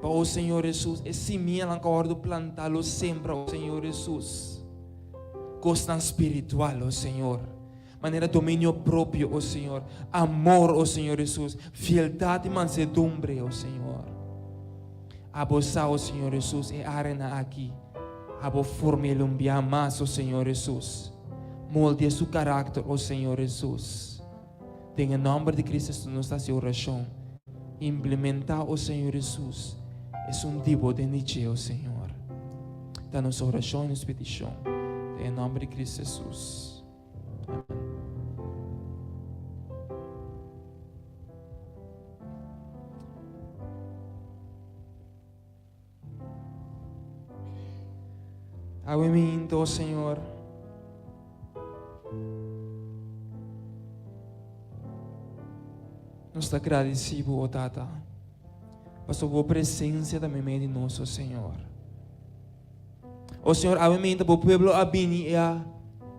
Speaker 7: Para o Senhor Jesus, e se minha lancordo plantá-lo sempre, o Senhor Jesus. Costa espiritual, o Senhor. Maneira domínio próprio, o Senhor. Amor, o Senhor Jesus. Fieldade e mansedumbre, o Senhor. Abosa, o Senhor Jesus, e arena aqui. Abo formele mais, o Senhor Jesus. Molde seu caráter, o Senhor Jesus. Em nome de Cristo, nossa oração. Implementar o Senhor Jesus. É tipo de niche, o Senhor. Da nossa oração e nossa petição. Em nome de Cristo Jesus. Amém. Amém, o Senhor. Nós estamos agradecidos, ó Tata, por sua presença também meio de nosso Senhor. O Senhor, amém, o povo abini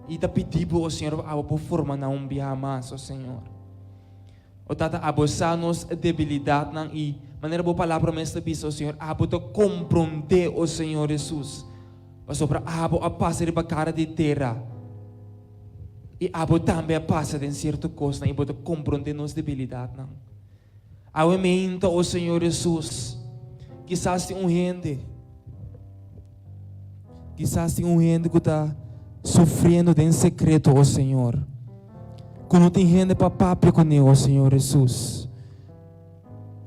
Speaker 7: e te pedimos, o Senhor, a formar não via mais, o Senhor. O Tata, abusar-nos debilidade e maneira boa palavra mesmo o Senhor, a compreender o Senhor Jesus. Sobre a passar de cara de terra. E abo também passa de certa coisa e pode compreender nossa debilidade. Ao momento, o Senhor Jesus, quizás tem gente que está sofrendo em secreto, o Senhor. Quando tem gente para papo com ele, o Senhor Jesus.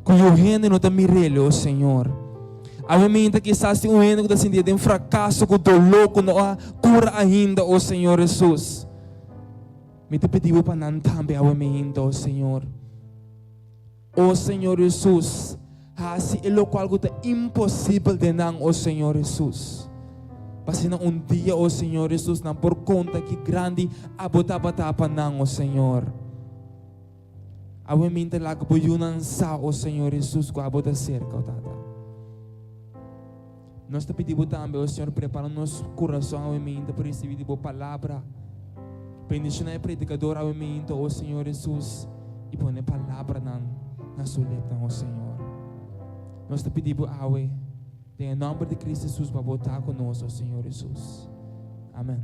Speaker 7: Quando gente não está mirando, o Senhor. A momento que está se gente que está sentindo um fracasso, com dolor, com a cura ainda, o Senhor Jesus. Me te pediu para não também, ao momento, o Senhor. O Senhor Jesus, assim é o qual é impossível de não, o Senhor Jesus. Passando dia, o Senhor Jesus, não por conta que grande abotava para não, o Senhor. A momento lá que eu não sei, o Senhor Jesus, que abota cerca, o Tata. Nós te pedimos também, o Senhor, prepara nosso coração ao momento para receber a palavra. Bendicionar o predicador ao momento, o Senhor Jesus, e põe a palavra na sua letra, o Senhor. Nós te pedimos, Aue, em nome de Cristo Jesus, para botar conosco, o Senhor Jesus. Amém.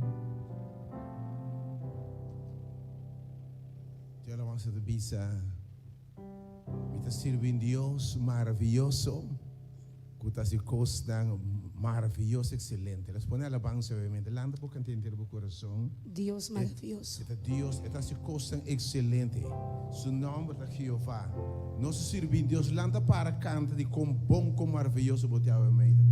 Speaker 10: Tell them I said the B-side.
Speaker 8: Me sirve un Dios maravilloso. Cutas y cosas maravilloso, excelente. Les pone alabanza obviamente. Landa por cantar en tu corazón.
Speaker 4: Dios maravilloso.
Speaker 8: Este Dios, esta cosa excelente. Su nombre es Jehová. No se sirve en Dios. Landa para cantar de con bom, con maravilloso. Boteaba obviamente.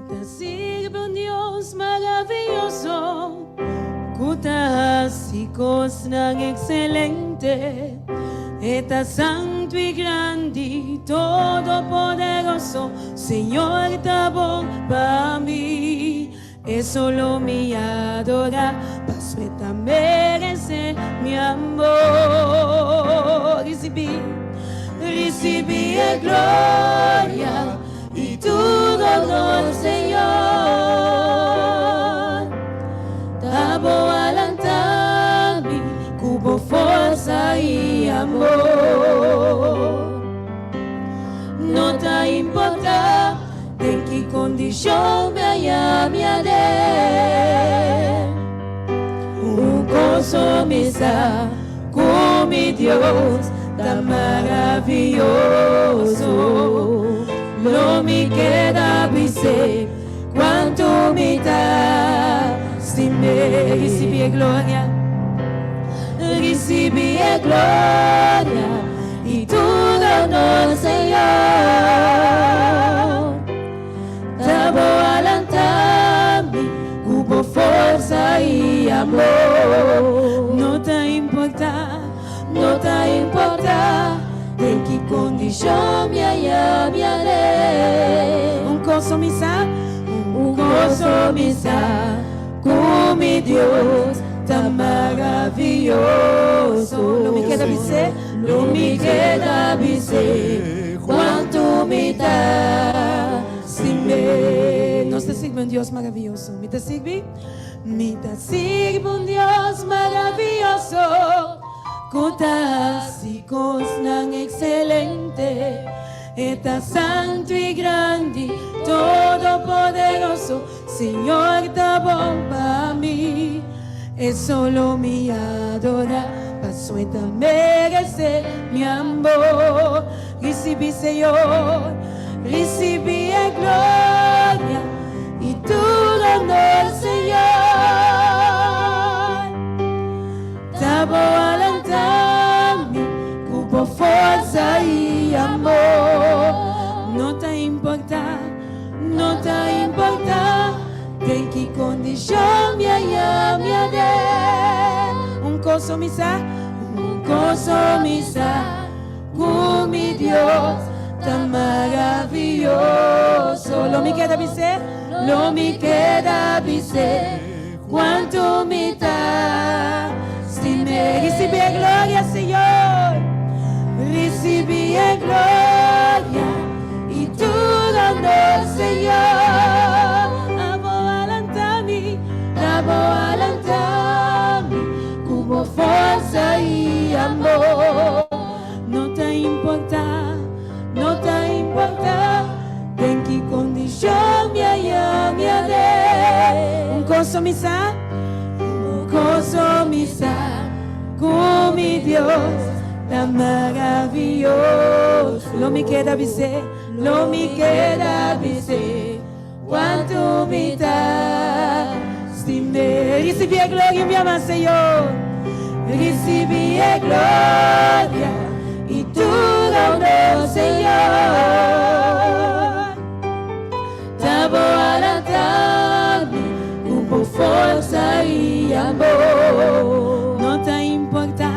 Speaker 4: Te sirve un Dios maravilloso, cutas y cosas excelente. Está santo y grande y todopoderoso, Señor, está bon para mí. Eso lo me adora, paso esta merece mi amor. Recibí gloria y tu honor, Señor. Tabo alantami, cubo fuerza y amor. No te importa en qué condición me haya mi adé. Un gozo me sa con mi Dios tan maravilloso. No me queda dice cuánto me da si me recibí gloria y tu honor, Señor. Tabo alantami, cubo fuerza y amor. No te importa en qué condición me haya mi haré. Un gozo misa con mi Dios tan maravilloso. No me queda dizer cuánto me da si me. Nos te sirve un Dios maravilloso. ¿Me te sirve? Me te sirve un Dios maravilloso. Cutas y cosas excelente. Está santo y grande, todopoderoso, Señor, está bon para mí. Es solo mi adora, paso esta merece mi amor. Recibí, Señor, recibí gloria y tu honor, Señor. Tabo alantami, cubo fuerza y amor. No te importa en qué condición me haya mi adé. Un gozo misa con mi Dios tan maravilloso. Lo me queda dizer cuánto me da si me recibí gloria, Señor. Recibí gloria y tu honor, Señor. Amo alantami, como fuerza y amor. No te importa en qué condición me haya mi adé. Un gozo misa con mi Dios tan maravilloso. Lo me queda dizer cuánto me da si me recibí gloria, mi amado Señor. Recibí gloria y tu honor, Señor. Tabo alantami, cubo fuerza y amor. No te importa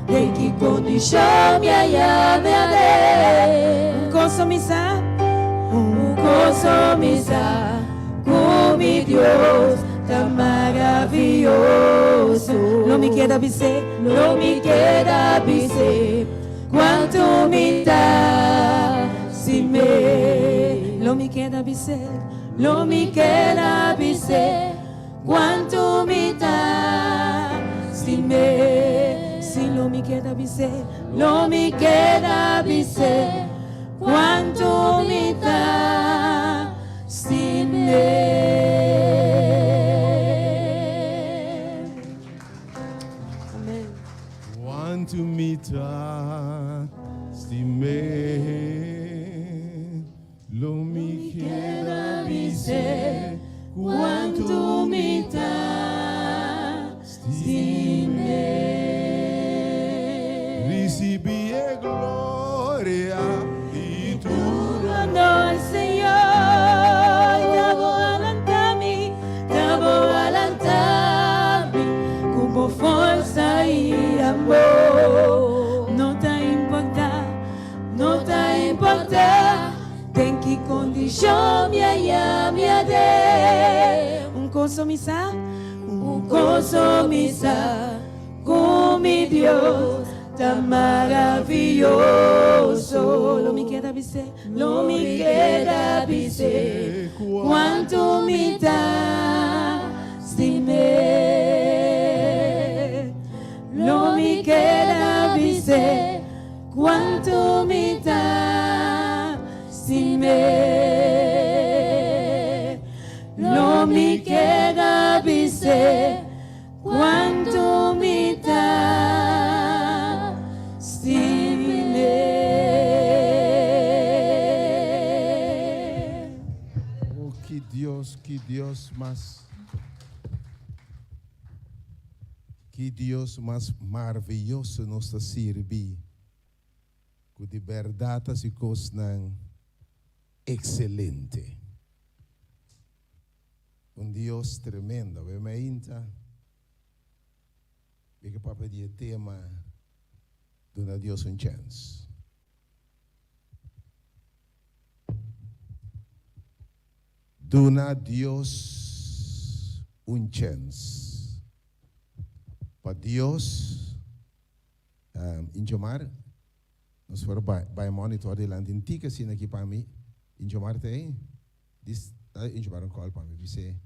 Speaker 4: en qué condición me haya mi adé. Un gozo misa con mi Dios tan maravilloso.
Speaker 2: Lo mi queda bise,
Speaker 4: No me queda dizer quanto me dá se me.
Speaker 2: lo mi queda bise,
Speaker 4: Não me queda dizer quanto me dá se me.
Speaker 2: si lo mi queda bise,
Speaker 4: Não me queda dizer quanto me dá se me.
Speaker 8: Quanto me dá, se me, lo me queda dizer,
Speaker 4: Quanto me dá se me.
Speaker 8: recebi a glória e tu
Speaker 4: Cuando el Señor te voy a adelantar-me como força e amor.
Speaker 2: não tá importar,
Speaker 4: Não tá importar, tem que condição me dê.
Speaker 2: consomisa,
Speaker 4: Consomisa com mi Deus tan maravilhoso.
Speaker 2: lo mi queda bise,
Speaker 4: Não me queda dizer quanto me dá se me. Não me queda dizer quanto me dá se me. Não me queda dizer quanto me dá se me.
Speaker 8: Oh, que Dios mais maravilhoso nos está servir. Que de verdade se coisas excelente. Deus tremendo, veramente. E que papai de tema, dona Deus chance. Dona Deus chance. Para Deus, em chamar, nós vamos vai monitor de lá, em tica assim aqui para mim, em chamar tem, em chamar call para mim, você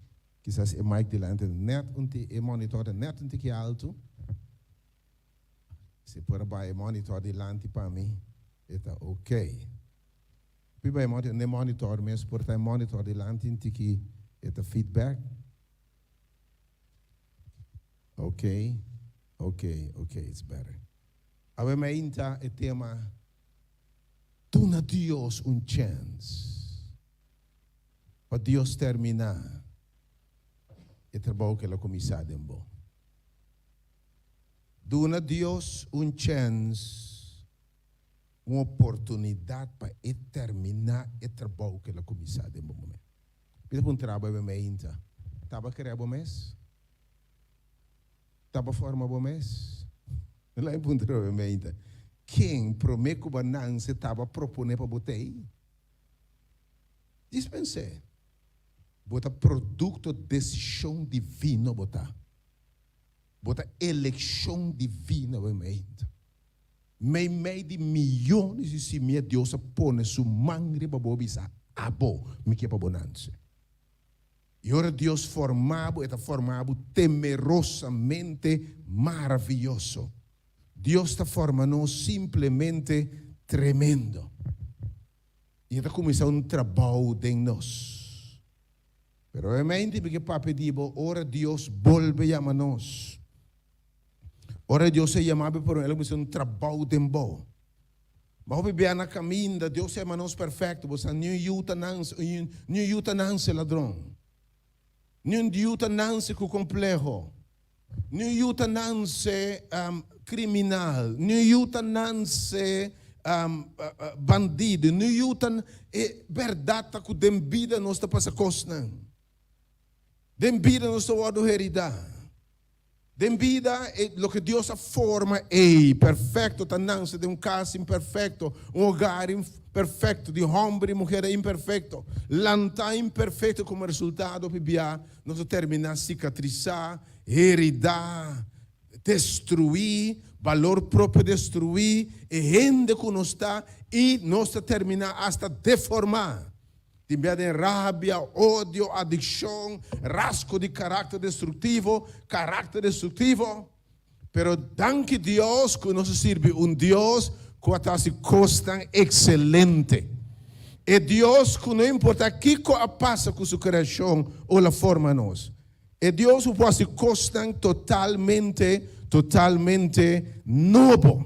Speaker 8: quizás é mic de lá, net e monitor net que alto, se por vai monitor de lá para mim, está ok. Vai monitor mesmo, por tá monitor de lá que está feedback. Okay, it's better. Agora me entra o tema, dona Deus chance para Deus terminar o trabalho que ela começou em bom. Dona Deus chance, uma oportunidade para terminar o trabalho que ela começou em bom momento. Pelo um trabalho me entra, estava querendo mês? Estava forma bom mês? Lá em Puntrava ainda. Quem promete que o banança estava propondo para botei? Dispensei. Bota produto decisão divina botar. Bota eleição divina ainda. Meio de milhões de si minha Deus põe sua mangre para bobisa. Abo, me que para bonança. E ora Deus formado, está formado temerosamente maravilhoso. Deus está formando simplesmente tremendo. E está começando trabalho em nós. Pero obviamente, porque papai digo, ora Deus volve a nós. Ora Deus se chamava por ele começou trabalho em bom. Mas o bebê na caminho, Deus se chama nós perfeito, você não yuta ladrão. Não yuta nanse com complexo. Não yuta nanse criminal. Não yuta nanse bandido. Não yuta verdade que dem vida nós está passa cosnan. Dem vida nós está wado herida. De vida, lo que Dios forma é perfeito, tanança de casa imperfeito, hogar imperfeito, de homem e mulher imperfeito, lanta imperfeito como resultado, nós terminar cicatrizar, heredar, destruir, valor próprio destruir, e gente que nós está, e nós terminar hasta deformar. Tiver de rabia, ódio, adicção, rasgo de caráter destrutivo. Pero danke Deus que nós serve Deus que está se costa excelente. E Deus que não importa o que passa com sua criação ou a forma nós. E Deus que pode se costa totalmente novo.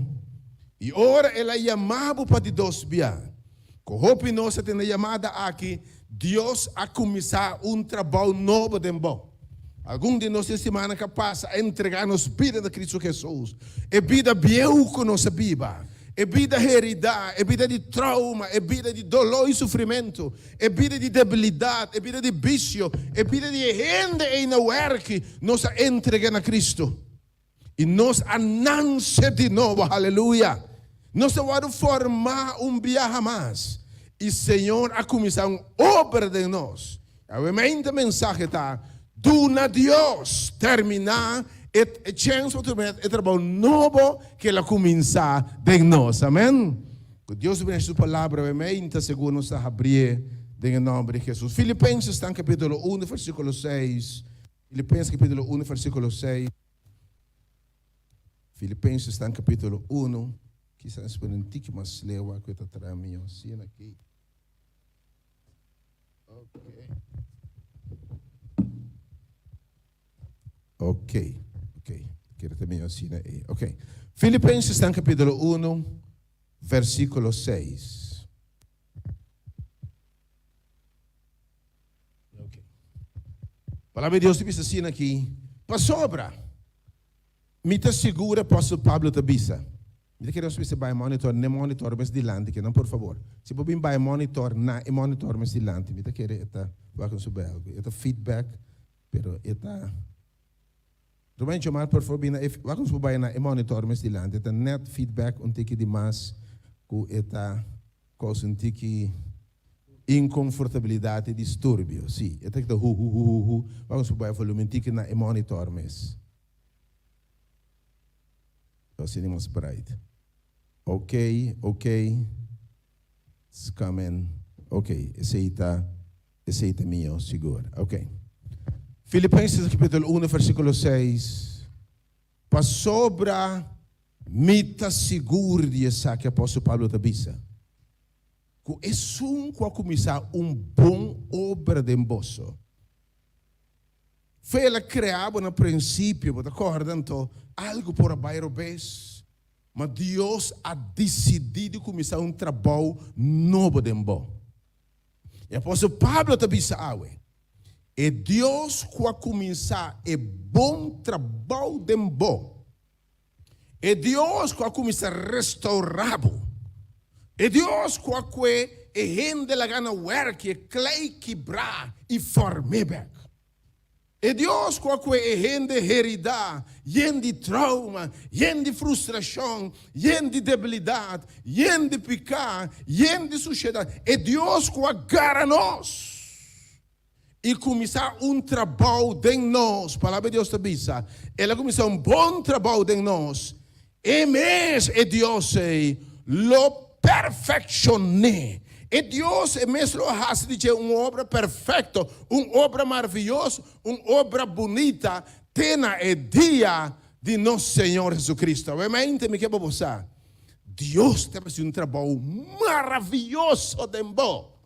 Speaker 8: E ora ela chamava para de Deus bia. Hope nós temos chamada aqui, Deus a começar trabalho novo de bom. Algum de nós esta semana que passa a entregar-nos vida de Cristo Jesus. É vida bem que nós viva. É vida heredada, é vida de trauma, é vida de dolor e sofrimento, é vida de debilidade, é vida de vício, é vida de gente e na work, nós entregamos a Cristo. E nós nascemos de novo, aleluia. Nós vamos formar viagem mais. E Senhor a começar obra de nós. A minha mensagem está, duna Deus terminar e chance de trabalho novo que ela começar de nós. Amém? Que Deus bendiga sua palavra, amém. Segundo nos abrir em nome de Jesus. Filipenses está no capítulo 1, versículo 6. Filipenses capítulo 1, versículo 6. Filipenses está no capítulo 1. Quizás por um tique mais lewa que está atrás meu, assim aqui. Ok. Quero também assim aí. Ok. Filipenses está no capítulo 1, versículo 6. Ok. A palavra de Deus diz assim aqui. Para sobra. Me está segura, apóstolo Pablo Tabisa. Me quero se vai monitor, nem monitor, mas dilante, que não, por favor. Se você vai monitor, na monitor, mas dilante. Me quero eta, vamos subir algo. Eta feedback, pero eta. Também chamar por favor, vamos subir na monitor, mas dilante. Eta net feedback, tique de mais, com eta causa tique inconfortabilidade, distúrbio. Sim, eta que tá vamos subir o volume tique na monitor, mas. Assim mais bright. Ok. It's coming. Ok. Esse é meu, seguro. Ok. Filipenses capítulo 1, versículo 6. Para sobra, mita seguro de essa que o apóstolo Paulo tabisa. Que é que começar bom obra de emboço. Foi ela criada no princípio, você acorda, então, algo por abaixo vez, mas Deus ha decidido começar trabalho novo de bom. E o apóstolo Pablo também sabe, é Deus que vai começar bom trabalho de bom. É Deus que vai começar a restaurar. É Deus que vai gente la gana work, clay quebrar e formar. E Deus que é gente heredar, gente trauma, gente frustração, gente debilidade, gente pecar, gente sociedade. E Deus que agarra nós e começar trabalho de nós. A palavra de Deus te diz, ela começar bom trabalho de nós. E mesmo Deus lo perfeccione. E Deus é mesmo uma obra perfeita, uma obra maravilhosa, uma obra bonita, tena é dia de nosso Senhor Jesus Cristo. Amém? Me quer você. Deus tem um trabalho maravilhoso de bom.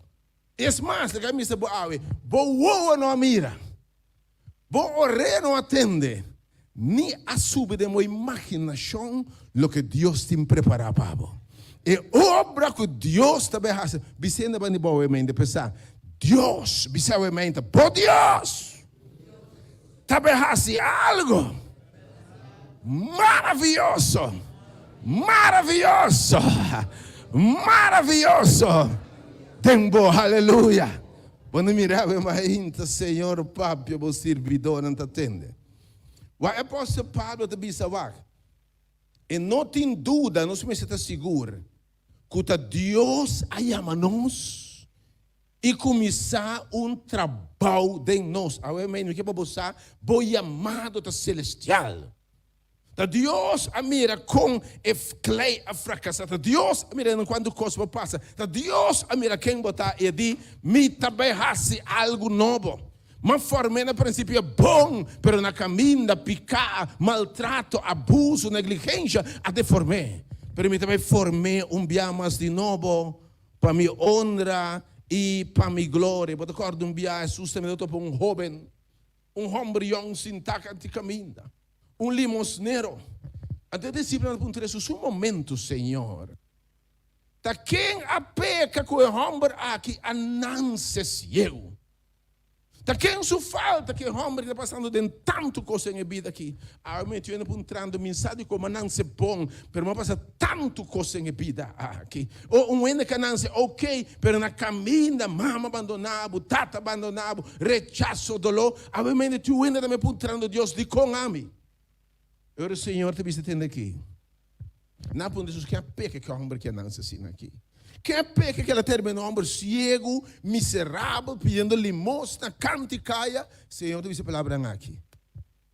Speaker 8: É mais, que me disse, boa não mira, boa não atende, nem a sube de minha imaginação o que Deus tem preparado para você. É obra que Deus também faz. Vicenda vai boa mente pensar. Deus, bisau mente, por Deus, também faz algo maravilhoso, Tempo, aleluia. Quando mirava mais, Senhor, papi, o servidor não te atende. O apóstolo Pablo te disse, e não tem dúvida, nós me está seguro, que Deus ama-nos e começar trabalho de nós. Amém. Que para você, bom chamado da celestial. Da Deus a mira com clay a fracassar. Da Deus a mira quando o cosmo passa. Da Deus a mira quem botar e diz, me também hace algo novo. Mas forma no princípio é bom, mas na caminho da picar, maltrato, abuso, negligência, a deformar. Mas me também formei dia mais de novo para minha honra e para minha glória. Vou acordar dia é justamente para jovem, homem young sin taca de caminho, limosnero. Até discípulo do ponto de momento, Senhor. Tá quem a peca com o homem aqui a não se ciego. Tá quem só falta que o homem está passando de tanto coisa em vida aqui. Eu me estou encontrando mensagem como não se bom, mas não passa tanto coisa em vida aqui. Ou que não se ok, mas na caminho, mama abandonado, tata abandonado, rechaço, dolor. Eu me estou encontrando Deus de com a mim. Ora, Senhor, te viste tendo aqui. Não podemos que a peca que o homem que não se ensina aqui. Que é peca que ela termina um homem cego, miserável, pedindo limosna, canta e caia. Senhor, tu disse a palavra aqui.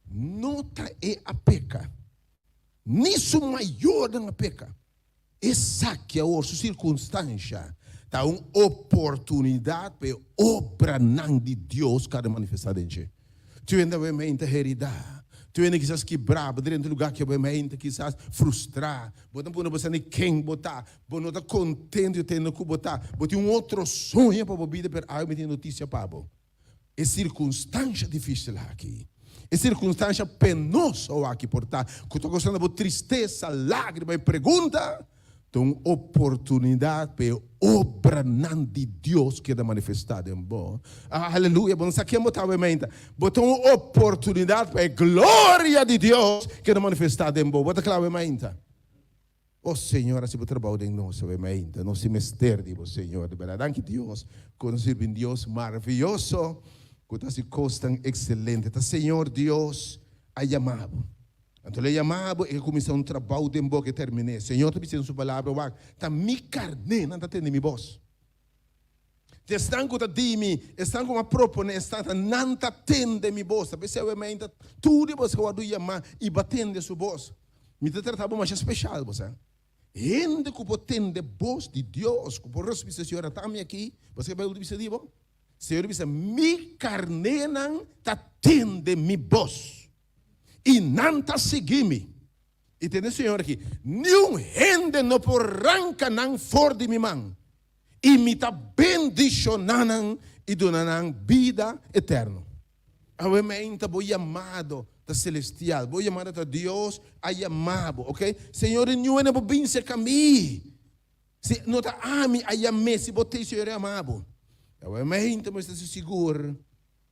Speaker 8: Nota é a peca. Nisso maior da peca. Essa que é a sua circunstância. Está uma oportunidade para a obra de Deus que é manifestada em ti. Tu ainda vai me heredar. Tu ainda quizás quebrar, dentro do lugar que eu ainda quizás frustrar. Botar para você nem quem botar, para não estar contente de ter que botar. Botar outro sonho para a vida, para eu me ter notícia para você. É circunstância difícil aqui. É circunstância penosa aqui portar. Que estou gostando de tristeza, lágrima e pergunta. Então, oportunidade para a obra de Deus que é manifestada em vós. Aleluia. Bom, isso aqui é botar botar uma oportunidade para a glória de Deus que é manifestada em vós. Bota claro, oh, Senhor, se você trabalha em nós, não se mester de você, Senhor. De verdade, danke Deus. Conhecer em Deus maravilhoso, que está se costam excelente. Está, Senhor Deus, a chamado. Então ele chamava e começou um trabalho de boa que terminei. Senhor, tu disse sua palavra, está me carne, não está tendo minha voz. Te estão com dimi, estão com uma proposta, estão não está tendo minha voz. Percebe, tudo você vai chamar e batendo sua voz. Me tratava mais especial, você. Ainda que pode ter voz de Deus, que por isso, Senhor, está aqui, você vai dizer, Senhor, disse, me carne não está tendo minha voz. E não está seguindo. E tem o Senhor aqui. Nenhum rende não por arranca não for de minha mão. E me está bendicionando e donando vida eterna. Eu me vou chamado da celestial. Vou chamado da Deus a chamado. Ok? Senhor, nenhum não vem ser caminho. Se não está a mim a chamar. Se botei Senhor amado. Eu me vou estar seguro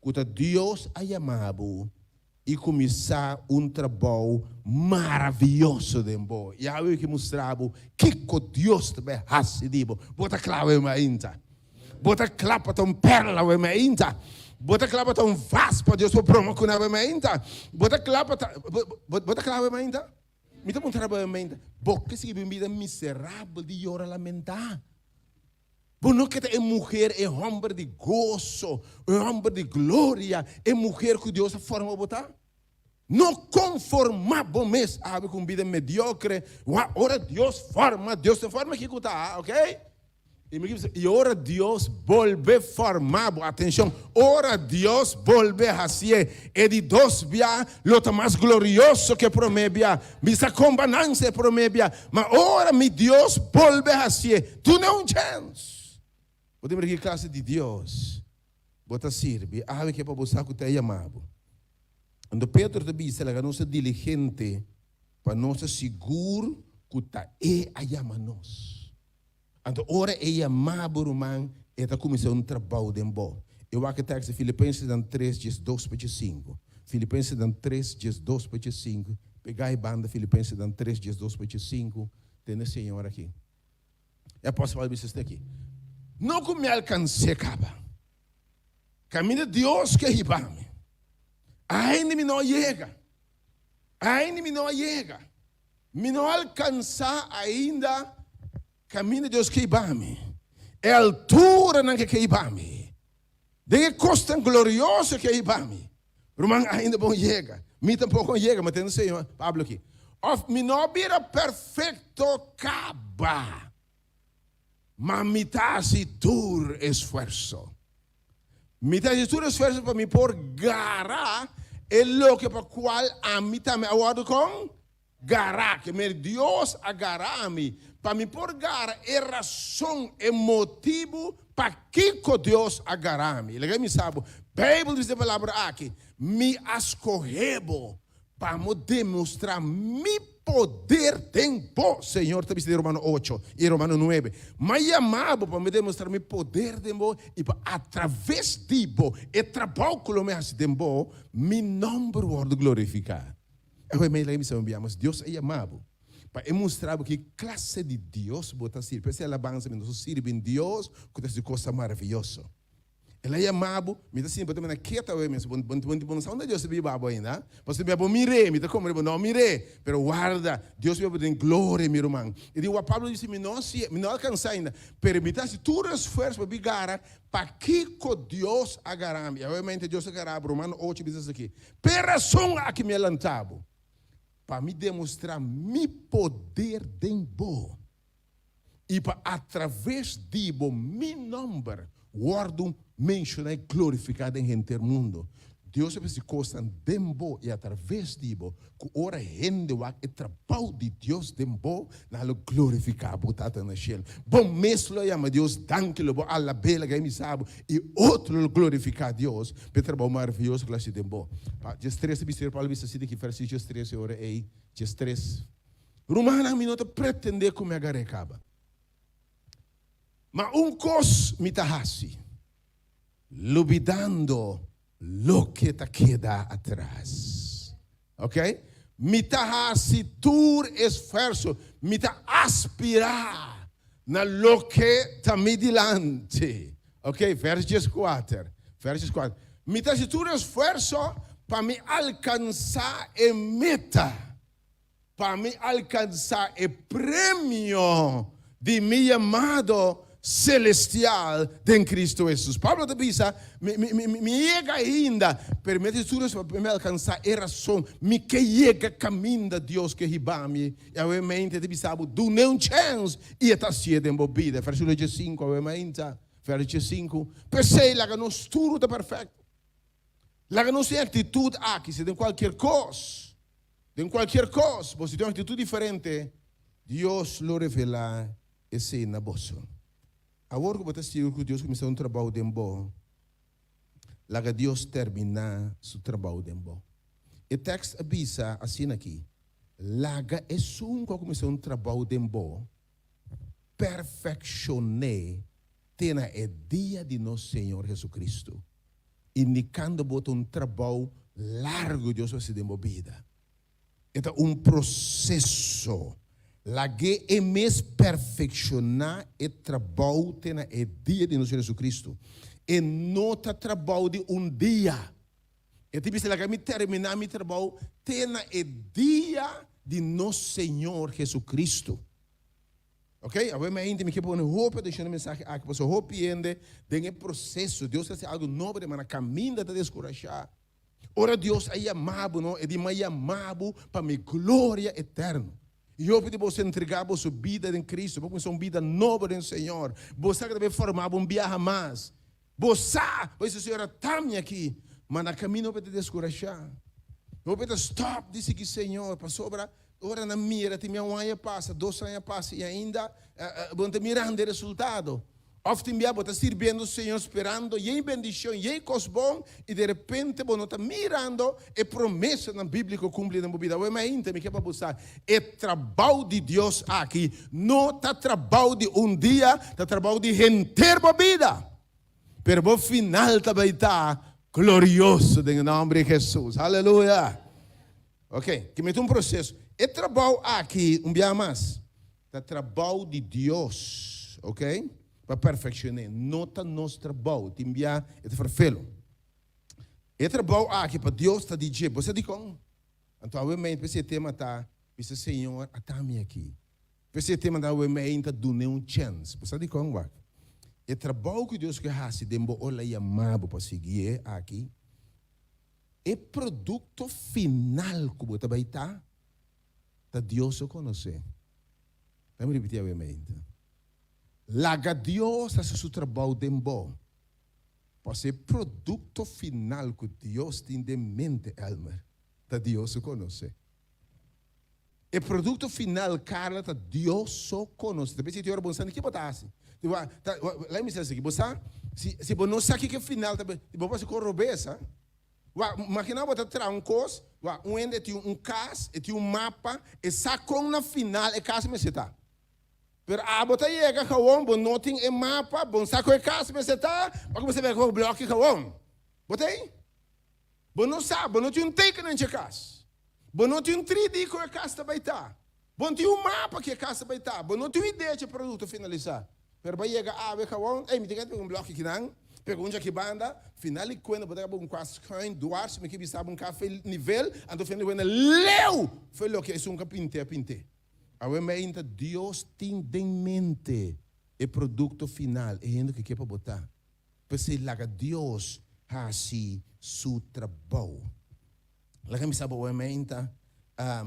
Speaker 8: que Deus a chamado. E começar trabalho maravilhoso de boa. E eu que mostrava que Deus também faz de boa. Bota claro em ainda. Bota claro para um perla em ainda. Bota claro para um vaso para Deus para promover em ainda. Bota claro em ainda. Me dá trabalho em ainda. Porque se vida miserável de hora lamentar. Não que é mulher, é homem de gozo, é homem de glória, é mulher que Deus forma botar. Não conformar mês com vida mediocre. Ora Deus te forma aqui que está, ok? E ora Deus volve formar, atenção, ora Deus volve a ser, e de dos via, lo mais glorioso que promebia, misa combanança promebia, mas ora mi Deus volve a ser, tu não chance. Podemos ver que classe de Deus, bota sirve, que é para você que te chamado. Quando Pedro te disse, ela não se diligente, para não ser seguro que está a chamar nós. Então, ora é chamado, irmão, e está começando trabalho de bom. Eu acho que está em Filipenses 3, 2, 5. Filipenses 3, 2, 5. Pegar a banda, Filipenses 3, 2, 5. Tem o Senhor aqui. Eu posso falar isso aqui. Não que me alcancei, acaba. Caminho de Deus que ribame. Ainda me não chega. Ainda me não chega. Me não alcançar ainda caminho de Deus que ibame. É a altura na que ibame. De costa gloriosa que ibame. Mas ainda bom chega. Me tampouco chega, mas tem o Senhor. Pablo aqui. Of me não vira perfeito caba. Mas me tá se tur esforço. Me tá se tur esforço para me por gara é lo que para qual a mim também aguardo com gará, que meu Deus agarra a mim, para me por gara é razão, é motivo para que Deus agarra a mim. Legal, me sabe? Bíblia diz a palavra aqui, me escorrebo para me demonstrar mi poder tempo. Senhor, está dizendo em Romano 8 e Romano 9. Mas chamado para me demonstrar mi poder tempo e para através disso, e trabalho que me hace tempo, mi nome pode glorificar. Eu me lembro, Deus é chamado para demonstrar que classe de Deus bota servir. Para ser alabança, nós servimos Deus, que é coisa maravilhosa. Ele é chamado, me está dizendo, mas quieta o mesmo, bom saúde Deus se biba ainda, você biba mire, me está como não mire, pero guarda, Deus biba tem glória, meu irmão. E digo, Pablo disse, me não alcança ainda, permita-se todo esforço para bigar, para que Deus agarra, e obviamente Deus agarra, Romano 8 diz isso aqui, per razão a que me alantavo, para me demonstrar mi poder dentro, e para através de mi nome, guardo mencionar e glorificado em inteiro mundo. Deus é esse coisa dembo e através disso, que ora rende o trabalho de Deus dembo, na lo glorificar botata na shell. Bom mesmo chama Deus, danke lo alla bela que me sabe e outro glorificar Deus, para trabalho maravilhoso que lá se dembo. Just 3 bisir Paulo disse assim que versículo 3 ora aí, just 3. Romana minuto pretender como agora acaba. Mas cos me tahasi, lubidando lo que te queda atrás. Ok? Me tahasi tur esforço, me ta aspirar na lo que está me dilante. Ok? Versos 4. Me tahasi tur esforço para me alcançar a meta, para me alcançar o prêmio de meu amado celestial em Cristo Jesus. Pablo te diz, me chega ainda, permite tudo para me alcançar a razão, me que chega caminho de Deus que ribame, e obviamente te diz, do não chance, e está sendo embobida. Versículo 5, obviamente, versículo 5, pensei lá que nós tudo está perfeito. Lá que nós tem atitude aqui, se tem qualquer coisa, você tem uma atitude diferente, Deus lo revela e se na bolsa. Agora que você está que Deus começou trabalho de bom, lá que Deus termina seu trabalho de bom. O texto avisa assim aqui, lá que é que começou trabalho de bom, perfeccionei, tem o dia de nosso Senhor Jesus Cristo, indicando que trabalho largo Deus vai se desenvolver. Então, processo. La que é mais perfeccionar o trabalho tem o dia de nosso Jesus Cristo. E não está trabalho de dia. E tipo, se la que me terminar meu trabalho, tem o dia de nosso Senhor Jesus Cristo. Ok? Obviamente, me quero roupa, deixando mensagem aqui, para o roupa ainda, tem o processo. Deus faz algo novo, mas caminho de descorajar. Ora, Deus é amado, não? É de mais amado para minha glória eterna. E eu pedi você entregar a sua vida em Cristo, porque é uma vida nova no Senhor. Você deve formar um viagem mais. Você, Senhor, está aqui, mas na caminho para te descorajar. Eu pedi stop, disse que Senhor, passou para ora na mira, tem um ano passa, 2 anos passa, e ainda vão te mirando o resultado. Ofte enviado, está servindo o Senhor, esperando, e em bendição, e em coisa bom, e de repente, você está mirando, e promessa na Bíblia que cumpre na vida. Eu me quero buscar, é trabalho de Deus aqui, não está trabalho de dia, está trabalho de inteira vida. Pero o final também está glorioso, em nome de Jesus. Aleluia. Ok, que mete processo. É trabalho aqui, dia mais, está trabalho de Deus, ok? Para perfeccionar, nota nosso trabalho, te enviar e te farfelo. E trabalho aqui para Deus está dizendo, você diz como? Então, obviamente, esse tema está, esse Senhor, está-me aqui. Esse tema está, obviamente, dando um chance. Você sabe como é? O trabalho que Deus quer fazer, dembo olha e amado para seguir aqui, é produto final que você vai estar, da Deus conhecer. Vamos repetir, obviamente. Laga Deus faz o seu trabalho dembo. Para ser produto final que Deus tem em mente, Elmer, da Deus conhecer. O produto final, Carla, da Deus conhece. Depois você tem hora pensando, que botar assim? Lá me diz assim, se você não sabe o que é final, você pode corroborar, sabe? Imagina você trazer um coisa, onde tem um caso, tem um mapa, e sacou na final, e caso me está. Pero você chega com o não tem um mapa, você sacou o caso me está, para você ver o bloco com o Você não sabe, você não tem um take nesse caso. Você não tem um 3D que a casa vai estar. Você tem um mapa que a casa vai estar. Você não tem uma ideia de produto finalizar. Pero vai chegar a ver me tem um bloco aqui não. Pergunta que banda, final quando você vai um quase coin, duas, me que sabe um café nível, ando final quando leu, foi o que é um pinte. Obviamente Deus tem em mente o produto final, é ainda que quer para botar. Porque lá Deus faz seu trabalho. Lá que me sabe obviamente, a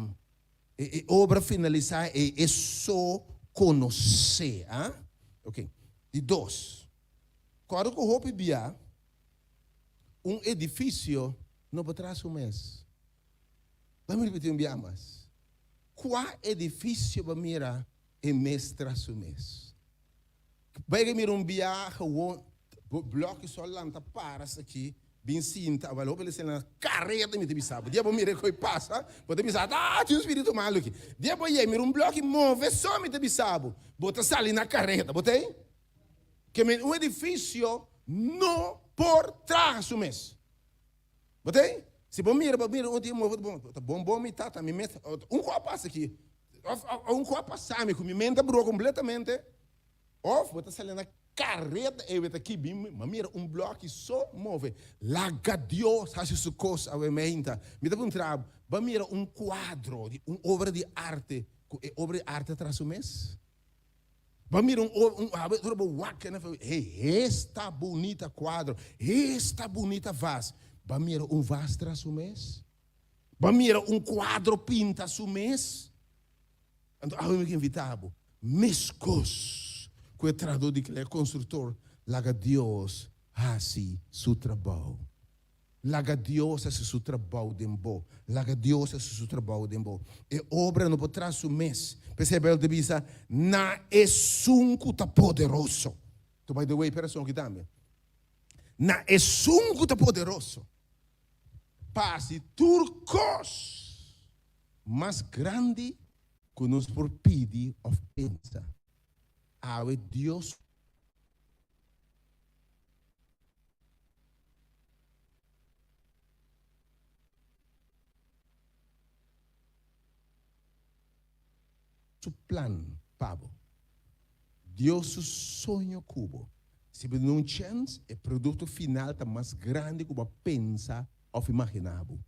Speaker 8: obra finalizar é só conhecer, ok? E dois. Quando eu vou pedir um edifício, não vou trazer um mês. Vamos repetir um dia mais. Qual edifício vai mirar e mês traz um mês? Vai mirar um dia, o bloco só lá para aqui, bem cinta, vai lá, ele na carreta, me tem sabe. Dia vou mirar que passa, vou ter sabe, tinha um espírito malo aqui. Dia vou ir mirar um bloco e move, só me tem sabe. Bota ali na carreta, botei? Que um edifício não por trás o mês. Botei? Se você mira, onde bom, me tá, me mete. Um copo passa aqui. Um copo passa, me menta bro completamente. Of, bota ali na carreta, e bota aqui, mira um bloco só move. Laga Deus, faz isso coisa, obviamente. Me dá um trabalho, mira um quadro, uma obra de arte. Obra de arte traz o mês. Vai mirar esta bonita quadro, esta bonita vase. Vai mirar um vaso traz um mês. Vai mirar um quadro pinta um mês. Então, eu me invitava. Mescos, que o tradutor de que é construtor, laga Deus, assim, seu trabalho. Laga Deus faz o trabalho de bom. Laga Deus faz o trabalho de bom. E obra não pode trazer um mês. Percebe? Ele diz, na é sunco tá poderoso. Tu vai de way pessoa que também. Na é sunco tá poderoso. Passe turcos mais grande que nos por pedir ou pensa. Ave Deus su plan, Pablo. Deus su sonho cubo. Se você não chance, o produto final está mais grande que você pensa ou imaginava.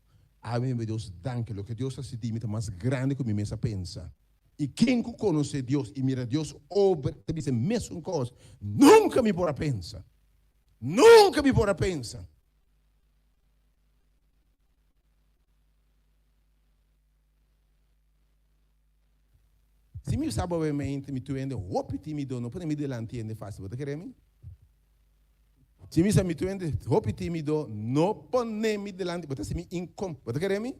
Speaker 8: Amém, Deus, danke. O que Deus está se está mais grande que você pensa. E quem conhece Deus e mira Deus, obra, te diz a mesma coisa. Nunca me pode pensar. Nunca me pode pensar. Se me sabe obviamente, me tuende, hopi tímido, não pode me delante e fácil, você quer me? Se me sabe me tuende, hopi tímido, não pode me delante, você se me incom, você quer me?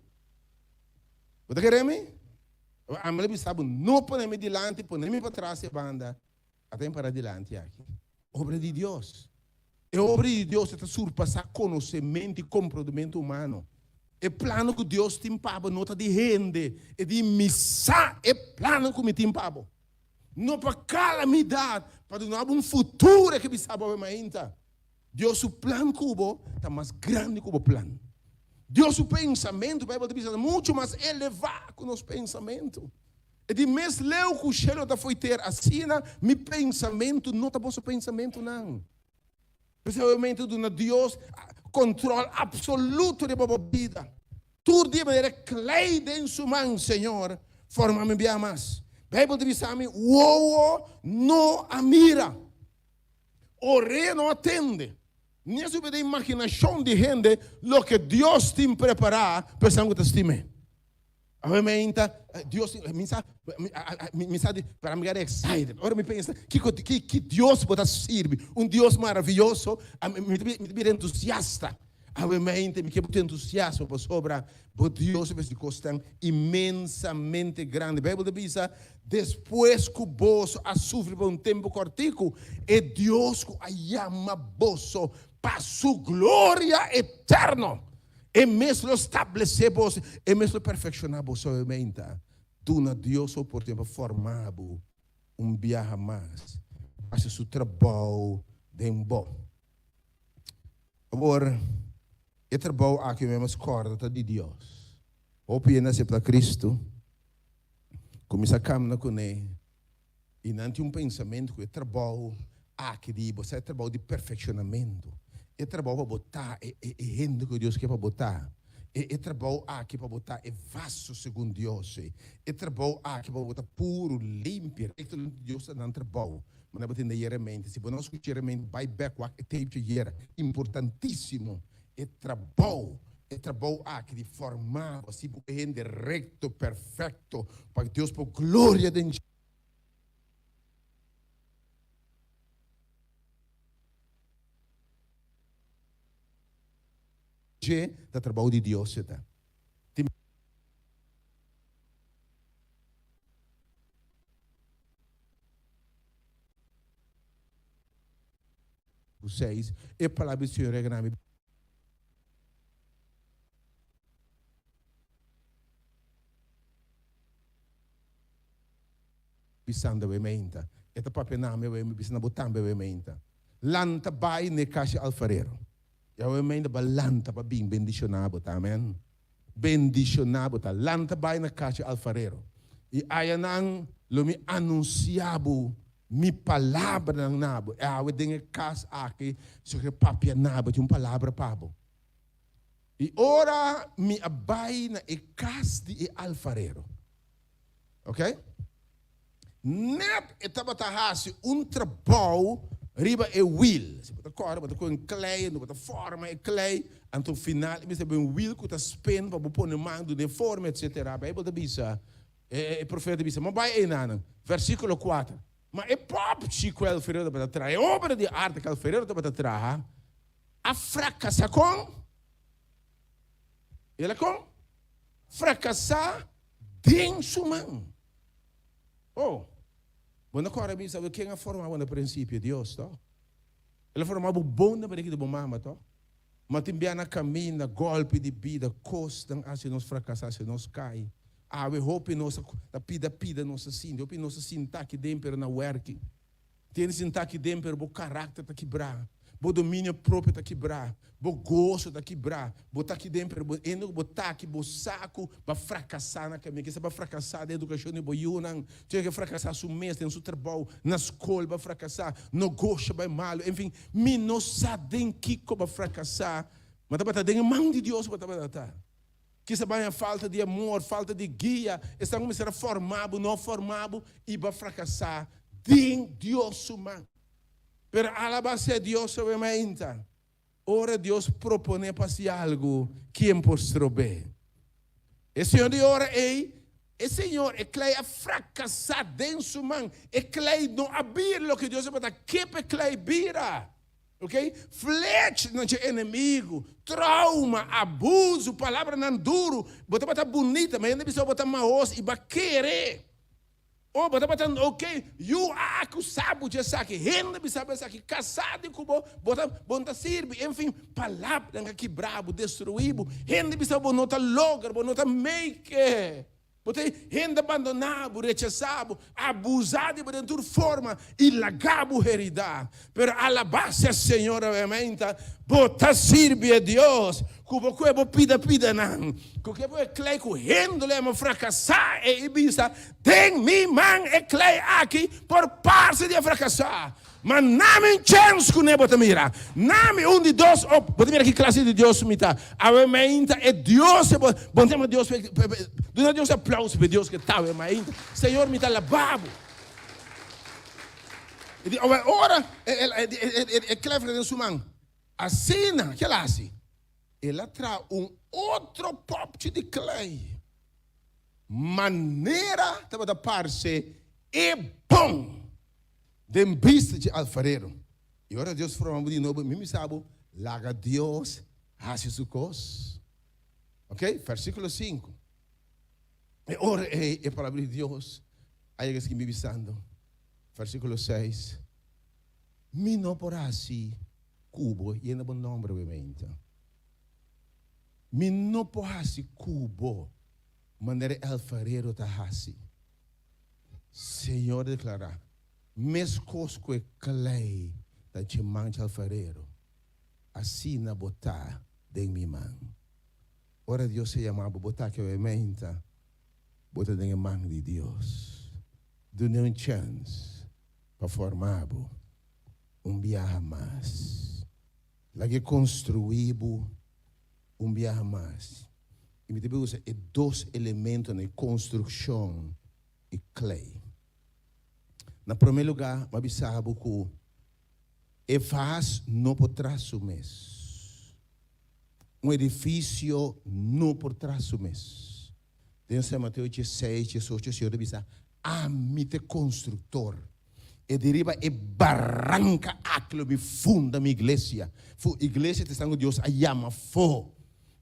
Speaker 8: Você quer me? A mulher me sabe, não pode me delante, pode me para trás e banda, até para delante aqui. Obra de Deus. E obra de Deus é surpassar conhecimento e comportamento humano. É plano que Deus tem para nota de rende, é de missar, é plano que me tem para. Não para calamidade, para não um futuro que me sabe ainda. Deus o plano cubo está mais grande que o plano. Deus o pensamento vai ser muito mais elevado que o nosso pensamento. É de mês leu que o cheiro da foi ter assim, meu pensamento não está bom seu pensamento não. Principalmente do Deus controle absoluto de minha vida. Tu de maneira kleide em sua mão, Senhor, forma-me bem mais. Bíblia diz a mim, o não a mira. O rei não atende. Nem sobre a imaginação de gente, lo que Deus tem preparado, pensando que estime. Obviamente, Deus me sabe para me excited. Ora me pensa que Deus pode servir, Deus maravilhoso, me entusiasta. Obviamente, me quero entusiasmo sobre Deus que custa imensamente grande. A Bíblia diz, depois que vos a sofrer por tempo cortico, é Deus que a chama vos para sua glória eterna. E mesmo estabelecer vos, e mesmo perfeccionar vos, obviamente, tu na Deus por tempo formar viagem mais, para seu trabalho de bom. Agora, e trabalho aqui mesmo corda de Deus. Opina-se para Cristo, começa a caminhar com ele, e não tem pensamento que o trabalho aqui de você é trabalho de perfeccionamento. É trabalho para botar, é gente que Deus quer para botar. É trabalho aqui para botar, é vaso segundo Deus. É trabalho aqui para botar puro, limpo. Deus está dando trabalho. Mas não é para entender a mente. Se você não escutar a mente, vai back, é tempo de era. Importantíssimo. É trabalho aqui de formar, assim, para gente recto, perfeito, para Deus, por glória de Deus. Da trabalho de Deus. Vocês, e a palavra do Senhor é grande. Pisando bementa. Esta papel nome é pisando botando bementa. Lanta vai ne caixa alfarero. E obviamente balanta para bem bendicionado, tá, amém? Bendicionado, tá. Lanta vai na caixa alfarero. E aí não me anunciabo mi palavra ng nabo. E aí tem casa aqui sobre papel nabo, tem uma palavra pabo. E ora mi abai na casa de alfarero. Ok? Net estava tarrasi trabalho riba é will. Se bota cor, bota com clay, não bota forma é clay. Então final, me sabe um will que tá spin para pôr no mando de forma, etc. A Bíblia diz, o profeta diz, mas vai aí nana, versículo 4. Mas é pop chico el ferreiro para trás, é obra de arte que el ferreiro para trás. A fracassar com ele com fracassar dentro sua mão. Oh. Quando agora me sabe quem a formava no princípio Deus, tá? Ele formava o bom da barriga do mama, tá? Mas também na caminho, golpe de vida, costam, assim nós fracassamos, assim nós cai. We hope nossa pida nossa sim, hope nossa sim tá aqui dentro na work. Tem sim tá aqui dentro, o caráter tá quebrar, o domínio próprio tá quebrar, o gosto tá quebrar, o tá aqui dentro, o tá aqui, o saco, para fracassar na caminho, que se para fracassar na educação de boiunan, tinha que fracassar no mês, no seu trabalho, na escola, para fracassar, no gosto vai mal, enfim, me não sabem que para fracassar, mas tá para ter mão de Deus para tá. Que se vai a falta de amor, falta de guia, estão começando a formar, não formar e vai fracassar. Dem Deus humano. Pero alabança a Deus obviamente. Ora Deus propõe para si algo que é imposto bem. O Senhor de ora o Senhor é que a fracassar dentro sua mão, é que não abrir o que Deus vai dar, que é que vira. Ok? Flecha não é inimigo, trauma, abuso, palavra não duro, botar para bonita, mas ainda precisa botar maus e vai querer. Ou botar para ok, you acusado de saque, ainda precisa pensar que casado com botar sirve, enfim, palavra que brabo, destruído, ainda precisa botar logar, botar make. Botei gente abandonado, rechazado, abusado de toda forma e lagado heredar. Pero alabança, Senhor, obviamente, Bota sirve a Deus. Cubo cuebo pida nan. Porque é clay correndo lema fracassar e ibisa. Tem mi man é clay aqui por parte de fracassar. Mas name chance com nebo tamira. Name de Deus. Bota mira que classe de Deus mita. A meinta é Deus. Bom tema Deus. Dona Deus aplauso para Deus que tá a meinta. Senhor mita lababo. E ora é clever de sumang. A cena que ela assim, ela traz outro pote de clay. Maneira de parse é bom. De vista de alfarero. E ora Deus forma de novo, me sabe, laga Deus, hace su cos. Ok? Versículo 5. E ora é a palavra de Deus. Aí que me visando. Versículo 6. Mi não por assim. Cubo, e ainda bom nome, obviamente. Mi não por assim cubo, maneira alfarero tá assim. Senhor declara, mes cosco é clay, da te mancha alfarero, assim na botar de minha mão. Ora Deus se chama botar que obviamente, botar de mão de Deus. Dê chance para formar viagem mais. Lá que construímos viagem mais. E me deve usar dois elementos na construção e clay. Na primeiro lugar, eu sabe que é fácil não por trás do mês. Edifício não por trás do mês. Dentro de Mateus 16, 18, o Senhor diz: me te construtor. E deriva e barranca aquilo me funda minha igreja. Fu igreja te sangue Deus a chama fo.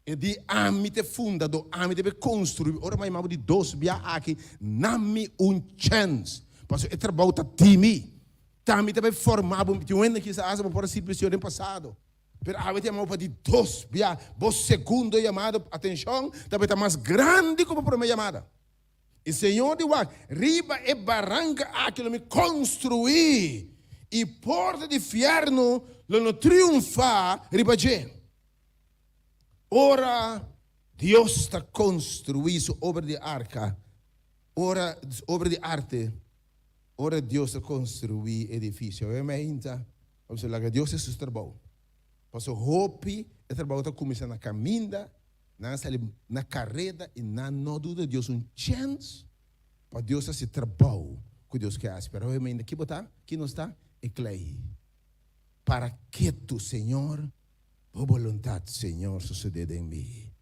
Speaker 8: E di me te funda do me deve construir. Ora mais de dois bia aqui nami chance. Passo é trabalho tá time. Também deve formar um ainda que asa por simplesmente no passado. Pero a gente chamou para de dois bia. Vos segundo chamado, atenção, também tá mais grande como a primeira chamada. E Senhor de Wag, riba e barranca aquilo me construir. E porta de inferno não triunfar, riba de. Ora, Deus está construindo obra de arca. Ora, obra de arte. Ora, Deus está construindo edifício. Obviamente, vamos lá que Deus é seu trabalho. Passou hope, o trabalho está começando a caminhar. Na carreira e não dúvida Deus chance para Deus esse trabalho que Deus quer esperar. Obviamente, aqui botar, aqui não está, é clay. Para que tu, Senhor, a vontade, Senhor, suceda em mim.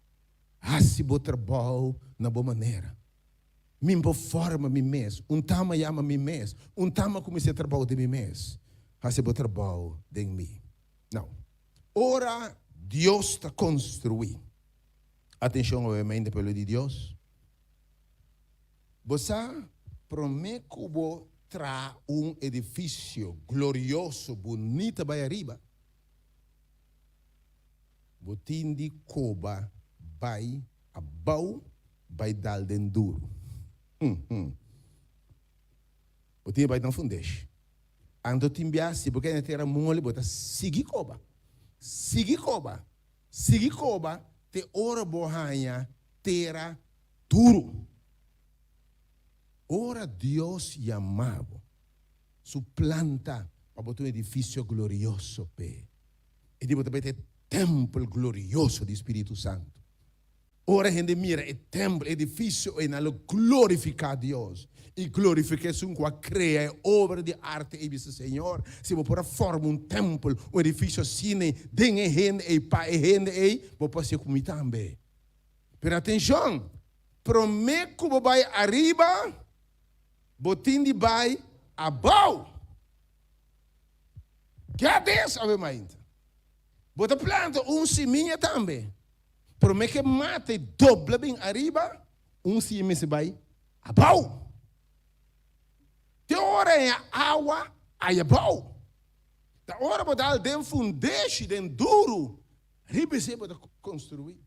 Speaker 8: Assim, bom trabalho na boa maneira. Mim boa forma, mim mesmo. Tama chama mim mesmo. Tama comecei a trabalhar de mim mesmo. Assim, bom trabalho de mim. Não. Ora, Deus está construindo. Atenção, obviamente, pelo de Deus. Você promete que você traz edifício glorioso, bonito, para arriba. Você tem de coba, vai abaixo, vai dar duro. Você tem de dar fundez. Ando timbiasi, porque na terra mole, você sigue coba. Sigue coba. Sigue coba. Te ora bohanha terra duro. Ora Deus chamava su planta para botar edifício glorioso pe. E depois também ter templo glorioso do Espírito Santo. Ora gente mira é templo, edifício e nalo glorificar Deus. E glorificação que cria é obra de arte e disse Senhor, se você pode formar templo, edifício assim, den e gente e pai e gente e você pode ser comigo também. Pero atenção, promete que você vai arriba, você vai abaixo. Que é desse, obviamente. Você planta semente também. Promete que mata e dobra bem arriba, semente vai abaixo. Te ora é água, aí é bom. Te ora para dar den fundeixe, den duro, ribe se para construir.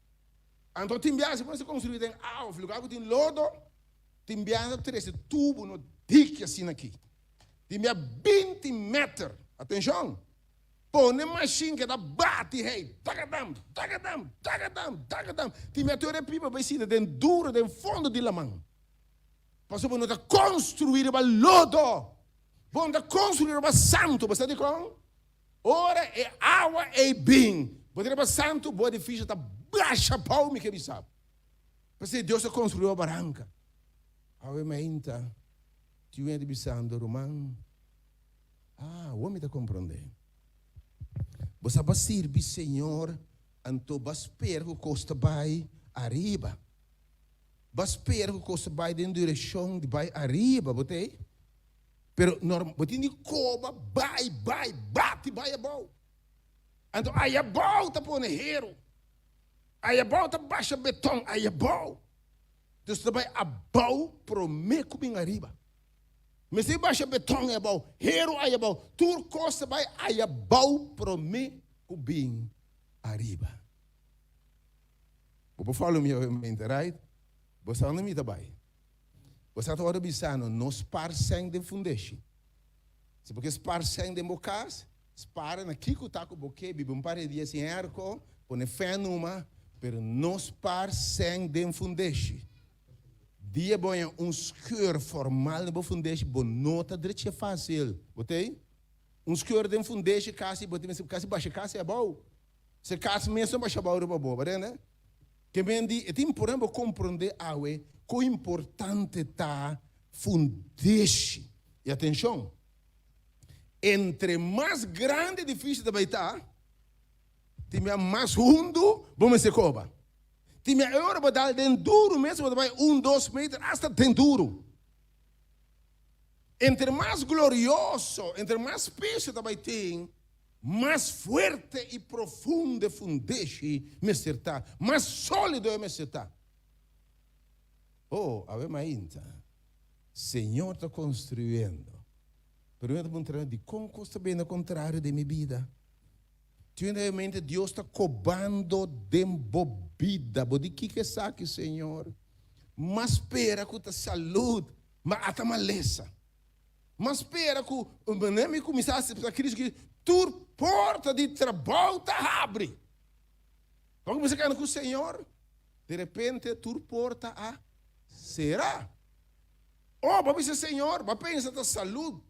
Speaker 8: Então timbia se pode construir den água, lugar que tem lodo, timbia ter esse tubo no dique assim aqui. Timbia 20 metros, atenção. Põe machine que dá bate, hey, tagadam, tagadam, tagadam, tagadam. Ti mete a pipa vai ser dentro duro, dentro fundo de la mão. Passou por nós construir o lodo. Vamos construir o santo, você está com? Ora é água e bem. Poderia santo, boa difícil, tá baixa pau, me que sabe. Porque Deus construiu a barranca. Obviamente, tu vem de bisando, romano. O homem está compreendendo. Você vai servir, Senhor, então vas per que costa vai arriba. Vas per que costa vai em direção de vai arriba, botei? Pero normal, botei de coba, vai, bate, vai a bom. Então, aí a bom tá pondo hero. Aí a bom tá baixa betão, aí a bom. Então, você vai a bom pro me bem arriba. Mas se baixa betão é bom, hero aí é bom, tur costa vai aí é bom pro me bem arriba. Vou falar o meu mente, right? Você não me dá bem. Você está observando, nos parsem de fundeixe. Se porque os parsem de bocas, para na kiko taco boque, bibi par de assim arco, põe fé numa, pero nos parsem de fundeixe. Dia boia skeur formal de fundeixe, bonota direito é fácil. Botei? Skeur de fundeixe, casi baixa casi é bom. Se casi mesmo baixa bom é bom, né? Que bem di, é importante compreender awe, que importante tá fundeixe. E atenção, entre mais grande edifício da baita, tem mais fundo, vamos se coba. Tem agora vai dar dentro duro mesmo, vai 2 metros, hasta dentro duro. Entre mais glorioso, entre mais peso da baita, mais forte e profundo fundeixe me será, mais sólido é me será. A ver ainda, Senhor está construindo. Primeiro ponto de como custa bem ao contrário de minha vida. Realmente Deus está cobrando de bobida, de que saque, Senhor. Mas espera que a saúde, mas até maleza. Mas espera que o menino começasse a crise que tu porta de trabalho está abre. Quando você canta com o Senhor, de repente tu porta a será. Para você, Senhor, para pensar na saúde,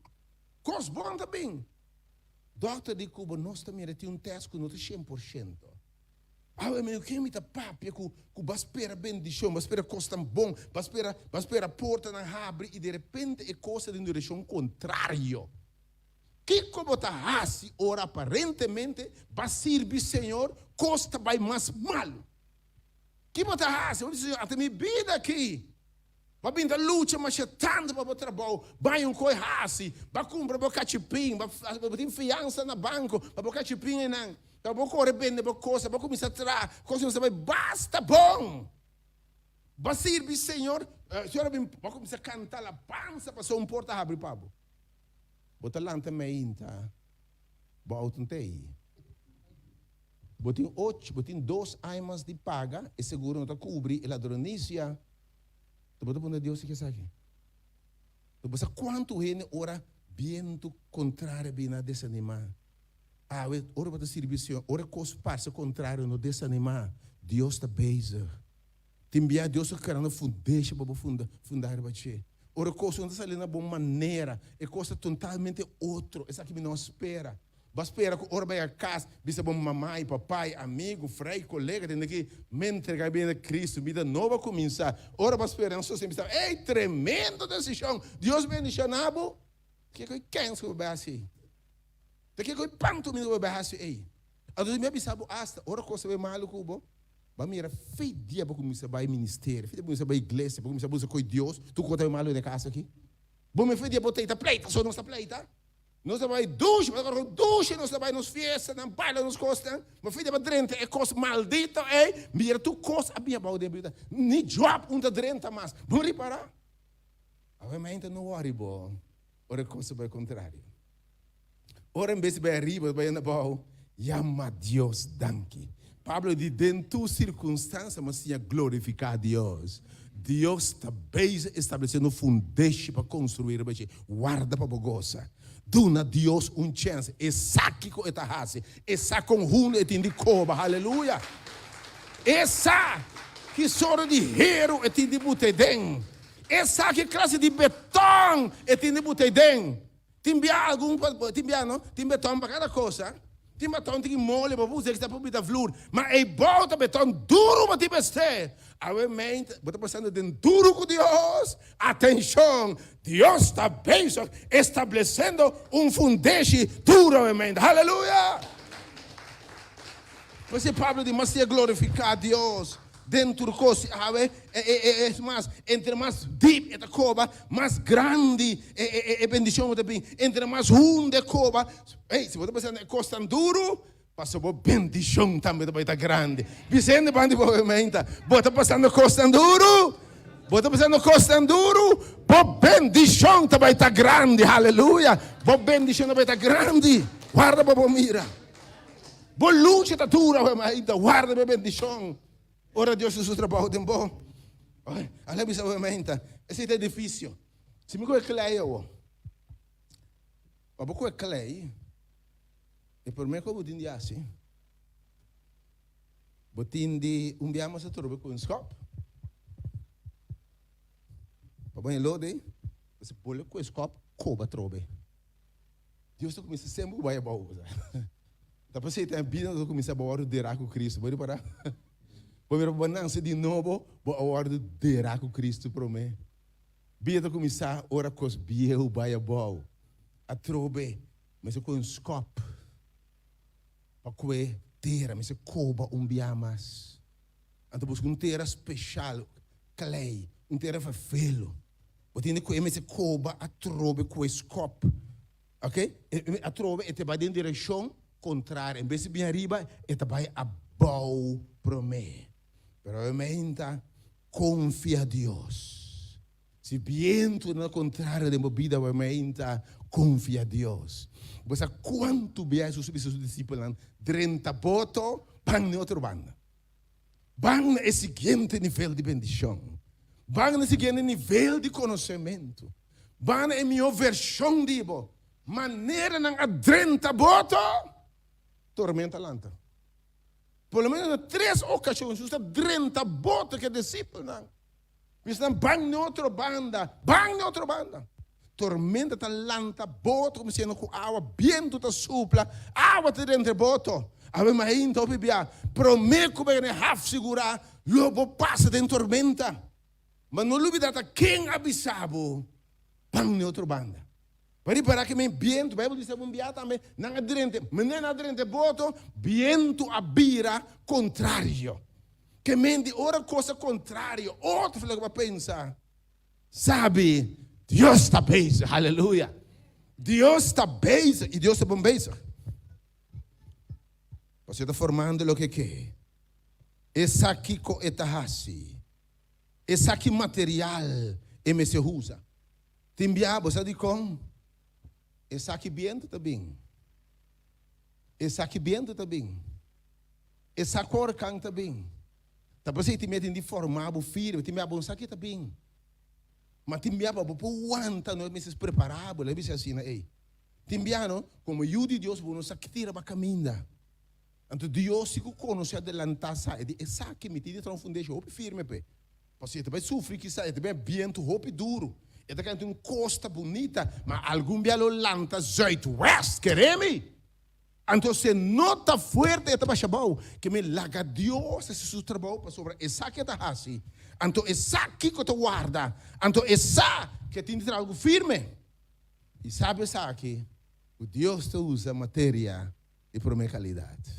Speaker 8: coisa boa também. Doctor de Cuba, nós também temos teste que não é 100%. Eu quero me dar papo, que vai esperar bendição, vai esperar coisa tão bom, vai esperar a porta na abre e de repente é coisa de direção contrária. Que como está assim, ora aparentemente vai servir Senhor, costa vai mais mal. Que como está assim, até minha vida aqui. Vai vir da luta, mas é tanto para o trabalho. Vai coi assim, vai comprar para o cachipim, vai ter fiança na banco, para o cachipim não. Vai correr bem de coisa, vai começar a tirar, coisa não vai, basta bom. Vai servir Senhor, senhora vai começar a cantar a pança para só um porta abre pabo. Bota lá também, tá? Bota um tei. Botem 2 anos de paga, e seguro não está cobre, e ladronícia. Então, bota Deus que sabe. Então, você quanto é ora viento contrário bem a desanimar. Ora para servir Senhor, ora coisa passa contrário no desanimar. Deus está beijo. Timbia Deus está querendo fundeixa para fundar para você. Ora coisa não está saindo de boa maneira, é coisa totalmente outro. Essa aqui não espera. Vai esperar que ora vai a casa, visa bom mamãe, papai, amigo, frei, colega, tem que me entregar bem a Cristo, vida nova começar. Ora vai esperar, não só sempre está, ei, tremendo decisão. Deus bendice nabo. Que coi quem se vai assim? Que coi panto me vai assim, ei. A do meu bisabo hasta, ora coisa vai mal cubo. Vai mira fei dia para começar vai ministério, fei dia para começar vai igreja, para começar buscar com Deus. Tu conta mal de casa aqui. Bom me fei dia para ter pleita, só não está pleita. Nós vai duche, agora duche, nós vai nos fiesta, não baila nos costa, mas filha para drenta é coisa maldita, mira tu coisa a minha balde vida, nem job unta drenta mais, vamos reparar? Obviamente não worry bom, ora coisa vai contrário. Ora em vez de vai arriba, vai na bal, llama Deus danke. Pablo diz dentro circunstância, mas tinha glorificar Deus. Deus está bem estabelecendo fundeixe para construir, guarda para bogosa. Duna Deus chance. Essa kiko etahasi. Essa com hun etindi koba. Aleluia. Essa que soro de hero etindi buteden. Essa que classe de beton etindi buteden. Timbia algum, timbia não? Tim beton para cada coisa. Tim beton tem mole para você que está por bita flor. Mas é bota beton duro para te bestar. A mente, você está pensando de duro com Deus. Atenção, Deus está bem estabelecendo fundeixe duro a mente. Aleluia! Você Pablo diz, mas se glorificar a Deus dentro do coisa, é mais, entre mais deep é a cova, mais grande é bendição também. Entre mais ruim é cova, se você está pensando em coisa duro, passa por bendição também vai estar grande. Vicente bandi movimenta, bota passando coisa duro, bota passando coisa duro, por bendição também está grande. Aleluia! Por bendição vai estar grande. Guarda para mira. Por luz está dura, guarda para bendição. Ora Deus o seu trabalho tem bom. Olha bisa movimenta. Esse é difícil. Se me coe clay eu. Mas coe clay. E por mim como tinha assim. Botindi biama sa trobe com scope. Babãe lode. Você pula com scope coba trobe. Deus está começando sempre vai bom. Tá para você ter vida do começar a boar de com Cristo. Pode parar. Pode banança de novo, a hora de com Cristo para mim. Vida começar ora cos biel vai bom. A trobe, mas com um scope. Para que terra, mas coba biamas. Então busca terra especial, clay, terra felo. Botinho que mas coba a trobe com scope. Ok? A trobe é vai em direção contrária. Em vez de bem arriba, é vai a bom para mim. Pero aumenta, confia a Deus. Se viento na contrária de movida, aumenta, confia a Deus. Você quanto bem seus discípulos? 30 votos, van na outra banda. Van no seguinte nível de bendição. Van no seguinte nível de conhecimento. Van na minha versão de maneira na 30 votos, tormenta lanta. Pelo menos em 3 ocasiões, você 30 votos que discípulos. Você está bang na outra banda. Tormenta está lanta, boto, como se não com água, vento está supla, água está dentro do boto. A ver, mas então, bebia, prometo que vai half segurar, logo passa dentro tormenta. Mas não olvida quem avisava, bang na outra banda. Para que me viento, Bíblia diz que biata também, não adrente, menina adrente boto, viento abira contrário. Que mente ora coisa contrária, outro filho que vai pensar. Sabe, Deus está bem, aleluia. Deus está bem e Deus está bom bem. Você está formando o que quer. Essa aqui com etahasi. Essa aqui material e me se usa. Timbia, você diz como? Essa aqui viento também. Essa aqui viento também. Essa cor can também. Tá para você te meter de formal firme, te me abonsa aqui também. Mas te me abonsa por aguenta, não é se preparável, é assim, ei. Te me não, como eu de Deus, não sabe que tira para caminhar. Então Deus se conhece adelantar, sabe? Essa aqui me tira para um fundeixo, hope firme, pe. Você também sofre que sai, também viento, hope duro. E da canto costa bonita, mas algum dia lo lanta zuidwest, queremos? Então se nota forte é para chabau, que me laga Deus esse seu trabalho para sobre essa que está assim. Então essa que te guarda, então essa que tem algo firme. E sabe essa aqui, o Deus te usa matéria de primeira qualidade.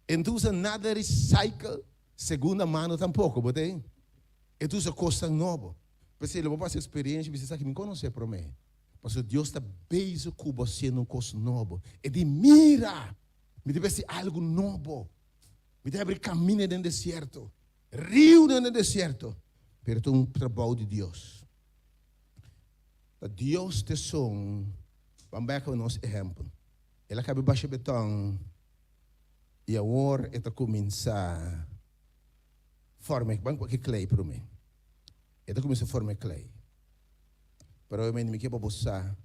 Speaker 8: Então usa nada recycle, segunda mão tampouco, botei? E tu usa coisa nova. Porque ele vai passar experiência, você sabe que me conhece para mim. Porque Deus está bem com você num coisa novo. E de mira, me deve ser algo novo. Me deve abrir caminho dentro do deserto, rio dentro do deserto. Mas é um trabalho de Deus. Deus te som, vamos ver com o nosso exemplo. Ele acaba de baixar betão e agora ele começa a formar, vamos que clay para mim. Ele começa a formar clay. Pero eu me quero buscar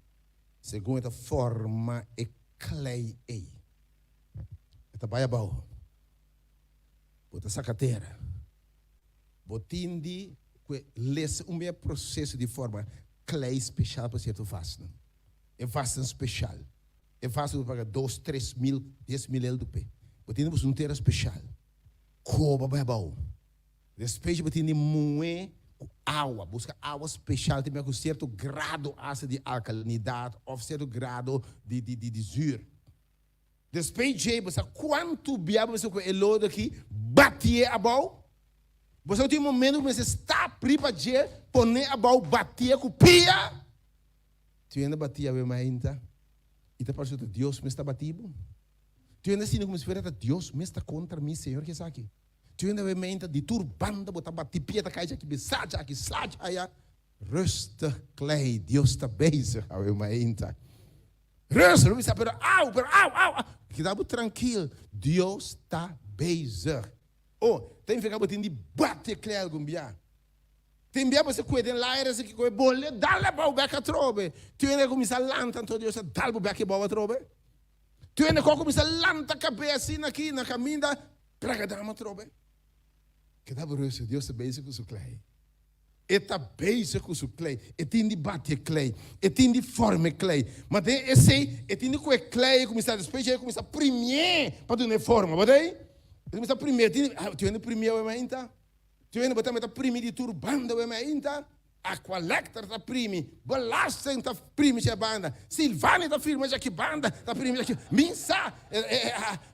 Speaker 8: Segundo a forma e clay ei. Esta baia bau. Bota sacateira. Botindi que lesse meu processo de forma clay especial para ser tu faz. É faz especial. É fácil para 2, 3 mil, 10 mil euros do pé. Botindi um terra especial. Coba baia bau. Depois botindi moe água, busca água especial, tem com certo grado de alcalinidade ou certo grado de zuur. Depois de você quanto biabo você com ele aqui batia a bola. Você tem um momento que você está preparado de pôr a bola batia com pia. Tu ainda batia bem ainda. E tá parecendo que Deus me está batido. Tu ainda assim como se fosse Deus me está contra mim, Senhor, que está aqui. Tu ainda bem ainda de turbanda botar bater pia da caixa aqui, besaja aqui, slaja aí. Rustig, clay, Deus está bezig, hou eu ainda. Rustig, não está, pero au. Quedava tranquilo, Deus está bezig. Oh, tem que ficar botando de bater clay algum dia. Tem dia você cuida lá, era assim que coi bolle, dá-lhe para o beca trobe. Tu ainda começa a lantar, então Deus dá-lhe para o beca boa trobe. Tu ainda começa a lantar a cabeça aqui na caminha, para dar uma trobe. Que dá para isso, Deus está bezig com o clay. Está bezig com o clay. E tem de bater clay. E tem de forma clay. Mas tem esse, e tem de com o clay, começa a despejar, começa a primeiro para dar forma, mas aí? Começa a primeiro, tu ainda primeiro é ainda. Tu ainda botar meta primi de turbanda é ainda. Aqua Lecter está primi, Belasting está primi já banda, Silvani está firme já que banda, está primi já que Minsa,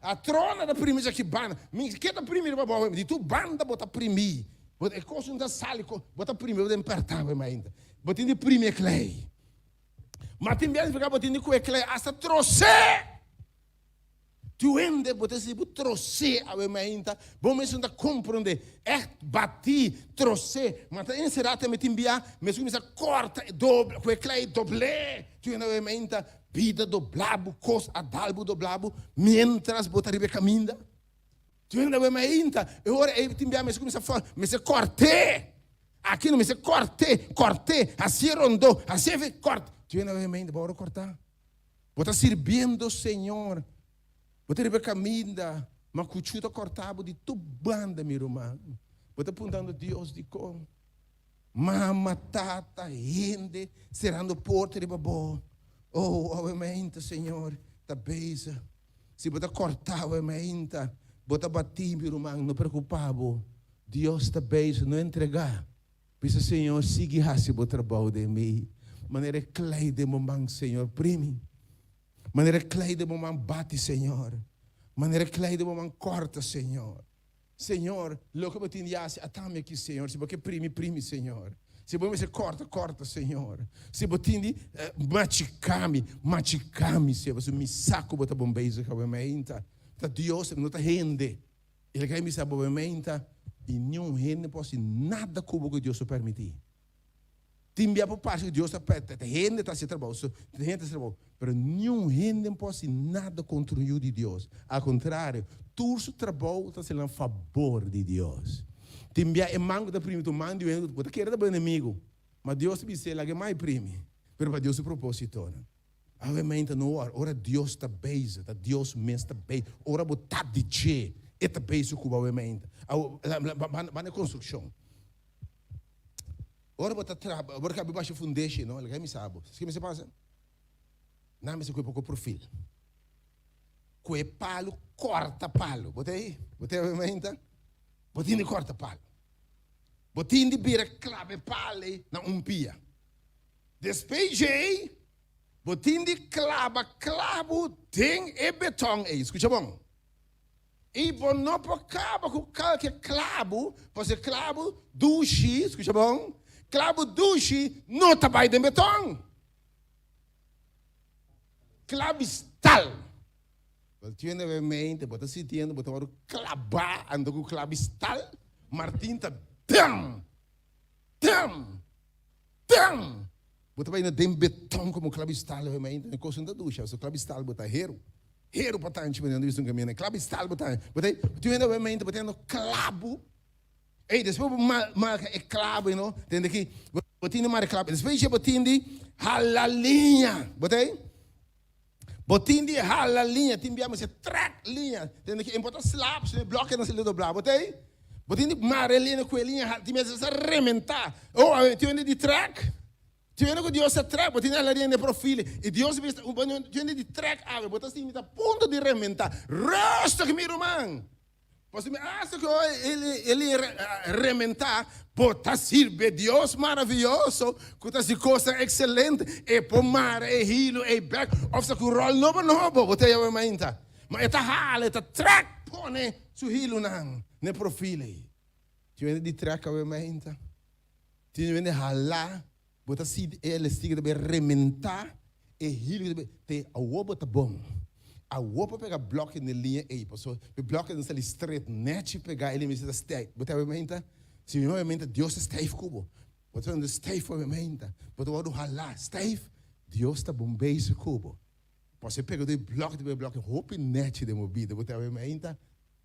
Speaker 8: a Trona está primi já que banda, Minsa que está primi para boa, de tu banda bota primi, bota é coisa da sala, bota primi, bota apertar ainda, bota de primi clay, mas tem bem ficar botando com clay hasta trouxe. Tu ainda bota se trouxe a ainda, bom mesmo da compreender, bati trouxe, mas tem será também timbia, mas começa corta doble, com clay doble, tu ainda vida doblabo, cos adalbo doblabo, mientras bota ribe caminda, tu ainda e ora é timbia, mas começa fora, mas corte, aqui não mas corte, assim rondou, assim corte, tu ainda bora cortar, bota servindo o Senhor. Você ribe caminha, mas cuchuta cortado de tu banda, meu irmão. Você apontando Deus de como. Mama, tata, rende, cerrando porta de babó. Oh, obviamente, Senhor, está beza. Se você cortar, obviamente, você bater, meu irmão, não preocupado. Deus está beza, não entregar. Pensa, Senhor, siga o trabalho de mim. Maneira clay de mamãe, Senhor, prime. Maneira clay de mamãe bate, Senhor. Maneira clay de mamãe corta, Senhor. Senhor, louco para te dizer, atame aqui, Senhor. Se você prime, Senhor. Se você corta, Senhor. Se você maticame, Senhor. Se me saco, bota bombeiza, que obviamente. Deus não está rende. Ele quer me saber, obviamente. E nenhum rende pode nada como que Deus permitir. Timbia por parte de Deus está rende está se trabalho, rende se trabalho, mas nenhum rende pode nada contra o de Deus. Ao contrário, todo o trabalho está sendo a favor de Deus. Timbia é mango da prima, tu manda e tu quer dar inimigo, mas Deus me diz lá que mais prime, mas para Deus o propósito. Obviamente não ora Deus está bem, Deus mesmo está bem, ora botar de che, está bem isso como obviamente, a construção. Ora bota trabalho, agora que a baixa foundation, não, ele me sabe. O que me passa? Não, mas eu pouco perfil. Que palo corta palo. Botei obviamente. Botei corta palo. Botei de beira clave pale na pia. Despejei. Botei de clavo tem e beton. Escuta bom. E bom não por cabo com qualquer clavo, porque clavo duche, escuta bom. Clavo duche não está bem de beton. Clavo stal. Você ainda mente, bota se tendo, bota o clavar, anda com clavo stal. Martin está tam. Bota bem de beton como clavo stal, mente, não coisa da ducha. O clavo stal bota hero para tanto, mas não visto um caminho. Clavo stal bota, você ainda mente, botando clavo. E depois marca é clavo, não? Tem aqui, botando marca clavo. Depois já botando Hala linha. Botei? Botin die hala linha. Timbia mas track linha. Tem que importar slap, se bloqueia não se lhe dobrar. Botei? Botin die mare linha com linha. Timbia se rementar. Oh, tem de track. Tiene que Dios se track, botin a linha de profil. E Deus vista, tiene de track ave, botar assim, a ponto de rementar. Rosto que miro man. Você me acha que ele rementar, botar sirve Deus maravilhoso, com essa coisa excelente, e pomar, e hilo, e back, of sa kurol nobo, botei a menta. Mas eta hale, eta track, pone, su hilo nang, ne profile. Tiene de track a menta. Tiene de hala. Bota si ele stiga de rementar e hilo te a wobo ta bom. A wobo pega bloco na linha e passou. O bloco não se straight net pegar ele me se stay. Bota a menta. Se me menta Deus está stay cubo. Bota no stay for menta. Bota o hala stay. Deus está bombeiro cubo. Você pega do bloco hope net de movida. Bota a menta.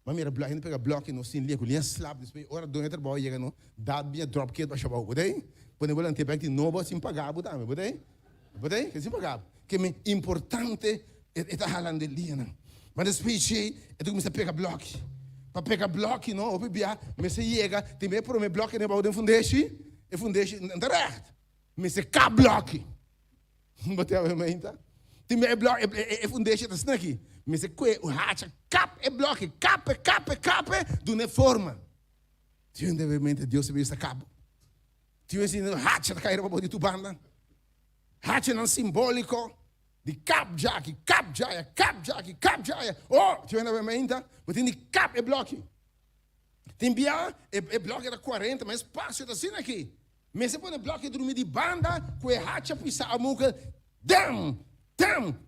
Speaker 8: Mas mira bloco ainda pega bloco no sin linha slap depois hora do entra boa chega no dá minha drop kit para chamar. Botei? Quando eu vou lanter back de novo, sem pagar, botei? Que sem pagar. Que é importante é estar falando de linha. Mas depois eu comecei a pegar bloco. Para pegar bloco, não, eu bebia, mas se chega, tem meio por meu bloco, né, para o fundeixe, e fundeixe não está reto. Mas se cá bloco. Botei a mente. Tem meio bloco, e fundeixe está aqui. Mas se o hacha, cap é bloco, cap, do ne forma. Tinha de mente Deus se vê essa cabo. Tinha ensinado hatch a cair para de tu banda. Hatch não simbólico de cap jack. Oh, tinha na mente, mas tem de cap e bloco. Tem bia e bloco era 40, mas espaço está assim aqui. Mas se põe bloco dormir de banda, com o hatch a pisar a muca, damn,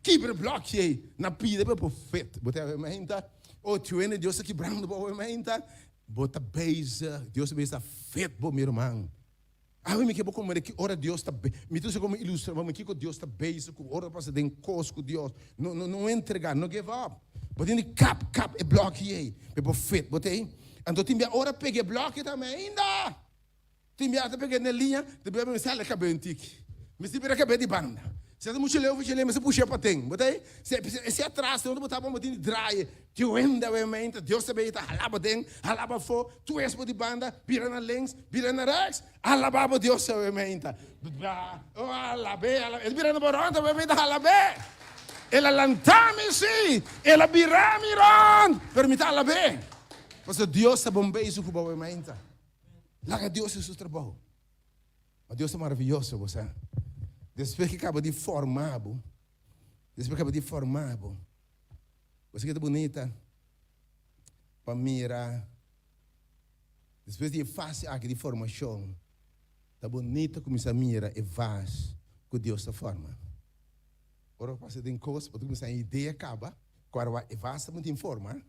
Speaker 8: keep the block aí na pida para o feto. Botei a mente, oh, tinha Deus aqui brando para a mente. Bota beisa, Deus beisa feto para meu irmão. Ah, me que como que ora Deus está bem. Me trouxe como ilustra, mas que Deus está bem, ora para ser encosco com Deus. Não entregar, não give up. Botei cap e bloco aí, para feito, botei. Então tem ora peguei bloco também ainda. Tem até peguei na linha, depois me sale cabelo antigo. Me se vira cabelo de banda. Se a mochila mas se puxa para tem, botei. Se atrás, onde botar para botar dry. Que o enda mente, Deus também está halaba tem, halaba fo, tu és de banda, vira na links, vira na rechts, halaba para Deus mente. Oh, halabe, vira na boronta, mente halabe. Ela lantame sim, ela vira miron, permita halabe. Porque Deus está bombeiro isso com mente. Lá que Deus é o seu trabalho. Mas Deus é maravilhoso, você. Depois que acaba de formar, você que é bonita, para mirar. Depois de fase aqui de formação, está bonita começar a mirar e vaz que Deus está forma. Agora passa de coisa, para começar a ideia acaba, agora é vasta muito informa,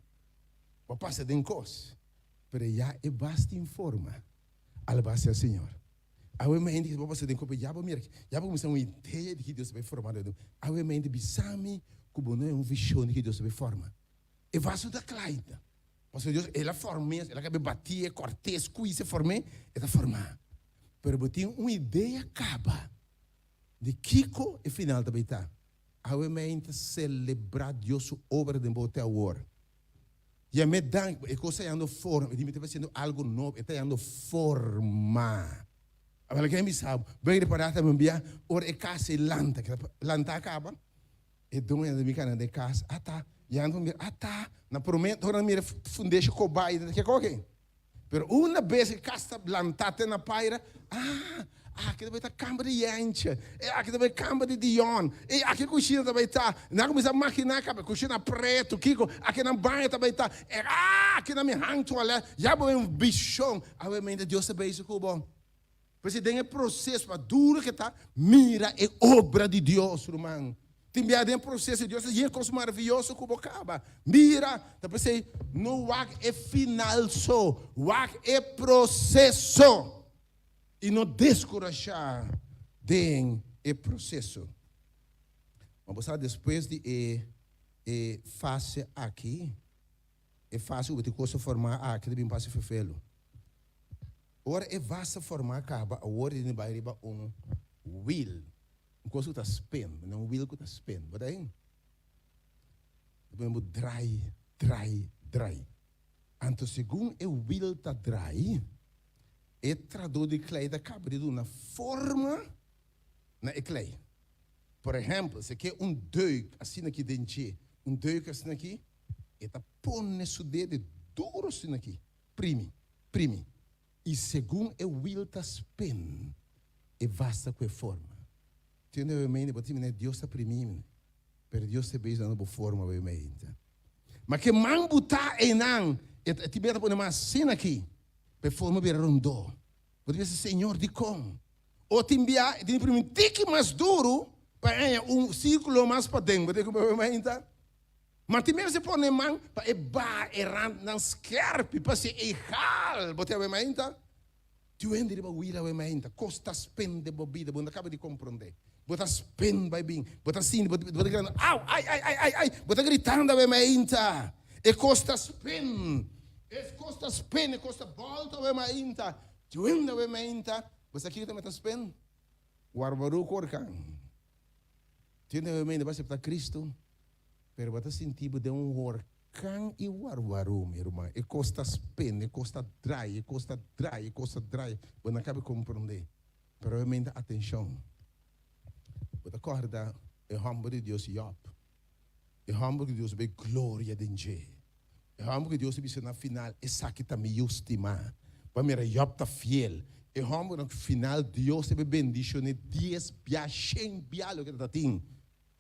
Speaker 8: para passar de coisa, mas já é basta informa, alabasta ao Senhor. A mente que você tem que já para começar uma ideia de que Deus vai formar. A mente bisami como não é uma visão de que Deus vai formar. E vai da claida. Porque Deus ela forma, ela quer bater, cortes, cuise formar, ela formar. Pero botin uma ideia acaba de Kiko e final também tá. A mente celebrar Deus obra de botar o ouro. E a me dá, e coisa é forma, ele está fazendo algo novo, está dando forma. Agora quem me sabe, bem reparado também bia, ora é casa e lanta acaba, e dona da minha cana de casa, e ando mir, na promessa, ora mira fundeixa cobai, que coque. Pero uma vez que casa lantate na paira, aqui também está câmara de Yancha, aqui também câmara de Dion, e aqui coxinha também está, na começa a maquinar, coxinha preto, Kiko, aqui na banha também está, aqui na minha hang toalha, já vou um bichão, a mente Deus é bem isso que bom. Porque tem um processo duro que está, mira é obra de Deus, irmão. Tem um processo de Deus, e é coisa maravilhosa que acaba. Mira, depois não é final só, é processo. E não descorajar tem é processo. Vamos falar depois de fase aqui, fase o que coisa formar aqui, deve passar fefelo. Ora é vasta formar acaba, a hora de vai riba will. coisa que está spin, não will que está spin. Wat é? Depois dry. Então, segundo o will está dry, é traduz de clay da cabra de uma forma na clay. Por exemplo, se quer deuk assim aqui dentro, deuk assim aqui, eta põe seu dedo duro assim aqui, prime. E segundo o will está spin, e basta com a forma. Entendeu? Deus está primindo, mas Deus está beijando por forma, mas que man botar enang, ti beta pôr mais cena aqui, para forma bem rondô. Você diz, Senhor, de como? Ou te enviar, te imprimir um tique mais duro, para círculo mais para dentro, mas te mesmo se põe na mão, para errar na scarpe, para se errar, você vai ainda. Tu ende de baguila vai ainda, costa spende bobida, bunda acaba de compreender. Bota spend vai bem, bota assim, bota gritando, ai, bota gritando vai ainda. E costa spend, e costa volta vai ainda. Tu ende vai ainda, você aqui também está spend. Warbaru corcan. Tu ende vai ainda, vai para Cristo. Pero bota sentido de workan e warwaru, meu irmão. E costa spend, e costa dry. Você não acaba de compreender. Pero realmente, atenção. Você acorda, o humble de Deus Job. O humble de Deus vê glória de Deus. O humble de Deus vê na final, e saque também justima. Para mim, Job está fiel. O humble no final, Deus se bendicione 10 100 bialo que está tendo.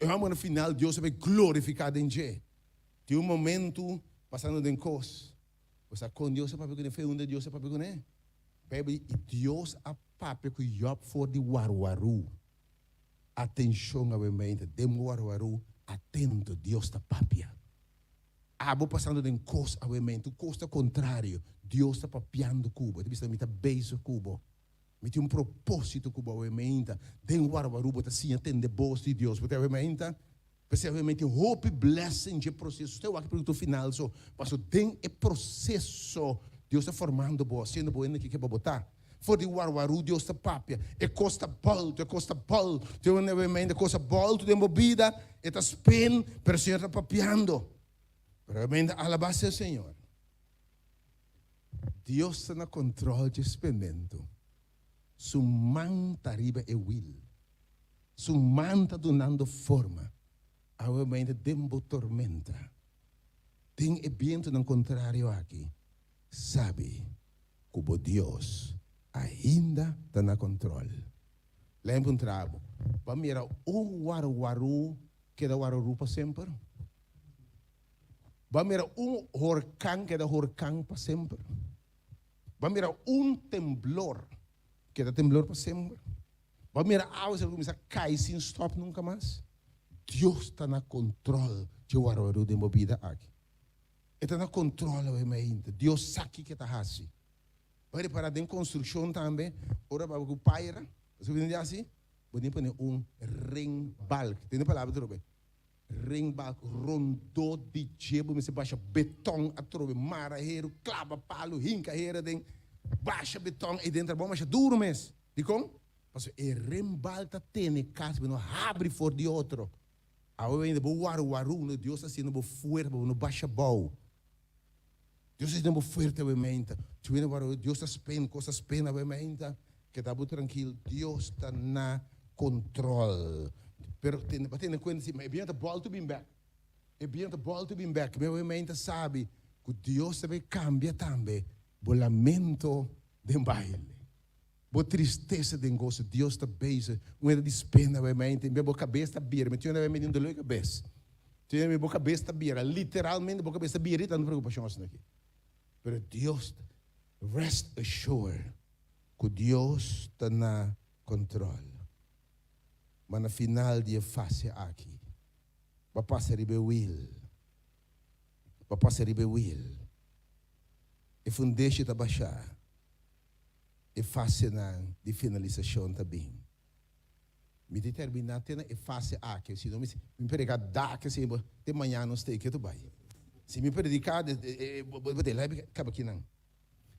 Speaker 8: O humble no final, Deus se glorificado em Deus. Tem momento passando de coisa. Você com Deus para pegar fé onde Deus para pegar. Baby, Deus a papo que Job for de warwaru. Atenção ao mente, dem warwaru, atento, Deus está papia. Abo passando de coisa ao mente, coisa contrário, Deus está papiando cubo. Você está beijo cubo. Me tem propósito cubo ao mente. Dem warwaru, você sim atende boas de Deus. Você ao mente. Possivelmente, hope, blessing de processo. Você vai para o final, só. Mas tem o processo. Deus está formando boa, sendo boa que quer botar. For de warwaru, Deus está papia. E costa bolto. Tem uma mente, costa bolto de movida. E está spin, pero o Senhor está papiando. Realmente, alabase ao Senhor. Deus está no controle de experimento. Su manta riba e will. Su manta donando forma. A mente dembo tormenta. Tem evento no contrário aqui. Sabe, como Deus ainda está no controle. Lembra trabo. Vamos mirar waru que dá waru para sempre. Vamos mirar horcão que dá horcão para sempre. Vamos mirar temblor que dá temblor para sempre. Vamos mirar algo que começa a cair sem stop nunca mais. Deus está no controle de waru de movida aqui. Está no controle da mente. Deus sabe que está assim. Para parar de construção também, ora para o pai era, você vê assim, você põe ring balk. Tem a palavra trobe. Ring balk rondou de jebo, mas baixa beton a trobe, maraheiro, clava palo, hinca heira den, baixa beton e dentro bom, mas duro mesmo. De como? Porque o ring balk tá tendo casa, não abre for de outro. Agora ainda vou waru, Deus assim não vou fuerte, não baixa bom. Deus está muito forte a mente. Deus está spendo, coisas pena a mente. Que está muito tranquilo. Deus está na controle. Pero tem conta assim, mas é bem a bola to be back. É bem a bola to be back. Minha mente sabe que Deus também cambia também. O lamento de baile. A tristeza de gozo. Deus está bem. Não é de pena a mente. Minha cabeça está bira. Mas tinha uma mente de cabeça. Tinha minha cabeça está bira. Literalmente, minha cabeça está bira. E está preocupação assim aqui. Pero Deus, rest assured, que Deus está na controle. Mas na final de fase aqui, vai passar ribe will. Vai passar ribe will. E fundeixe está baixar. E fase de finalização também. Me determinar ter a fase aqui. Se não me pregar daqui, assim, de manhã não sei que tu vai. Se me predicar, vou ter lá, acaba aqui não.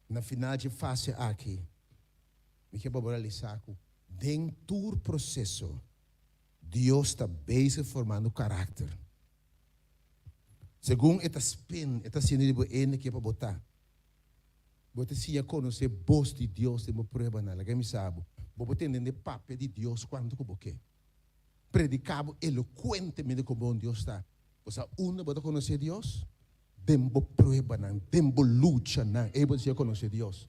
Speaker 8: Na final de fase aqui, me quer moralizar com dentro do processo, Deus está bezig formando caráter. Segundo esta spin, esta cena de boa que para botar. Você se ia conhecer voz de Deus de uma prova na que me sabe. Você entender papel de Deus quando que você predicava eloquentemente como Deus está. Você você conhecer Deus, tempo prova não, tempo luta não, você conhecer Deus.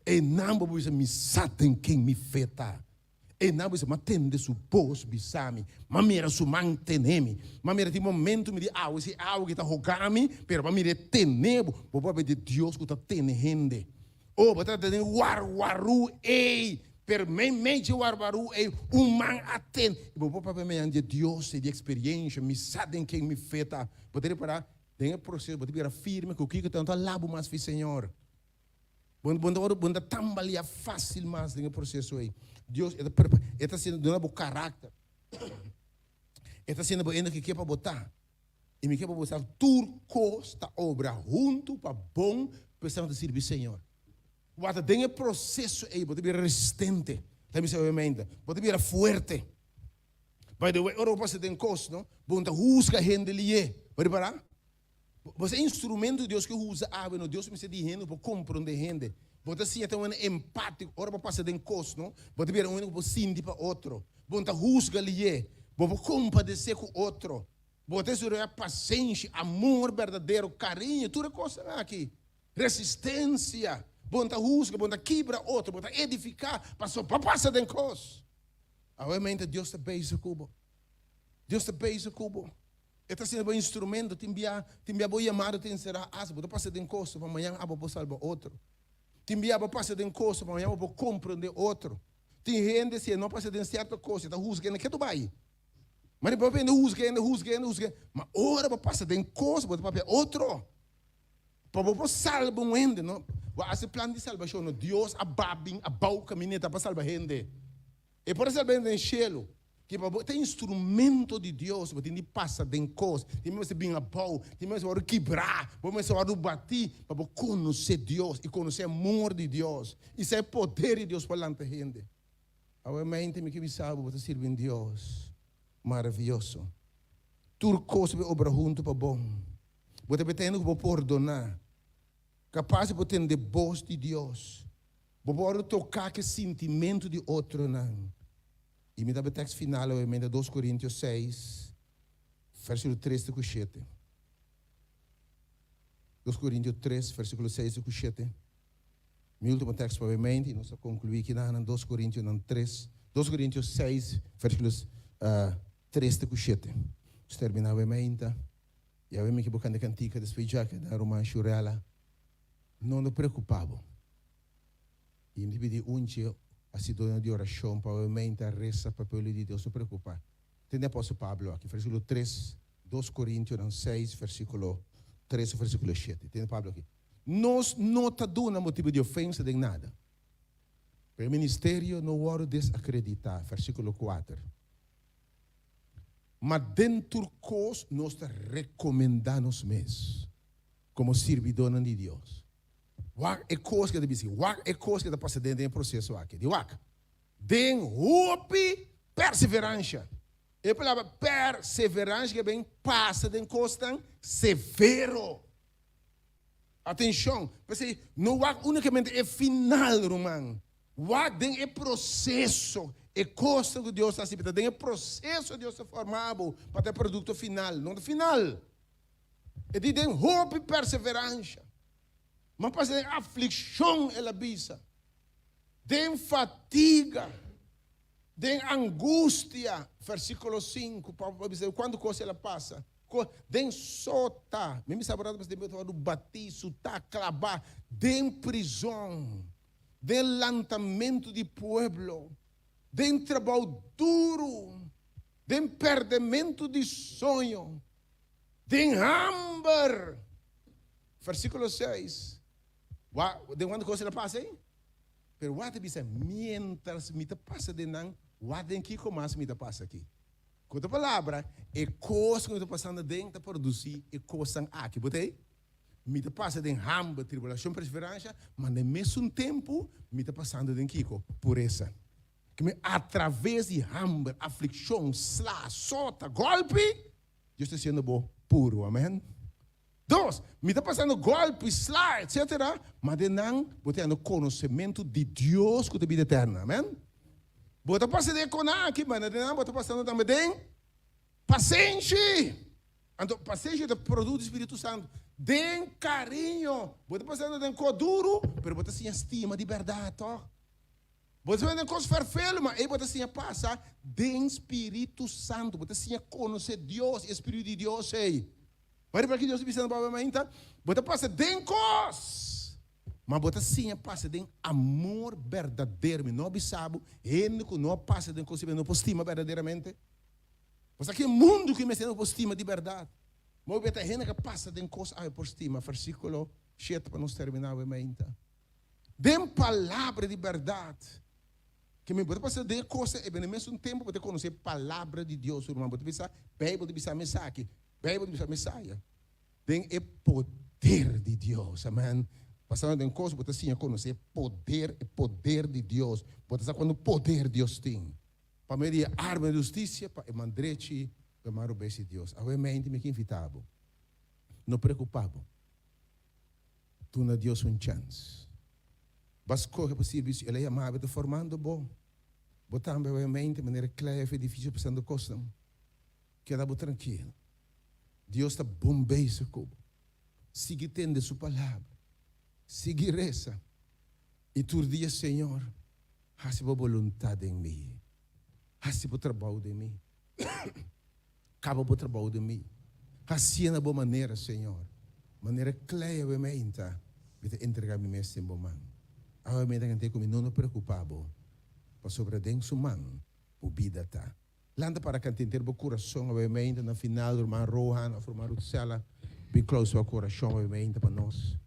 Speaker 8: E não você me satem quem me feta. E não você mantém su voz bisami, mamira su mantenemi, mamira de momento me de se algo que está rogami, pero mamira tenebo, bobo de Deus que está tenendo. Oh, botar de waru ei, per me de waru ei, man aten. Bobo papai me ande Deus de experiência, me satem quem me feta. Poderia parar, tem processo, poderia firme que o que tanto labo mais fi Senhor. Bunda tambalia fácil mais tem processo aí. Deus está sendo dando caráter. Está sendo ainda que quer para botar. E me quer para botar turco esta obra junto para bom pensando servir Senhor. Bota tem processo aí, pode vir resistente. Também se obviamente, pode vir forte. By the way, Europa se tem costo, não? Bunda busca gente ali, pode parar? Você é instrumento de Deus que usa água, não? Deus me se dizendo para compreender gente. Você se tem um empático, ora para passar de costo, não? Você vira um para sentir para outro. Você rusga ali, você compadecer com outro. Você se é paciência, amor verdadeiro, carinho, tudo coisa aqui. Resistência. Você rusga, você quebra outro, você edificar, para passar de costo. Obviamente Deus está bem esse cubo. Deus está bem esse cubo. Está sendo um instrumento, te enviar boa chamada, te encerrar as, você passa de costo, para amanhã vou salvar outro. Te enviar para passar de costo, para amanhã vou compreender outro. Tem gente se não passa de certa coisa, está rusgando, que tu vai. Mas depois vem rusgando. Mas ora para passar de costo, para papel outro. Para você salvar um ende, não? Esse plano de salvação, não? Deus ababim, abau caminheta para salvar gente. E por salvar gente em chelo. Que tem instrumento de Deus, você tem que passar de coisa, tem que vir a pau, tem que quebrar, você vai bater, para conhecer Deus e conhecer o amor de Deus. Isso é poder de Deus para a gente. Obviamente, me que sabe, você serve em Deus, maravilhoso. Tudo coisa que obra junto para bom. Você tem que perdonar. Capaz de ter voz de Deus. Você pode tocar que sentimento de outro, não. E me dá o texto final, eu emenda 2 Coríntios 6, versículo 3 e 7. 2 Coríntios 3, versículo 6 e 7. Meu último texto, obviamente, e nós concluímos aqui na 2 Coríntios 3. 2 Coríntios 6, versículos 3 e 7. Nós terminamos, obviamente. E obviamente que bocando a cantica despejada, da Romã Churela, não nos preocupava. E me pedi dia, a situação de oração, provavelmente a reza para o povo de Deus, não se preocupa. Tem o apóstolo Pablo aqui, versículo 3, 2 Coríntios 6, versículo 3, versículo 7. Tem o Pablo aqui. Nós não está dando motivo de ofensa de nada. O ministério não hora desacreditar, versículo 4. Mas dentro de nós está recomendando os mesmos, como servidores de Deus. Wak é coisa que deve ser, wak é coisa que está passando dentro do processo aqui. De wak, den hope perseverança. E a palavra perseverança que bem passa de costa severo. Atenção, porque não wak unicamente é final, irmão. Wak den é processo, é coisa que Deus está se pedindo, é processo que Deus está formado para ter produto final, não é final. E de den hope perseverança. Mas passa de aflição ela bisa, de fatiga, de angústia, versículo 5, quando coisa ela passa, de sota, mesmo sabrado, mas de bater, sutar, clavar, de prisão, de lançamento de pueblo, de trabalho duro, de perdimento de sonho, de hambre, versículo 6. De quando coisa ela passa aí? Pero what bisa mientras me passa de não, what tem que começa me passa aqui. Com a palavra é coisa que me passando dentro para produzir é coisa aqui, botei? Me passa de hambre, tribulação, perseverança, mas no mesmo tempo me passando de Kiko, pureza. que me através de hambre, aflição, slá, sota, golpe, Deus está sendo bom, puro, amém? 2, me está passando golpe, slá, etc. Mas de não, você tem o conhecimento de Deus com a vida eterna, amém? Você passa de aqui, mas de não, você passando também de paciência. Então, paciência é o produto do Espírito Santo. De carinho. Você passando de coisa duro, mas você tem estima de verdade, ó. Você vai ter coisas vervelhas, mas aí você passa de Espírito Santo. Você conhecer Deus, Espírito de Deus aí. Vai para que Deus está dizendo para mim, você passa de coisas, mas você passa de amor verdadeiro. Não sabe, ele não passa de coisas, não estima verdadeiramente. Você aqui é mundo que me tem estima de verdade. Mas você tem que passa de coisas, por estima. Versículo 7 para nós terminar, de palavra de verdade. Que me pode passar de coisas, e no mesmo tempo você conhecer a palavra de Deus, irmão. Você pensa, Bíblia de mensagem. Bíblia de mensagem. Tem o poder de Deus, amém. Passando em coisas, você sim conhecer o poder de Deus. Você sabe quando o poder de Deus tem. Para medir a arma de justiça, para mandrechi, para amar o bem de Deus. A mente me invitava. Não preocupava. Tu na Deus um chance. Mas corre para o serviço, ele é amável, formando bom. Botando a mente de maneira clara, é difícil passando coisa. Queda tranquilo. Deus está bombeando seu corpo. Siga tendo sua palavra. Siga reza. E tu dia, Senhor, faça a vontade em mim. Faça o trabalho de mim. Acaba o trabalho de mim. Faça na boa maneira, Senhor. Maneira clara, mente. Vou entregar me mesmo em bom mão. Agora me dá comigo, não me preocupava. Para sobre dentro sua mão, o vida está. Landa para cantar o coração, obviamente, na final, o irmão Rohan, a formar o cela, bem close ao coração, obviamente, para nós.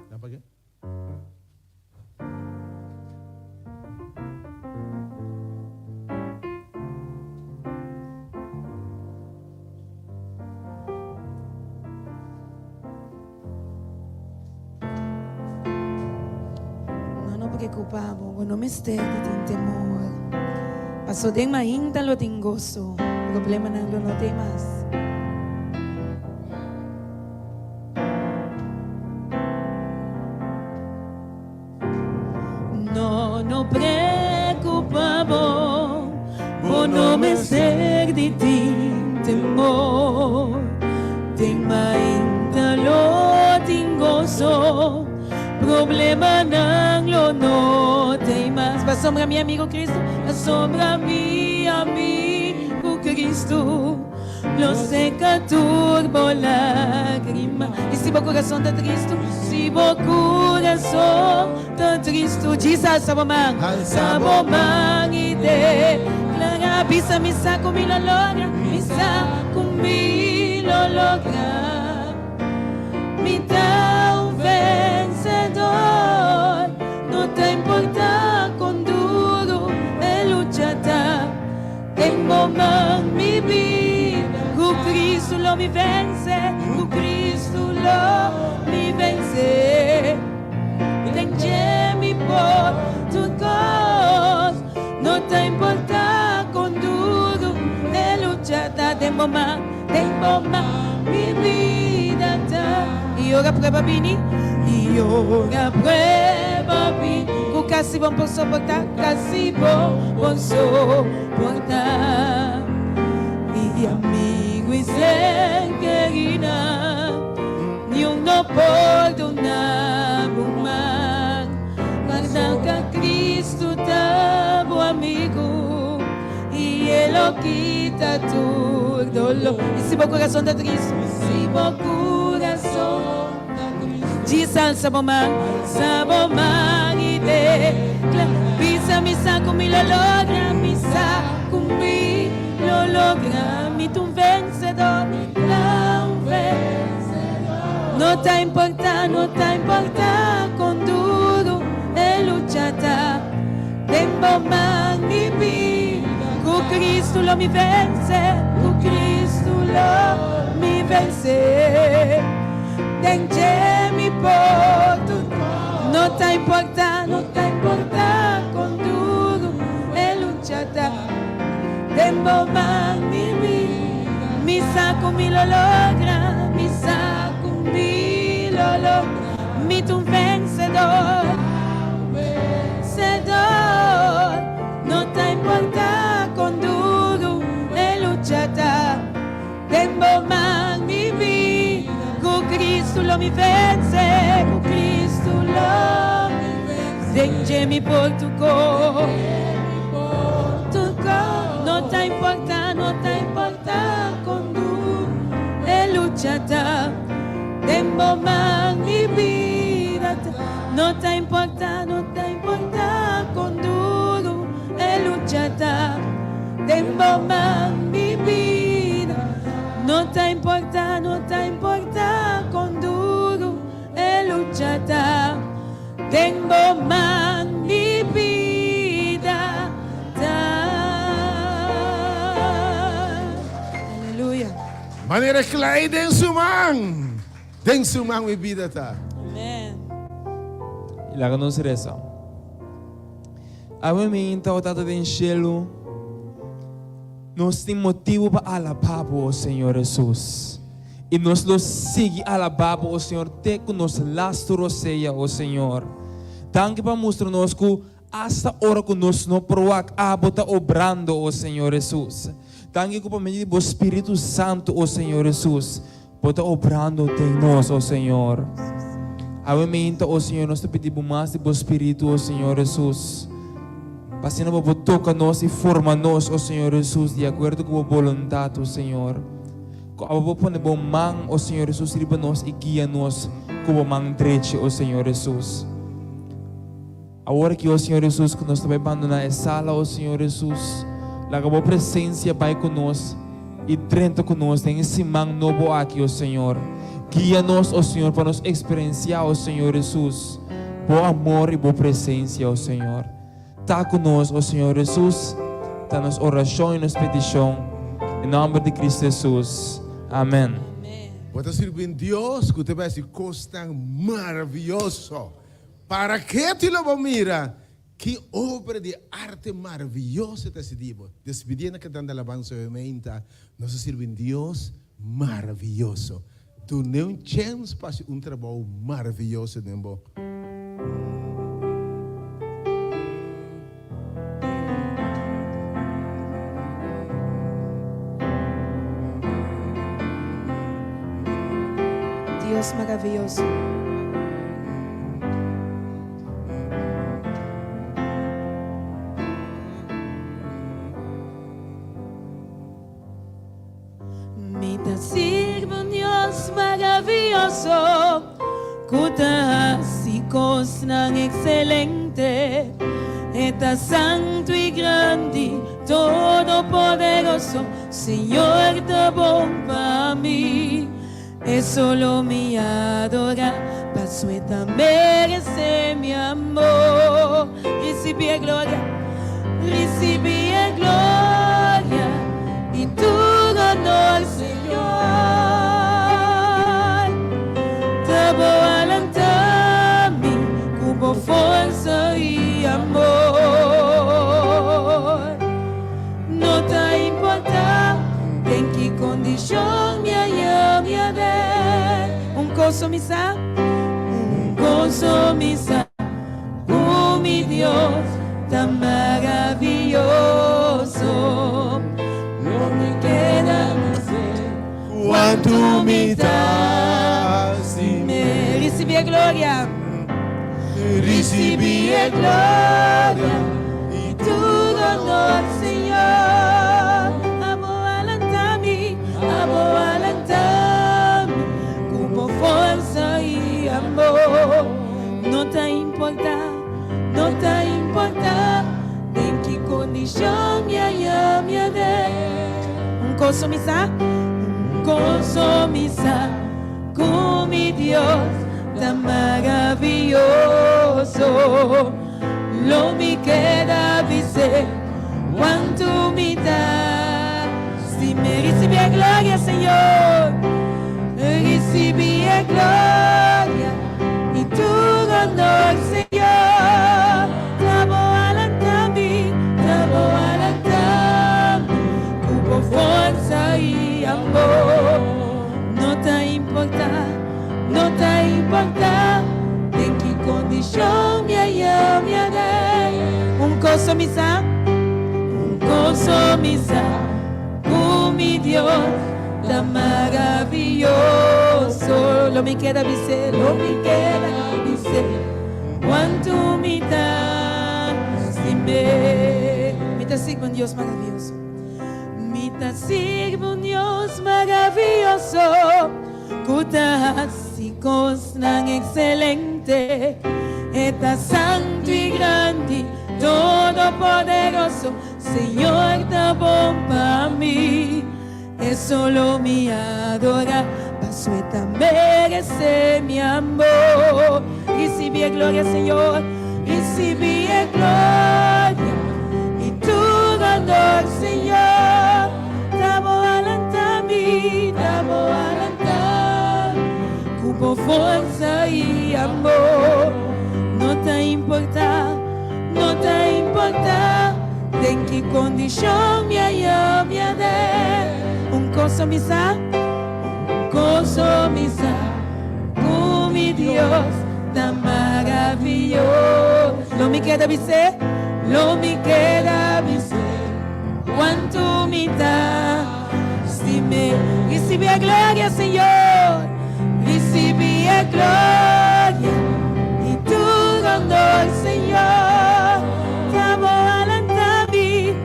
Speaker 8: Dá para quê?
Speaker 2: Preocupado, não me estere de temor. Passou de ainda lo tem gozo. Problema não tem mais.
Speaker 4: No preocupamos, por não me estere de temor. Tem ainda lo tem gozo. Problema não tem mais. Assombra meu amigo Cristo, assombra meu amigo Cristo. Lo seca turbo lágrima. E se o coração está triste, se o coração está triste, diz alça a mão e declara, pisa missa com mil logra, missa com mil logra. Me dá vencedor, não te importa com duro é luchata. Tengo man mi vida, o Cristo lo me vence, o Cristo lo me vence. Tem-me por tu cos, não te importa com duro é luchata. Tengo man mi vida. E ora prueba bini, e ora prueba bini. O casi bom por suportar, casi bom por suportar. E amigo e sem querida, nenhum não pode dar uma. Guarda que Cristo tá bom amigo, e Ele quita tudo dolor. E se o coração tá triste, se o coração diz al sabomán y declara, pisa misa con mi lo logra, misa con mi lo logra, mi tu vencedor, la un vencedor. No te importa con duro de luchata, tengo man y vida.
Speaker 2: Cristo lo mi vence, con Cristo lo mi vence. Dentro mi porto, no te importa con duro e luchata. Tempo man mi saco mi lo logra, mi saco mi lo logra, mi tu vencedor, vencedor. No te importa con duro e luchata. Tempo man mi vida, con Cristo lo mi vence, con Cristo lo mi vence. Dentro mi porto no te importa con duro e luchata. Tempo man mi vida, no te importa con duro e luchata. Tempo man mi vida, no te importa con duro e luchata. Tempo man mi vida. Aleluia.
Speaker 8: Manera klei den sumang. Den sumang mi vida ta.
Speaker 2: Amen.
Speaker 7: Ilaga nos reza. A mim então o tato de cielo. Nós temos motivo para alabar o Senhor Jesus. E nós lo sigue alabar o Senhor até que nos lastro seja o Senhor. Danke para mostrar-nos que hasta hora que nós não provac abota obrando o Senhor Jesus. Danke que para medir o Espírito Santo o Senhor Jesus. Bota obrando em nós o Senhor. A mim o Senhor nós te pedimos mais do Espírito o Senhor Jesus. Passando para tocar nós e formar nós o Senhor Jesus de acordo com a vontade do Senhor. Abo pone bom man o Senhor Jesus riba nós e guia nós como man treche o Senhor Jesus. Agora que o Senhor Jesus que nós vai abandonar a sala o Senhor Jesus, lá a boa presença vai conosco e trenta conosco tem esse man novo aqui o Senhor. Guia nós o Senhor para nos experienciar o Senhor Jesus, bom amor e boa presença o Senhor. Tá conosco o Senhor Jesus, tá nos oração e nos petição em nome de Cristo Jesus. Amém.
Speaker 8: Bota servir Deus que te vai se costa maravilhoso. Para que te lo mira? Que obra de arte maravilhosa te se digo. Despedindo que tanta alabanza obviamente, nós servimos Deus maravilhoso. Tu não chance para trabalho maravilhoso nembo.
Speaker 2: Deus maravilhoso. Me te sirvo Dios maravilloso, cuta así cosnan excelente, está santo y grande, todopoderoso, Señor de bom para mí. Es solo mi adora, paso esta merece mi amor. Recibí gloria y tu honor, Señor. Te voy a alentar mi cubo fuerza y amor. No te importa en qué condición me haya un gozo misa, oh mi Dios tan maravilloso. No me queda más cuánto me das y me recibí gloria, y tu honor, Señor. Amo alentami, como fuerza y amor. No te importa en qué condición me haya un gozo misa, con mi Dios tan maravilloso. Lo me queda dizer cuánta humildad. Si me recibí gloria, Señor, recibí gloria y tu honor, Señor. Tamo alantami, cubo fuerza y amor. No te importa en qué condición me hallaré. Un gozo misa, mi Dios, tan maravilloso. Lo me queda dice, cuánta humildad. Si me te sirvo un Dios maravilloso. Me te sirvo un Dios maravilloso. Cutásicos tan excelente. Está santo y grande, todopoderoso. Señor, da bom para mí. Es solo mi adora, paso esta merece mi amor. Recibí gloria, Señor, recibí gloria y tu honor, Señor. Damos alantami, cupo fuerza y amor. No te importa en qué condición me hallaré. Un gozo misa, con mi Dios tan maravilloso. Lo me queda dice, cuánta humildad. Si me recibí gloria, Señor, recibí gloria y tu honor, Señor. Tamo alantami,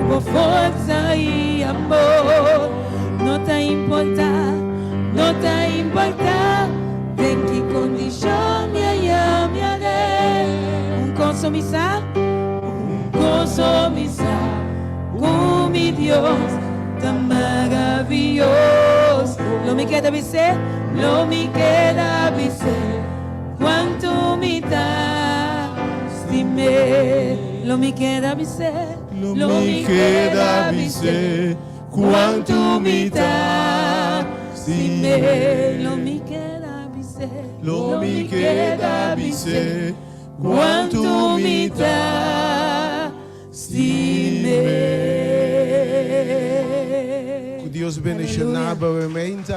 Speaker 2: hubo fuerza y amor. No te importa en qué condición me hallaré. Un gozo misa, con mi Dios tan maravilloso. Lo me queda dice, cuánta humildad. Dime, lo me queda dice, cuánta humildad. Dime, lo me queda dice, cuánta humildad. Dime.
Speaker 8: Deus bendicionar brevemente.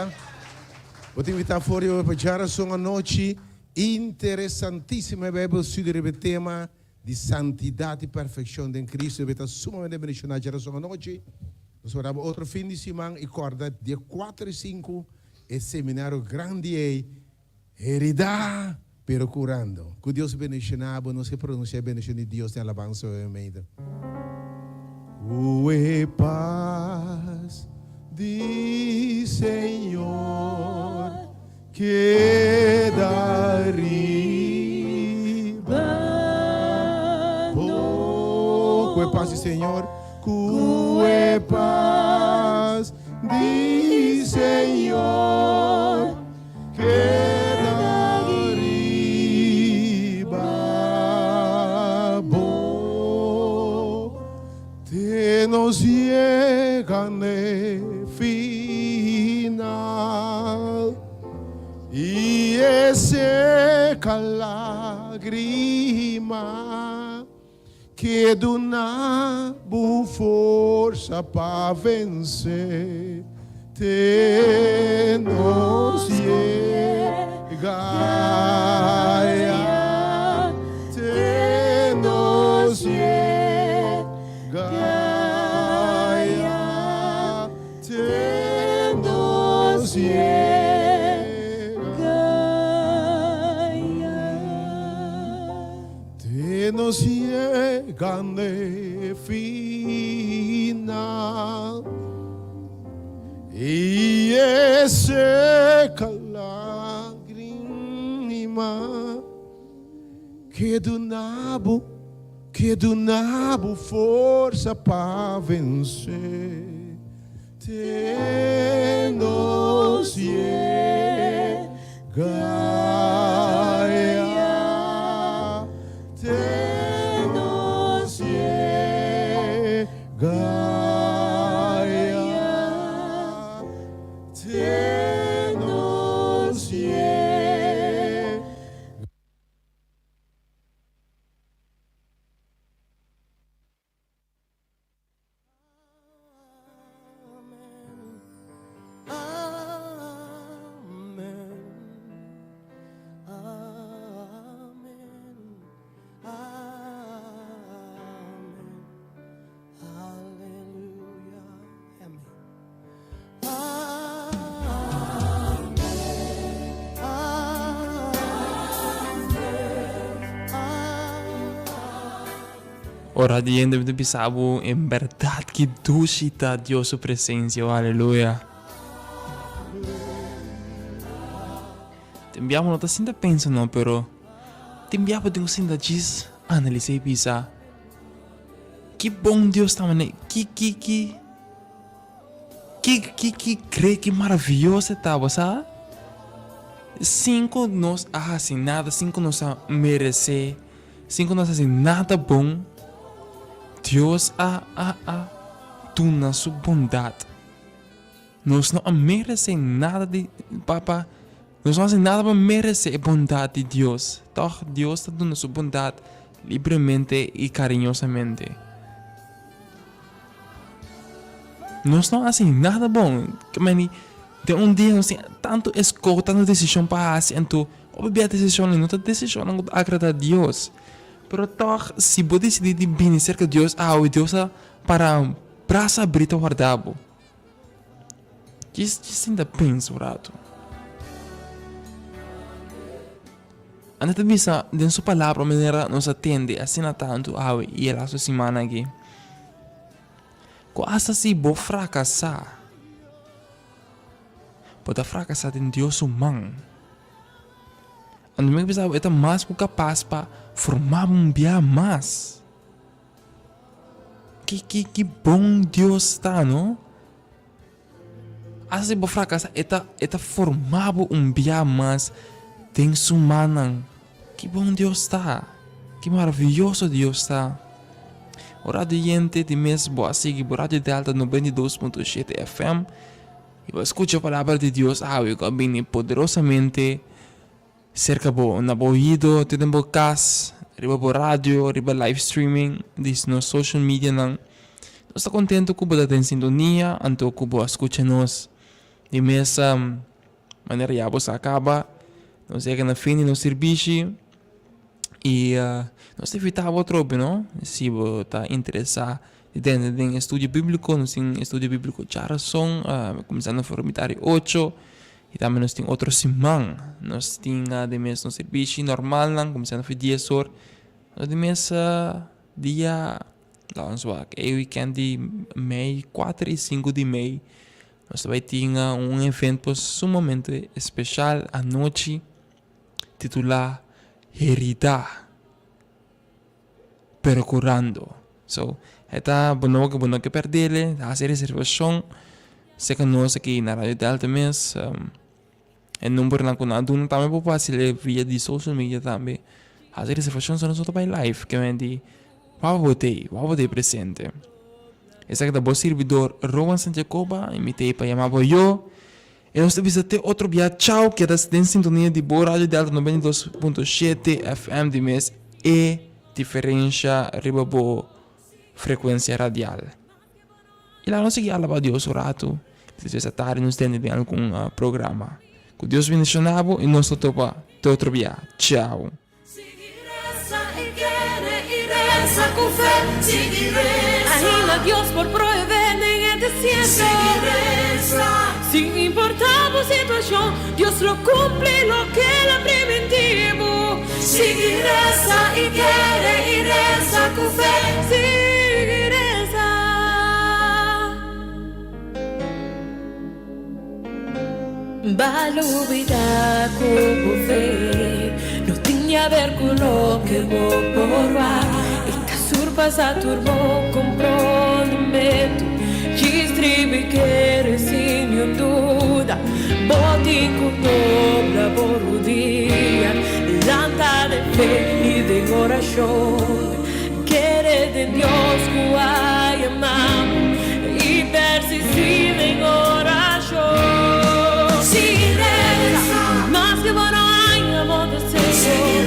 Speaker 8: Vou te invitar for je para uma noite interessantíssima. We hebben studeren het tema de santidade e perfeição de Cristo. We hebben sumamente bendicionar já uma noite. Nós vamos outro fim de semana e corda dia 4 e 5 é seminário grande heredar pero curando. Que Deus bendicionar, não se pronuncia bendição de Deus tem alabança brevemente. Ue paz di Senhor que arriba. Ue paz di Senhor, ue paz di Senhor que arriba. Te nos llega final e seca lágrima que do nabo força para vencer. Te nos llega, te nos llega. Te nos llegan de final y seca lágrima que do nabo força para vencer. Te nos llega, te nos
Speaker 7: Ora diante de bisabo, en verdad que dulcita Dios su presencia, aleluya. Te enviamos nota sin pensa no, pero te enviamos de un sin diz analisar e pensar. Que bom Deus está, mané. Que crê que maravilhoso estava, sabe? Cinco nós assim nada, cinco nós merecer, cinco nós assim nada bom. Deus tu na sua bondade. Nós não merecer nada de papa. Nós não fazemos nada para merecer a bondade de Deus. Toch Deus está dando sua bondade livremente e carinhosamente. Nós não fazemos nada bom. De um dia nós temos tanto escolha, tanta decisão para fazer. Então, obviamente a decisão não é decisão não agrada a Deus. Pero toch, se você decidir de bem cerca de Deus, Deus para praça brita guardado. Isso ainda pensa, rato. Anda também sa den sua palavra maneira nos atende assim na tanto e ela sua semana aqui. Quase se bo fracassar. Pode fracassar em Deus humano. Anda me pensava é mais capaz para formar bia mais. Que bom Deus está, não? Assim bo fracassar é formar bia mais. Tem sumana. Que bom Deus está. Que maravilhoso Deus está. O radiante de mês boa seguir por Rádio Delta 92.7 FM. E vou escutar a palavra de Deus. Eu caminho poderosamente cerca bo na ouvido, tem bo casa, riba bo rádio, riba live streaming, dis no social media nang. Nós está contento que você tem sintonia, anto que você escuta nos de mesa maneira já você acaba. Nós chega na fim do serviço e nós evitamos outro, não? Se você está interessado em estudo bíblico, nós temos estudo bíblico Charason, começando a formitário 8, e também nós temos outro semana, nós temos de mês no serviço normal, começando a 10 horas, nós de mês dia, vamos lá, é o weekend de Mei, 4 e 5 de Mei, nós também temos evento sumamente especial à noite, titular Herida Percurando. So, esta bono que perder, fazer reservação. Se que nós aqui na Rádio Delta mês, o número na conaduna também pode fazer via de social media também. Fazer reservação só nós vai live, que é de vou presente. Essa que é o servidor Rowan Santiagoba, imitei para chamar eu. E nós temos até outro dia. Tchau, que é da sintonia de boa Rádio Delta 92.7 FM de mês e diferença riba boa frequência radial. E lá nós seguimos a Deus o rato. Se essa tarde nos tem de algum programa. Que Deus bendicionado e nós topa até outro dia. Tchau.
Speaker 4: Ainda Dios por proveer en el desierto. Sin importar la situación, Dios lo cumple lo que era preventivo. Sigue reza y quiere y reza con fe. Sigue reza. Valo vida con fe. No tiene a ver con lo que voy por ver. Passa turbo comprometo distribuir que sin duda botin con dobra por un día lanta de fe y de oración quiere de Dios que hay amamos y persistir en oración si reza más que bueno hay amor de Señor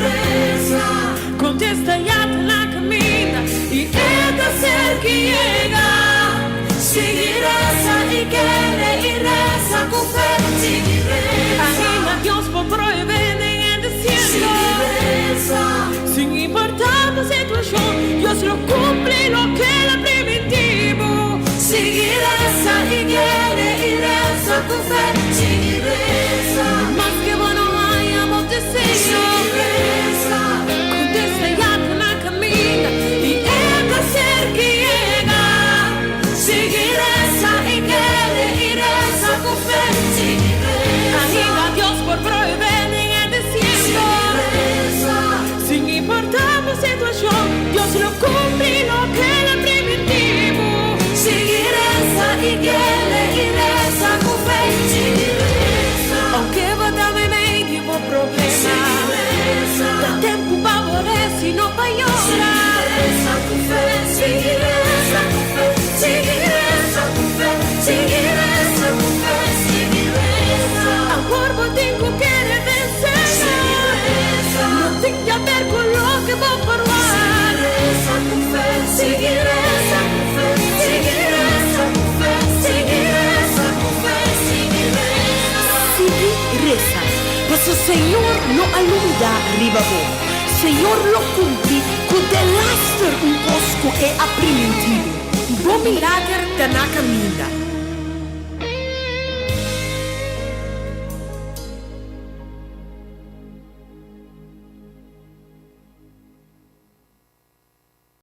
Speaker 4: contesta ya la camina y esta ser que llega sigue reza y quiere y reza con fe sigue reza anima Dios por proveer en el desierto sigue reza sin importar la situación Dios lo cumple lo que era preventivo sigue reza y quiere y reza con fe sigue reza más que bueno hay amor de Señor sigue reza contesta ya la camina y esta e não vai chorar. Seguiresa com fé, seguiresa com fé, seguiresa com fé, seguiresa. Agora vou ter que querer vencer. Seguiresa, não tem que ver com o que vou provar. Seguiresa com fé, seguiresa com fé, seguiresa com fé, seguiresa com fé, seguiresa. Seguiresa, mas o Senhor não alumda riba bom. Senhor lo cumpri cu de laster un cosco e a primitivo. Bo milagre da na caminda.